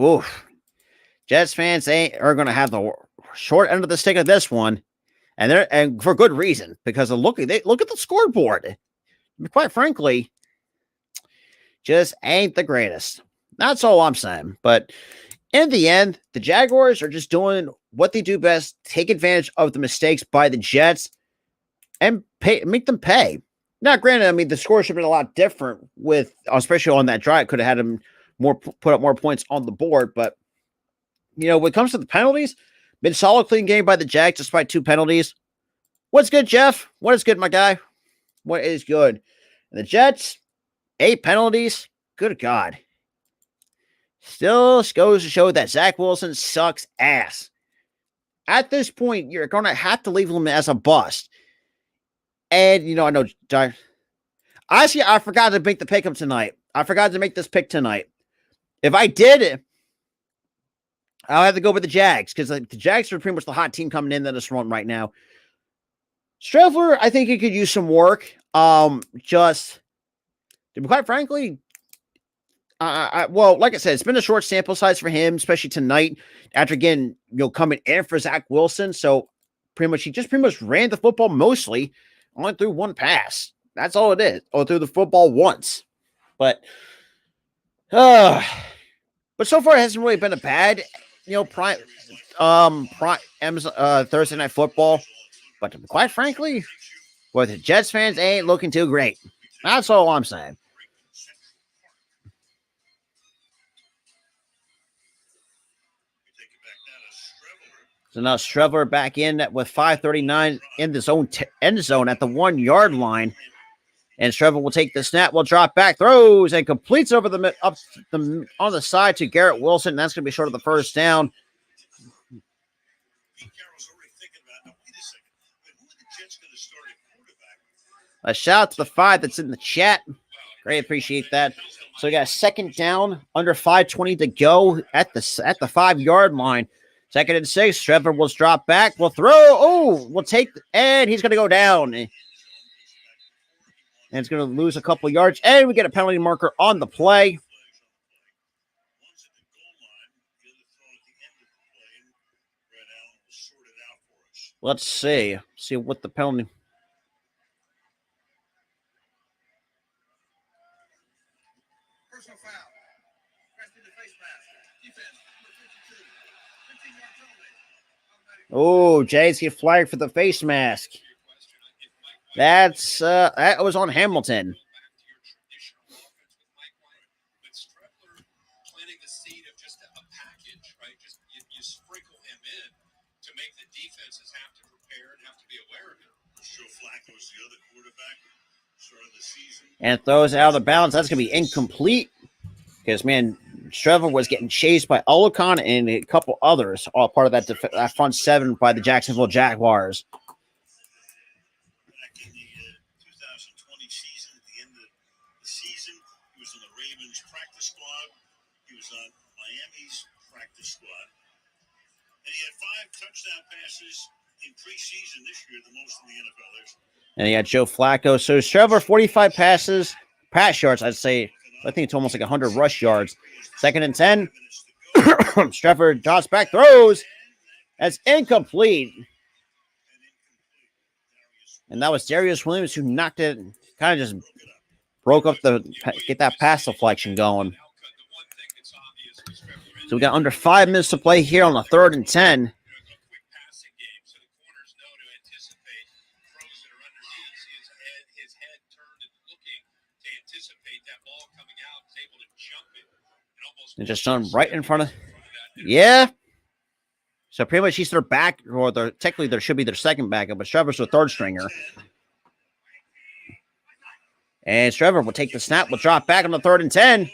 Jets fans are going to have the short end of the stick of this one, and for good reason, because look at the scoreboard. Quite frankly, just ain't the greatest. That's all I'm saying. But in the end, the Jaguars are just doing what they do best: take advantage of the mistakes by the Jets and make them pay. Now, granted, the score should have been a lot different especially on that drive. Could have had them put up more points on the board, but when it comes to the penalties, been solid clean game by the Jags despite 2 penalties. What's good, Jeff? What is good, my guy? What is good? And the Jets, 8 penalties. Good God. Still goes to show that Zach Wilson sucks ass. At this point, you're going to have to leave him as a bust. And, I know, honestly, I forgot to make the pick up tonight. I forgot to make this pick tonight. If I did it, I'll have to go with the Jags, because the Jags are pretty much the hot team coming in this run right now. Streffler, I think he could use some work. Just, quite frankly, like I said, it's been a short sample size for him, especially tonight, after again, coming in for Zach Wilson. So he just ran the football mostly, only threw 1 pass. That's all it is. Or threw the football once. But But so far, it hasn't really been a bad, Thursday Night Football. But quite frankly, with the Jets fans, they ain't looking too great. That's all I'm saying. So now Streveler back in with 5:39 in the zone end zone at the 1 yard line. And Streveler will take the snap, will drop back, throws, and completes over on the side to Garrett Wilson. That's going to be short of the first down. A shout out to the 5 that's in the chat. Great, appreciate that. So we got a second down, under 5:20 to go at the 5 yard line. 2nd and 6. Trevor will drop back. Will throw. Oh, we'll take, and he's going to go down. And it's going to lose a couple yards. And we get a penalty marker on the play. Let's see. See what the penalty. Personal foul. The face mask. Defense, number 52. 15-yard penalty. Oh, Jays get flagged for the face mask. That's that was on Hamilton. Planting the seed of just a package, right? Just you sprinkle him in to make the defenses have to prepare and have to be aware of it. Joe Flacco was the other quarterback started the season. And throws it out of bounds. That's going to be incomplete. Because, man, Trevor was getting chased by Olacon and a couple others, all part of that front 7 by the Jacksonville Jaguars. Back in the 2020 season, at the end of the season, he was on the Ravens practice squad. He was on Miami's practice squad. And he had 5 touchdown passes in preseason this year, the most in the NFL. And he had Joe Flacco. So Trevor, 45 pass yards, I'd say. I think it's almost like 100 rush yards. 2nd and 10. Trevor drops back, throws. That's incomplete. And that was Darius Williams who knocked it, kind of just broke up get that pass deflection going. So we got under 5 minutes to play here on the 3rd and 10. And just done right in front of. Yeah. So pretty much he's their back, or technically there should be their second backup, but Trevor's their 3rd stringer. And Trevor will take the snap, will drop back on the 3rd and 10.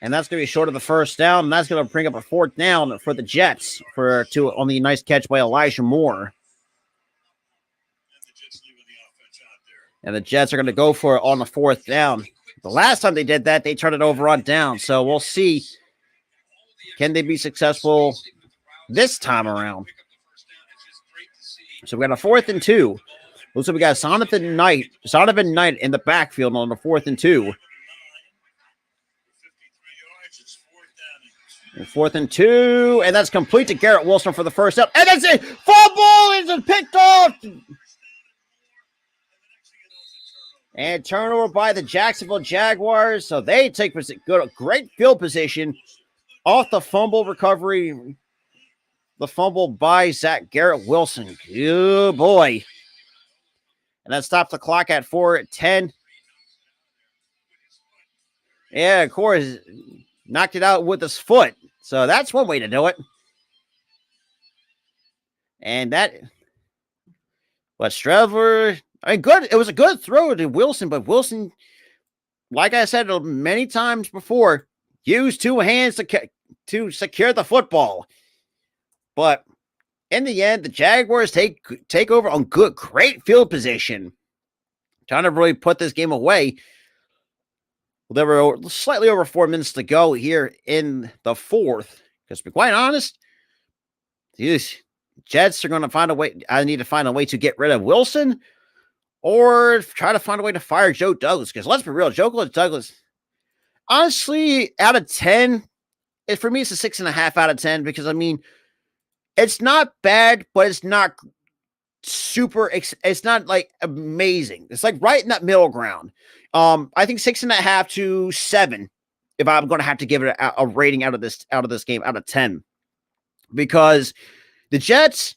And that's going to be short of the first down. And that's going to bring up a 4th down for the Jets on the nice catch by Elijah Moore. And the Jets are going to go for it on the 4th down. The last time they did that, they turned it over on down. So we'll see. Can they be successful this time around? So we got a 4th and 2. Looks like we got Donovan Knight in the backfield on the 4th and 2. And 4th and 2. And that's complete to Garrett Wilson for the first down. And that's it. Fumble is picked off. And turnover by the Jacksonville Jaguars. So they take great field position off the fumble recovery. The fumble by Garrett Wilson. Good boy. And that stops the clock at 4:10. Yeah, of course, knocked it out with his foot. So that's one way to do it. And Trevor, good. It was a good throw to Wilson, but Wilson, like I said many times before, used 2 hands to secure the football. But in the end, the Jaguars take over on great field position, trying to really put this game away. There were slightly over 4 minutes to go here in the 4th. Because to be quite honest, these Jets are going to find a way. I need to find a way to get rid of Wilson, or try to find a way to fire Joe Douglas. Because let's be real, Joe Douglas, honestly, out of 10, for me, it's a 6.5 out of 10. Because, I mean, it's not bad, but it's not super, it's not like amazing. It's like right in that middle ground. I think 6.5 to 7 if I'm going to have to give it a rating out of this game out of 10, because the Jets,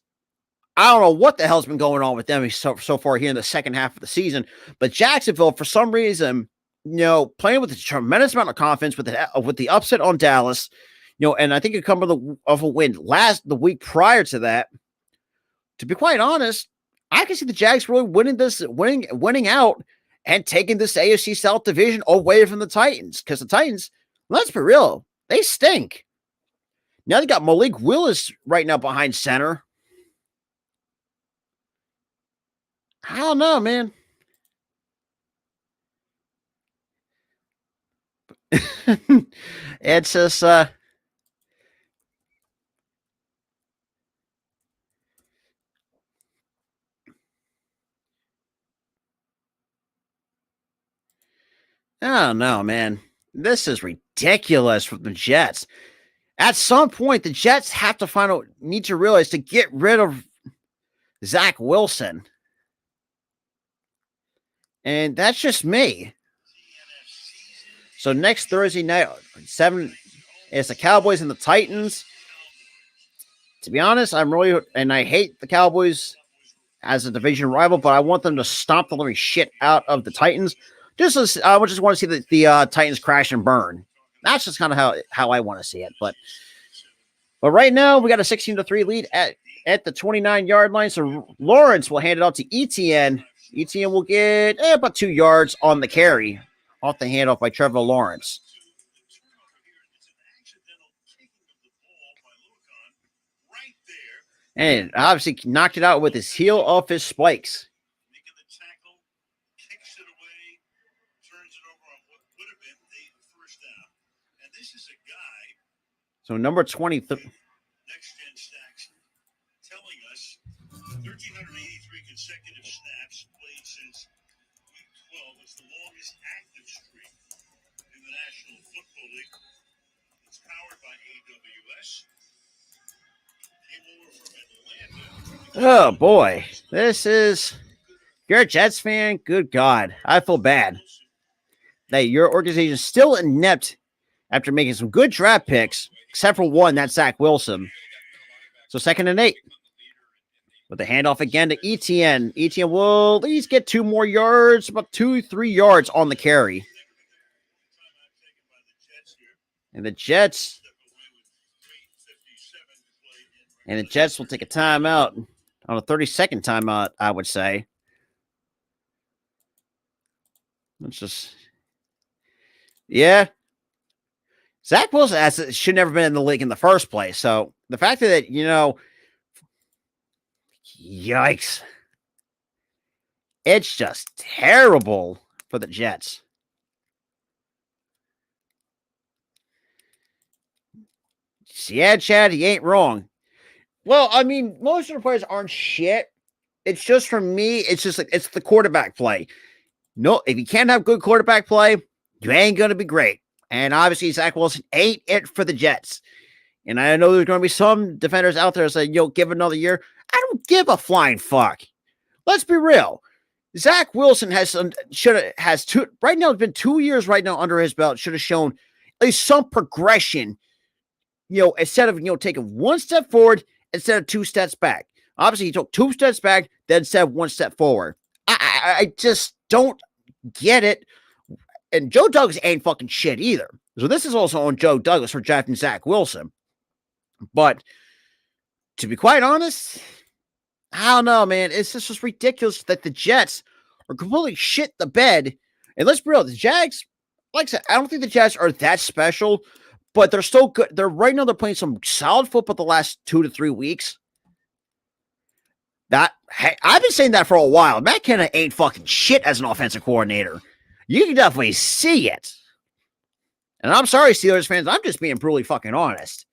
I don't know what the hell's been going on with them so far here in the second half of the season, but Jacksonville, for some reason, playing with a tremendous amount of confidence with the upset on Dallas, and I think it come of a win the week prior to that. To be quite honest, I can see the Jags really winning out and taking this AFC South division away from the Titans, because the Titans, let's be real, they stink. Now they got Malik Willis right now behind center. I don't know, man. It's just I don't know, man. This is ridiculous from the Jets. At some point, the Jets have to need to realize to get rid of Zach Wilson. And that's just me. So next Thursday night, 7, it's the Cowboys and the Titans. To be honest, I hate the Cowboys as a division rival, but I want them to stomp the living shit out of the Titans. I just want to see the Titans crash and burn. That's just kind of how I want to see it. But right now, we got a 16-3 lead at the 29-yard line. So Lawrence will hand it off to Etienne. Etienne will get about 2 yards on the carry off the handoff by Trevor Lawrence. And obviously knocked it out with his heel off his spikes. So number 20. Next Gen Stacks telling us 1,383 consecutive snaps played since week 12. It's the longest active streak in the National Football League. It's powered by AWS. Oh, boy. If you're a Jets fan, good God. I feel bad that your organization is still inept after making some good draft picks, except for one, that's Zach Wilson. So 2nd and 8. With the handoff again to Etienne. Etienne will at least get 2 more yards, about 2-3 yards on the carry. And the Jets will take a timeout on a 30-second timeout, I would say. Zach Wilson should never been in the league in the first place. So the fact that, yikes. It's just terrible for the Jets. Yeah, Chad, he ain't wrong. Well, I mean, most of the players aren't shit. It's just, for me, it's just like, it's the quarterback play. No, if you can't have good quarterback play, you ain't going to be great. And obviously, Zach Wilson ain't it for the Jets. And I know there's going to be some defenders out there saying, give another year. I don't give a flying fuck. Let's be real. Zach Wilson has right now, it's been 2 years right now under his belt, should have shown at least some progression, instead of, taking 1 step forward instead of 2 steps back. Obviously, he took 2 steps back, then said 1 step forward. I just don't get it. And Joe Douglas ain't fucking shit either. So this is also on Joe Douglas for drafting Zach Wilson. But to be quite honest, I don't know, man. It's just ridiculous that the Jets are completely shit the bed. And let's be real, the Jags, like I said, I don't think the Jets are that special, but they're still good. Right now, they're playing some solid football the last 2 to 3 weeks. I've been saying that for a while. Matt Canada ain't fucking shit as an offensive coordinator. You can definitely see it. And I'm sorry, Steelers fans. I'm just being brutally fucking honest.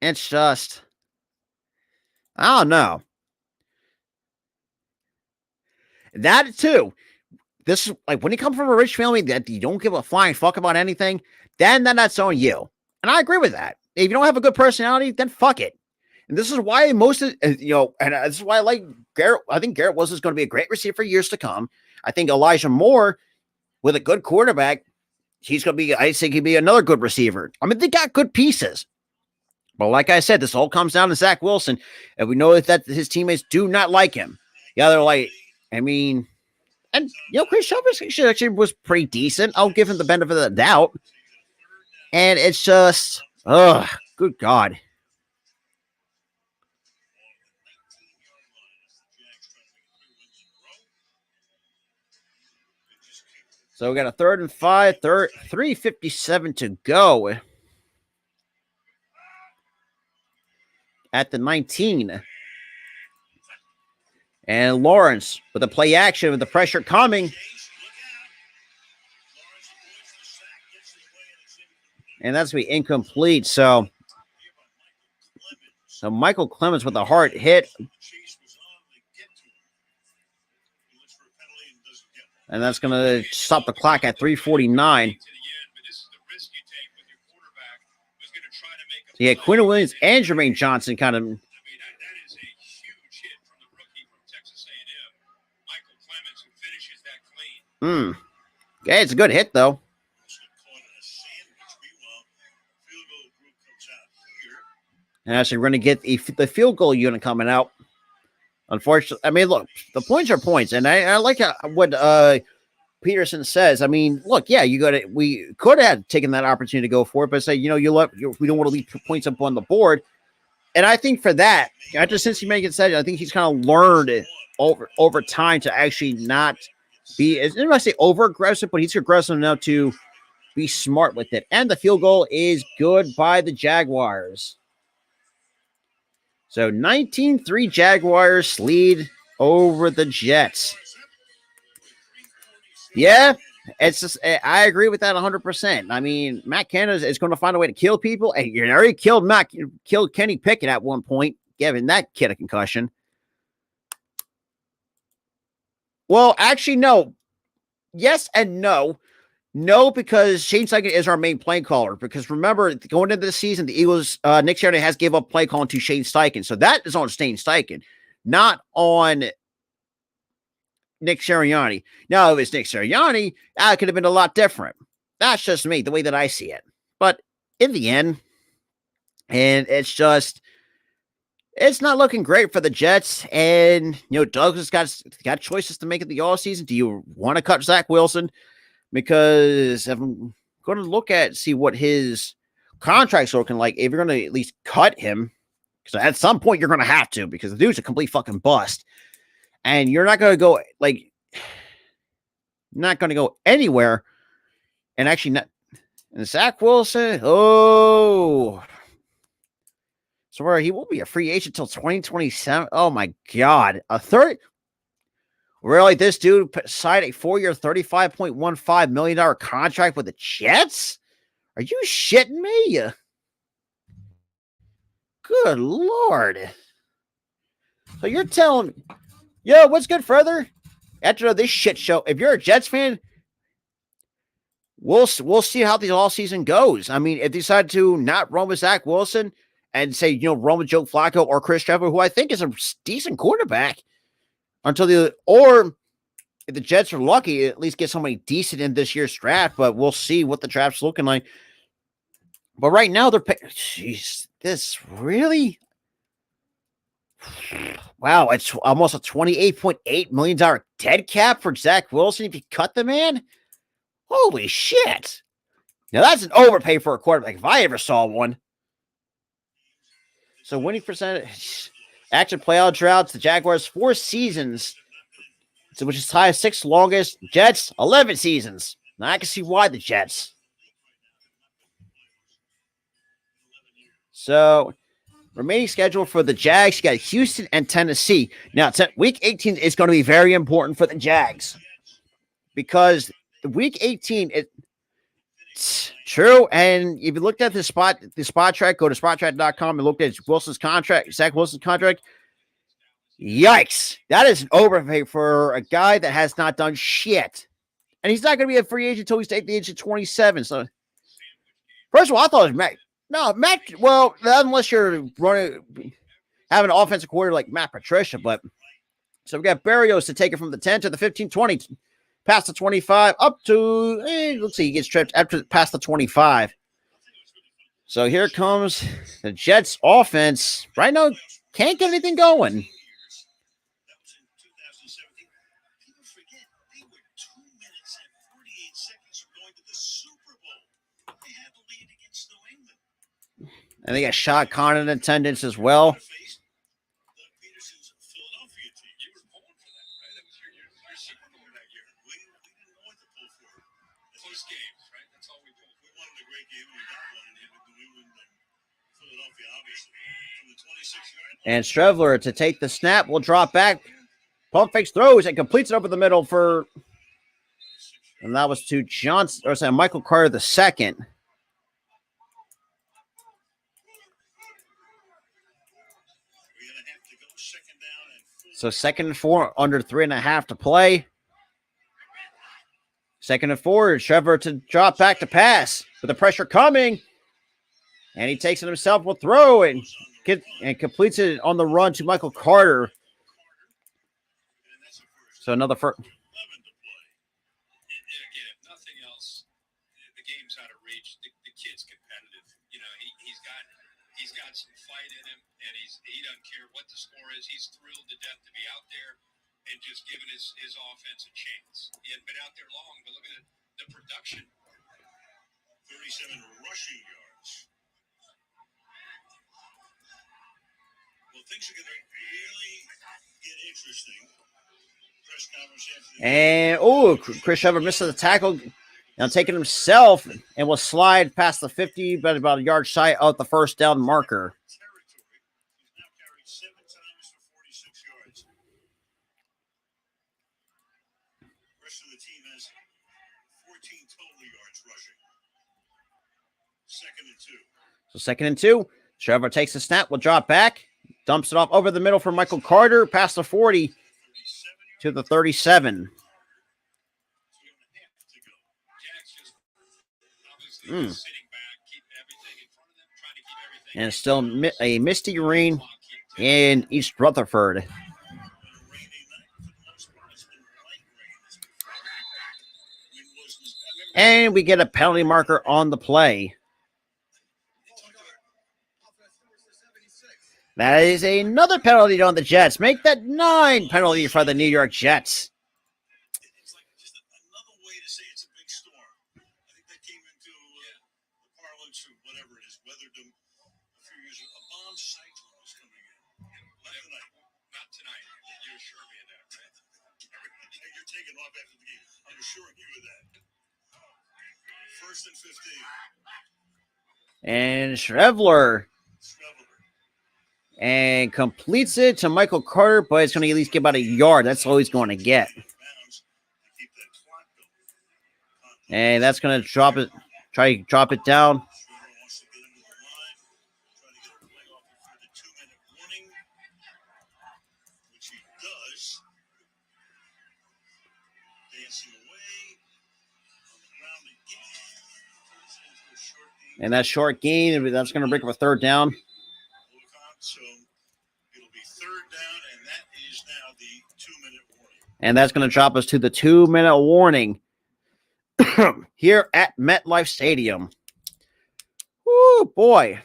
It's just, I don't know. That too. This is like when you come from a rich family that you don't give a flying fuck about anything, then that's on you. And I agree with that. If you don't have a good personality, then fuck it. And this is why most of, and this is why I like Garrett. I think Garrett Wilson is going to be a great receiver for years to come. I think Elijah Moore, with a good quarterback, he's going to be, I think he'd be another good receiver. I mean, they got good pieces. But like I said, this all comes down to Zach Wilson. And we know that his teammates do not like him. Yeah, they're like, I mean, and, Chris Shepard actually was pretty decent. I'll give him the benefit of the doubt. And it's just, good God. So we got a 3rd and 5, 3:57 to go at the 19. And Lawrence with the play action with the pressure coming. And that's going to be incomplete. So Michael Clemens with a hard hit. And that's going to stop the clock at 3:49. Yeah, Quinn Williams and Jermaine Johnson kind of. That is a huge hit from the rookie from Texas A&M, Michael Clemens, who finishes that clean. Yeah, it's a good hit, though. And actually, we're going to get the field goal unit coming out. Unfortunately, I mean, look, the points are points, and I like what Peterson says. I mean, look, yeah, we could have taken that opportunity to go for it, but say, we don't want to leave points up on the board. And I think for that, after Cincinnati said, I think he's kind of learned over time to actually not be, I don't want to say over aggressive, but he's aggressive enough to be smart with it. And the field goal is good by the Jaguars. So 19-3 Jaguars lead over the Jets. Yeah, it's just, I agree with that 100%. I mean, Matt Canada is going to find a way to kill people, and you already killed Kenny Pickett at one point, giving that kid a concussion. Well, actually, no. Yes and no. No, because Shane Steichen is our main play caller. Because remember, going into the season, the Eagles, Nick Sirianni has gave up play calling to Shane Steichen. So that is on Shane Steichen, not on Nick Sirianni. Now, if it's Nick Sirianni, it could have been a lot different. That's just me, the way that I see it. But in the end, and it's not looking great for the Jets. And, Douglas got choices to make in the offseason. Do you want to cut Zach Wilson? Because I'm going to see what his contract's looking like. If you're going to at least cut him, because at some point you're going to have to, because the dude's a complete fucking bust. And you're not going to go anywhere. And actually not. And Zach Wilson, so he will be a free agent until 2027. Oh my God. Really, this dude signed a 4-year, $35.15 million contract with the Jets? Are you shitting me? Good Lord. So you're telling me, what's good further? After this shit show, if you're a Jets fan, we'll see how the all season goes. I mean, if they decide to not run with Zach Wilson and say, run with Joe Flacco or Chris Trevor, who I think is a decent quarterback, or if the Jets are lucky, at least get somebody decent in this year's draft, but we'll see what the draft's looking like. But right now, this really, wow, it's almost a $28.8 million dead cap for Zach Wilson if you cut the man. Holy shit. Now that's an overpay for a quarterback if I ever saw one. So winning percentage, active playoff droughts, the Jaguars 4 seasons, which is tied 6th longest. Jets 11 seasons. Now I can see why the Jets. So remaining schedule for the Jags, you got Houston and Tennessee. Now week 18 is going to be very important for the Jags because week 18 it's true. And if you looked at the spot track, go to spottrack.com and looked at Zach Wilson's contract. Yikes. That is an overpay for a guy that has not done shit. And he's not going to be a free agent until he's at the age of 27. So, first of all, I thought it was Matt. No, Matt, well, unless you're running. have an offensive coordinator like Matt Patricia, but so we got Berrios to take it from the 10 to the 15, 20, past the 25, up to, let's see, he gets tripped after past the 25. So here comes the Jets offense. Right now, can't get anything going. That was in 2017. People forget they were 2 minutes and 48 seconds from going to the Super Bowl. They had the lead against New England. And they got Shot Khan in attendance as well. Doug Peterson's Philadelphia team. You were pulling for that, right? That was your Super Bowl that year. We didn't want to pull for it. Close games, right? That's all we pulled. We wanted a great game, and we got one in with New England and Philadelphia, obviously. From the 26-yard line. And Strevler to take the snap will drop back. Pump fakes, throws, and completes it over the middle for, and that was to Johnson, or sorry, Michael Carter the second. We're going to have to go second down and 4. So 2nd and 4, under 3.5 to play. 2nd and 4, Trevor to drop back to pass with the pressure coming. And he takes it himself, will throw and completes it on the run to Michael Carter. And that's a first. So another first. 11 to play. And again, if nothing else, the game's out of reach. The kid's competitive. You know, he's got some fight in him, and he doesn't care what the score is. He's thrilled to death to be out there and just giving his offense a chance. He hadn't been out there long, but look at the production. 37 rushing yards. Well, things are going to really get interesting. Press conference after the Chris Trevor misses the tackle. Now taking himself and will slide past the 50, but about a yard shy of the first down marker. territory. He's now carried 7 times for 46 yards. The rest of the team has 14 total yards rushing. 2nd and 2. So 2nd and 2. Trevor takes the snap, will drop back, dumps it off over the middle for Michael Carter, past the 40 to the 37. 2.5 to go. Jack's just obviously sitting back, keeping everything in front of them, trying to keep everything. And still a misty rain in East Rutherford. Been a rainy night for the most part. It's been light rain. Wind wasn't as bad. And we get a penalty marker on the play. That is another penalty on the Jets. Make that 9 penalty for the New York Jets. It's like just another way to say it's a big storm. I think that came into the parlance or whatever it is, weathered them a few years ago. A bomb cyclone was coming in. Not tonight. Not tonight. You assure me of that, right? You're taking off after the game. I'm assuring you of that. 1st and 15. And Shrevler Sneveler. and completes it to Michael Carter, but it's going to at least get about a yard. That's all he's going to get. Bounds to keep that clock going. And that's going to drop it, try to drop it down. Schroeder wants to get into the line, try to get a play off before the 2-minute warning, which he does. Dancing away on the ground again. Turns into a short game. And that short gain, that's going to break up a 3rd down. So it'll be 3rd down, and that is now the 2-minute warning. And that's going to drop us to the 2-minute warning here at MetLife Stadium. Woo, boy.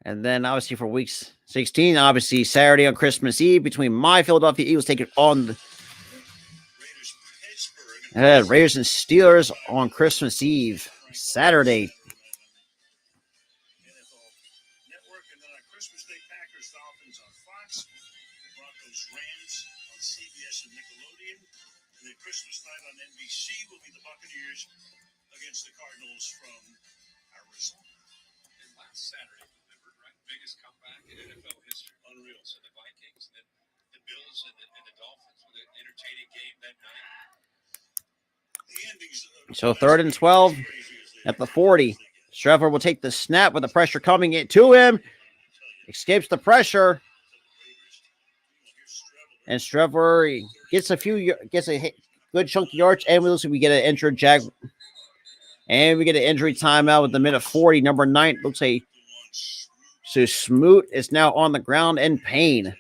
And then obviously for week 16, obviously Saturday on Christmas Eve between my Philadelphia Eagles taking on the Raiders, Pittsburgh. Raiders and Steelers on Christmas Eve, Saturday. NFL Network, and then on Christmas Day, Packers, Dolphins on Fox, Broncos, Rams on CBS and Nickelodeon, and then Christmas night on NBC will be the Buccaneers against the Cardinals from Arizona. And last Saturday delivered, right? Biggest comeback in NFL history. Unreal. So the Vikings and the Bills and the Dolphins with an entertaining game that night. So 3rd and 12 at the 40. Streveler will take the snap with the pressure coming into him. Escapes the pressure. And Streveler gets a good chunk of yards, and we get an injured Jag. And we get an injury timeout with the minute 40. Number 9 looks like so Smoot is now on the ground in pain.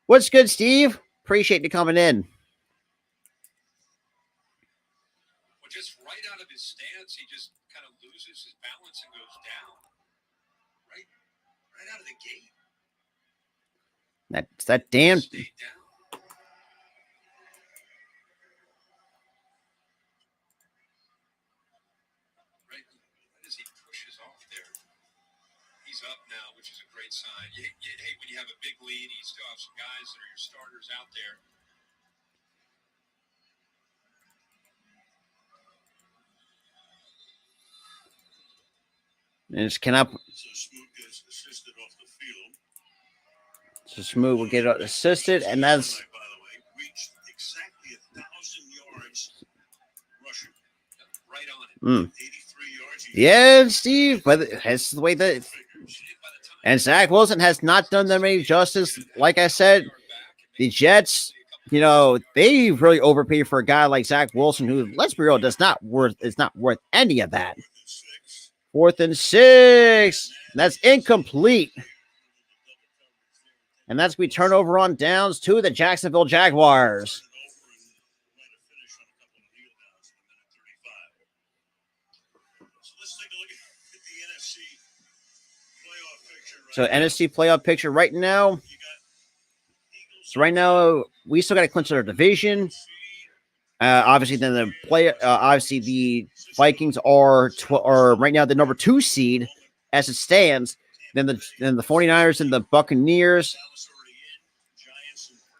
What's good, Steve? Appreciate you coming in. Well, just right out of his stance, he just kind of loses his balance and goes down. Right out of the gate. That's that damn. Stayed down. Right as he pushes off there, he's up now, which is a great sign. You hate when you have a big lead, you still have some guys that are your starters out there. And just cannot. So Smoot gets assisted off the field. So Smoot will get assisted, and that's. By the way, reached exactly 1,000 yards rushing. Right on it. 83 yards. Yeah, Steve, but that's the way that. And Zach Wilson has not done them any justice. Like I said, the Jets, they really overpaid for a guy like Zach Wilson, who, let's be real, is not worth any of that. 4th and 6. That's incomplete. And that's we turn over on downs to the Jacksonville Jaguars. So NFC playoff picture right now. So right now we still got to clinch our division. Obviously, then the Vikings are right now the number 2 seed as it stands. Then the 49ers and the Buccaneers.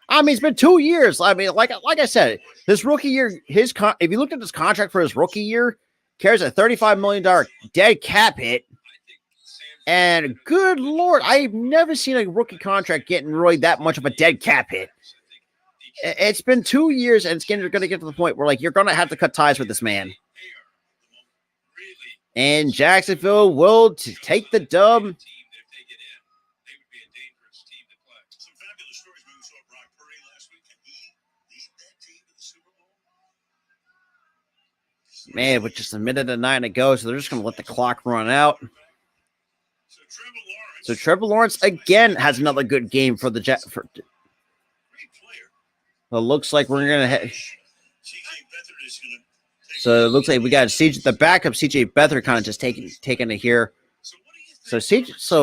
I mean, it's been 2 years. I mean, like I said, this rookie year, if you looked at this contract for his rookie year, carries a $35 million dead cap hit. And good Lord, I've never seen a rookie contract getting really that much of a dead cap hit. It's been 2 years, and it's going to get to the point where, you're going to have to cut ties with this man. And Jacksonville will take the dub. Man, with just a minute and 9 to go, so they're just going to let the clock run out. So Trevor Lawrence again has another good game for the Jets. It looks like we're going to So it looks like we got the backup CJ Beathard kind of just taking it here. So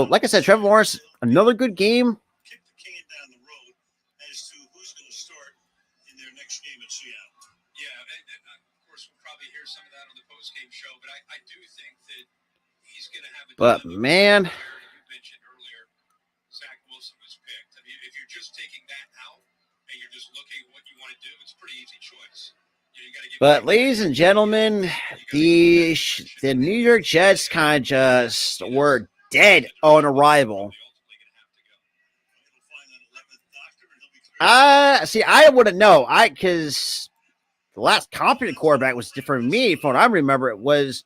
like I said, Trevor Lawrence, another good game. Kick the can down the road as to who's going to start in their next game at Seattle. Yeah, and of course we'll probably hear some of that on the post-game show, but I do think that he's going to have a. But man, you mentioned earlier, Zach Wilson was picked. I mean, if you're just taking that out and you're just looking at what you want to do, it's a pretty easy choice. But ladies and gentlemen, the New York Jets kind of just were dead on arrival. See, I wouldn't know. Because the last competent quarterback was different from me. From what I remember, it was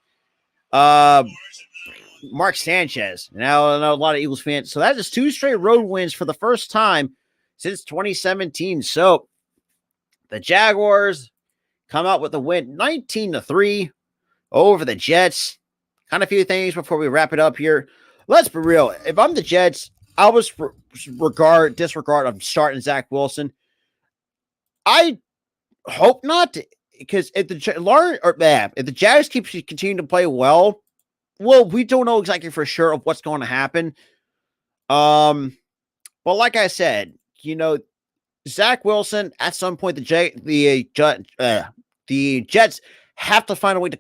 Mark Sanchez. Now I know a lot of Eagles fans. So that is 2 straight road wins for the first time since 2017. So the Jaguars come out with a win 19-3 over the Jets. Kind of a few things before we wrap it up here. Let's be real. If I'm the Jets, I was disregard of starting Zach Wilson. I hope not, because if the Jags keep continuing to play well, we don't know exactly for sure of what's going to happen. But like I said, Zach Wilson, at some point, the Jets have to find a way to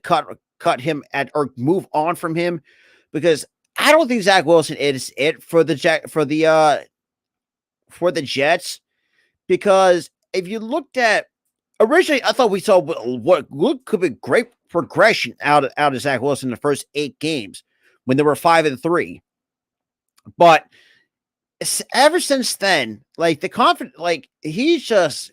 cut him or move on from him, because I don't think Zach Wilson is it for the Jets. Because if you looked at originally, I thought we saw what could be great progression out of Zach Wilson in the first 8 games when they were 5-3, but ever since then, the confidence, he just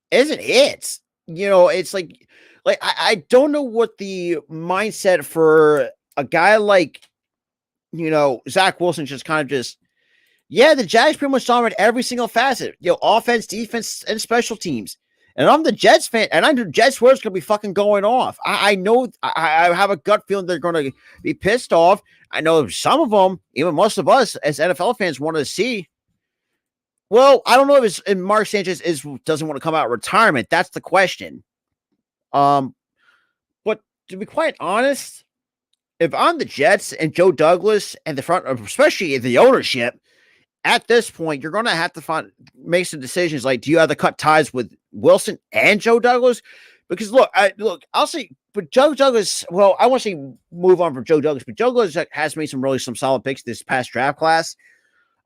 isn't it. It's like like I don't know what the mindset for a guy like Zach Wilson just kind of just the Jags pretty much dominate every single facet, offense, defense, and special teams. And I'm the Jets fan, and I know Jets were going to be fucking going off. I know I have a gut feeling they're going to be pissed off. I know some of them, even most of us as NFL fans, want to see. Well, I don't know if Mark Sanchez doesn't want to come out of retirement. That's the question. But to be quite honest, if I'm the Jets and Joe Douglas and the front, especially the ownership, at this point, you're going to have to make some decisions. Like, do you have to cut ties with Wilson and Joe Douglas? Because I'll say, but Joe Douglas. Well, I want to say move on from Joe Douglas, but Joe Douglas has made some solid picks this past draft class.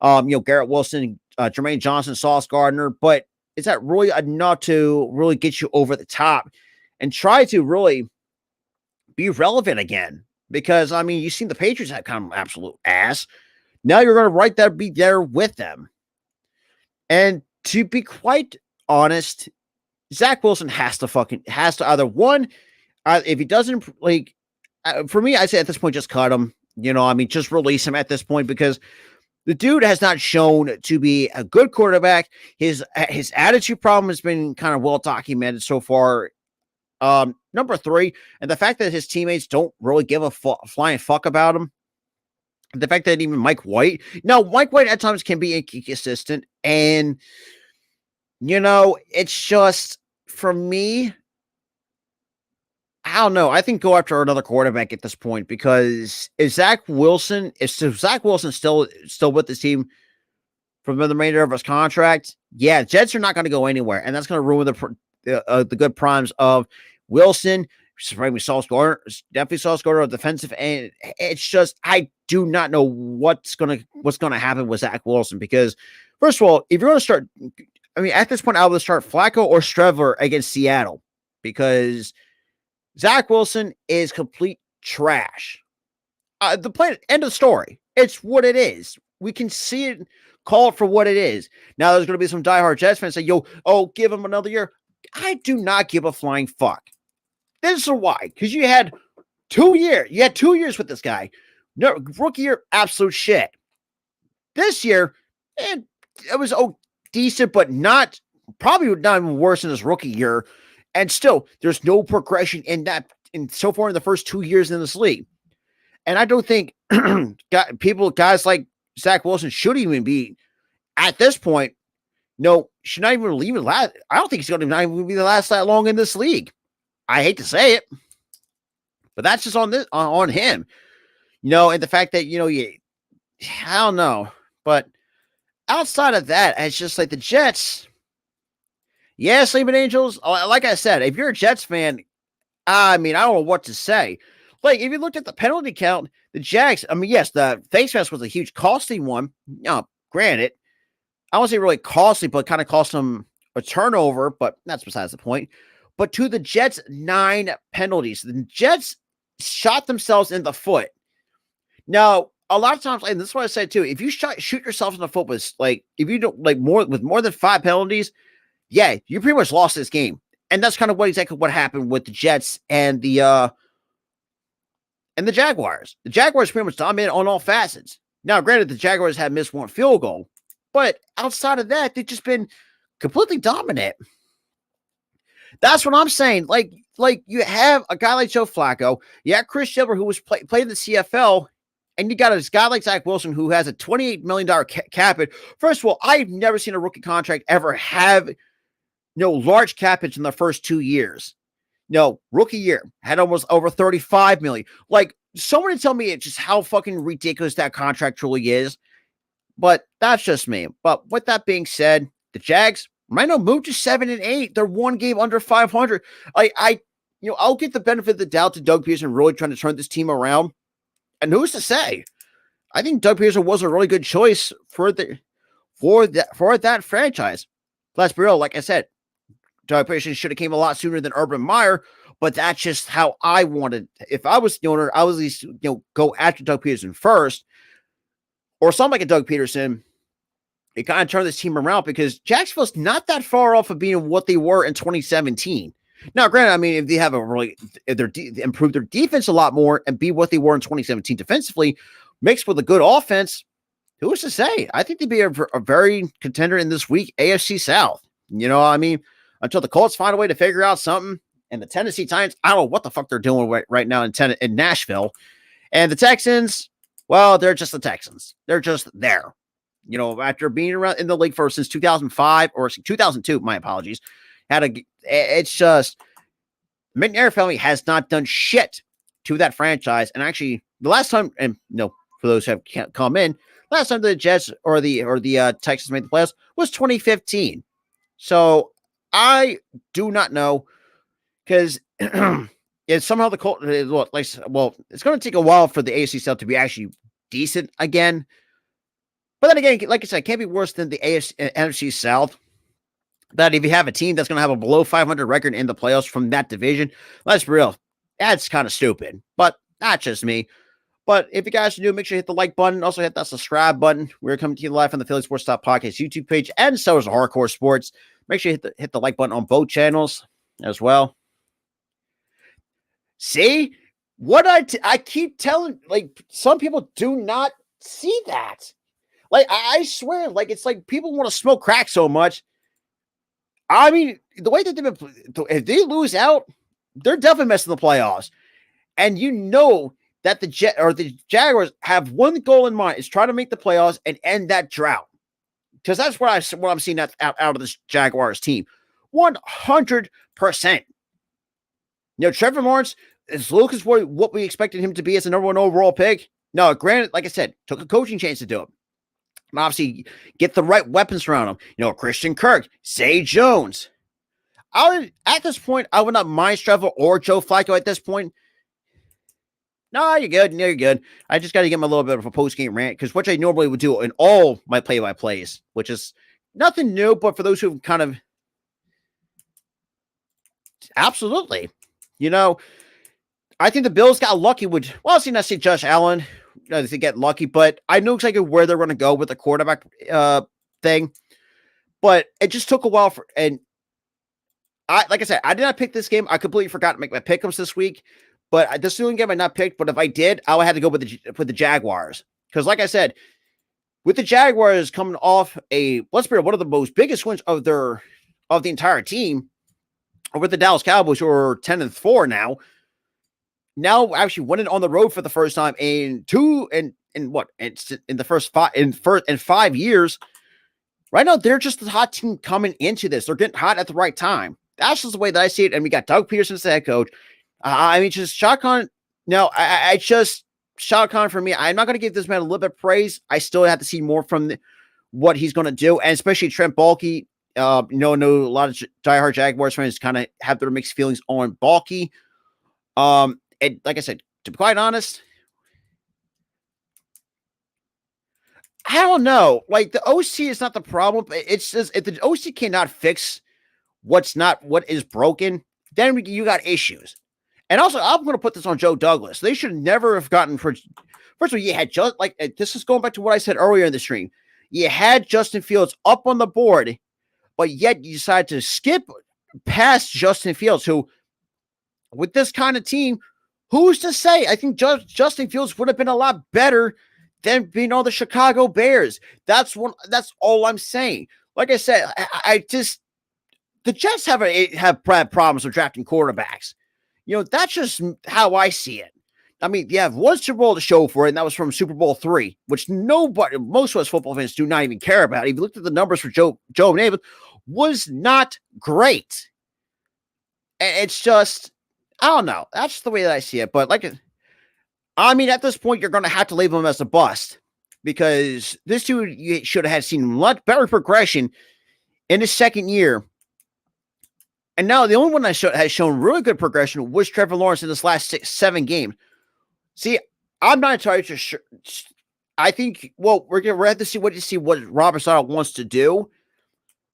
Garrett Wilson, Jermaine Johnson, Sauce Gardner. But is that really enough to really get you over the top and try to really be relevant again? Because you've seen the Patriots have kind of absolute ass. Now you're going to be there with them. And to be quite honest, Zach Wilson has to either one, if he doesn't for me, I say at this point, just cut him. Just release him at this point because the dude has not shown to be a good quarterback. His attitude problem has been kind of well documented so far. Number 3, and the fact that his teammates don't really give a flying fuck about him. The fact that even Mike White at times can be inconsistent. And, it's just, for me, I don't know. I think go after another quarterback at this point because if Zach Wilson still with this team for the remainder of his contract, Jets are not going to go anywhere. And that's going to ruin the good primes of Wilson. Definitely Sauce Gardner on defensive end. It's just I do not know what's gonna happen with Zach Wilson because first of all, if you're gonna start, at this point I would start Flacco or Streveler against Seattle because Zach Wilson is complete trash. The plan, end of story. It's what it is. We can see it, call it for what it is. Now there's gonna be some diehard Jets fans say, give him another year. I do not give a flying fuck. This is why, because you had 2 years. You had 2 years with this guy. No, rookie year, absolute shit. This year, it was decent, but probably not even worse than his rookie year. And still, there's no progression so far in the first 2 years in this league. And I don't think guys like Zach Wilson should even be at this point. No, should not even leave it last. I don't think he's going to not even be the last that long in this league. I hate to say it, but that's just on him, and the fact that, I don't know, but outside of that, it's just like the Jets. Yeah. Sleeping Angels. Like I said, if you're a Jets fan, I don't know what to say. Like if you looked at the penalty count, the Jags, yes, the face mask was a huge costly one. Granted, I won't say really costly, but kind of cost them a turnover, but that's besides the point. But to the Jets, 9 penalties. The Jets shot themselves in the foot. Now, a lot of times, and this is what I said too, if you shoot yourself in the foot with if you don't with more than 5 penalties, you pretty much lost this game. And that's kind of exactly what happened with the Jets and the Jaguars. The Jaguars pretty much dominated on all facets. Now, granted, the Jaguars had missed 1 field goal, but outside of that, they've just been completely dominant. That's what I'm saying. Like you have a guy like Joe Flacco, you have Chris Gilbert who was played in the CFL, and you got a guy like Zach Wilson who has a $28 million cap hit. First of all, I've never seen a rookie contract ever have large cap hits in the first 2 years. No, rookie year had almost over $35 million. Like someone tell me just how fucking ridiculous that contract truly is. But that's just me. But with that being said, the Jags might not move to 7-8. They're 1 game under 500. I'll get the benefit of the doubt to Doug Peterson really trying to turn this team around. And who's to say? I think Doug Peterson was a really good choice for that franchise. Let's be real, like I said, Doug Peterson should have came a lot sooner than Urban Meyer, but that's just how I wanted. If I was the owner, I would at least go after Doug Peterson first, or something like a Doug Peterson. It kind of turned this team around because Jacksonville's not that far off of being what they were in 2017. Now, granted, I mean, if they have if they're improved their defense a lot more and be what they were in 2017 defensively, mixed with a good offense, who's to say? I think they'd be a very contender in this week AFC South. You know what I mean? Until the Colts find a way to figure out something. And the Tennessee Titans, I don't know what the fuck they're doing right now in Nashville. And the Texans, well, they're just the Texans. They're just there. You know, after being around in the league since 2005 or 2002, my apologies, it's just McNair family has not done shit to that franchise. And actually, the last time, and for those who can't come in, last time the Jets or the Texans made the playoffs was 2015. So I do not know, because it's somehow the Colts. Well, it's going to take a while for the AFC South to be actually decent again. But then again, like I said, it can't be worse than the NFC South. That if you have a team that's going to have a below 500 record in the playoffs from that division, let's be real, that's kind of stupid. But not just me. But if you guys are new, make sure you hit the like button. Also hit that subscribe button. We're coming to you live on the Philly Sports Talk Podcast YouTube page, and so is the Hardcore Sports. Make sure you hit the like button on both channels as well. See what I keep telling, like, some people do not see that. Like, I swear, like, it's like people want to smoke crack so much. I mean, the way that they've been, if they lose out, they're definitely missing the playoffs. And you know that the Jaguars have one goal in mind: is try to make the playoffs and end that drought. Because that's what I'm seeing out of this Jaguars team, 100%. You know, Trevor Lawrence is Lucas what we expected him to be as a number 1 overall pick. No, granted, like I said, took a coaching change to do it. And obviously, get the right weapons around him. You know, Christian Kirk, Zay Jones. At this point, I would not mind Trevor or Joe Flacco at this point. No, you're good. No, you're good. I just got to get my little bit of a post-game rant, because what I normally would do in all my play-by-plays, which is nothing new, but for those who kind of absolutely, you know, I think the Bills got lucky with, well, see, not say Josh Allen, they get lucky, but I know exactly where they're going to go with the quarterback thing. But it just took a while and like I said, I did not pick this game. I completely forgot to make my pick'ems this week. But this is the only game I not picked. But if I did, I would have to go with the Jaguars, because, like I said, with the Jaguars coming off let's be real, one of the most biggest wins of the entire team, with the Dallas Cowboys, who are 10-4 now. Now actually winning on the road for the first time in the first 5 years. Right now, they're just the hot team coming into this. They're getting hot at the right time. That's just the way that I see it. And we got Doug Peterson as the head coach. I mean, just Shotgun. No, I just Shotgun for me. I'm not going to give this man a little bit of praise. I still have to see more from what he's going to do, and especially Trent Baalke. A lot of diehard Jaguars fans kind of have their mixed feelings on Baalke. And like I said, to be quite honest, I don't know. Like, the OC is not the problem. It's just, if the OC cannot fix what is broken, then you got issues. And also, I'm going to put this on Joe Douglas. They should never have gotten first of all, you had this is going back to what I said earlier in the stream. You had Justin Fields up on the board, but yet you decided to skip past Justin Fields, who, with this kind of team, who's to say? I think Justin Fields would have been a lot better than being on the Chicago Bears. That's all I'm saying. Like I said, the Jets have problems with drafting quarterbacks. You know, that's just how I see it. I mean, you have one Super Bowl to show for it, and that was from Super Bowl III, which most of us football fans do not even care about. If you looked at the numbers for Joe Namath, was not great. And it's just, I don't know. That's the way that I see it. But at this point, you're going to have to label him as a bust, because this dude, you should have seen much better progression in his second year. And now the only one that has shown really good progression was Trevor Lawrence in this last 6-7 games. See, I'm not entirely sure. I think, well, we're going to have to see what Robert Saleh wants to do.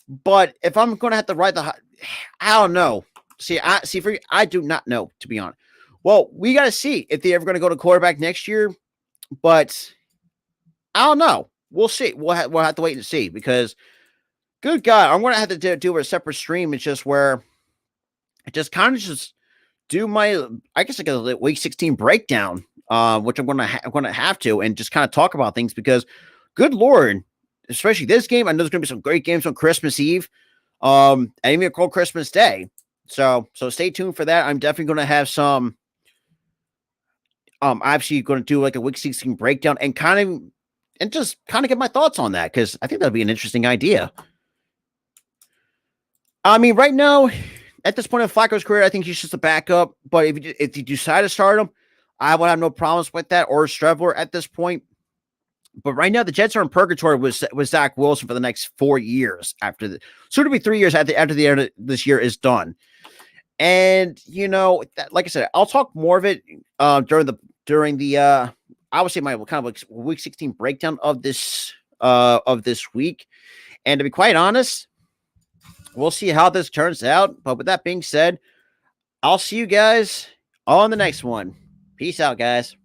But if I'm going to have to write I don't know. I do not know, to be honest. Well, we got to see if they're ever going to go to quarterback next year. But I don't know. We'll see. We'll have to wait and see, because, good God, I'm going to have to do a separate stream. It's just where just kind of just do my, I guess, like a week 16 breakdown, which I'm gonna have to, and just kind of talk about things because, good lord, especially this game. I know there's gonna be some great games on Christmas Eve, and even a cold Christmas Day. So stay tuned for that. I'm definitely gonna have some. Actually going to do like a week 16 breakdown and just kind of get my thoughts on that because I think that'd be an interesting idea. I mean, right now, at this point in Flacco's career, I think he's just a backup. But if you decide to start him, I would have no problems with that, or Strevler at this point. But right now, the Jets are in purgatory with Zach Wilson for the next 4 years soon to be 3 years after the end of this year is done. And like I said, I'll talk more of it during the I would say my kind of like week 16 breakdown of this week. And to be quite honest, we'll see how this turns out. But with that being said, I'll see you guys on the next one. Peace out, guys.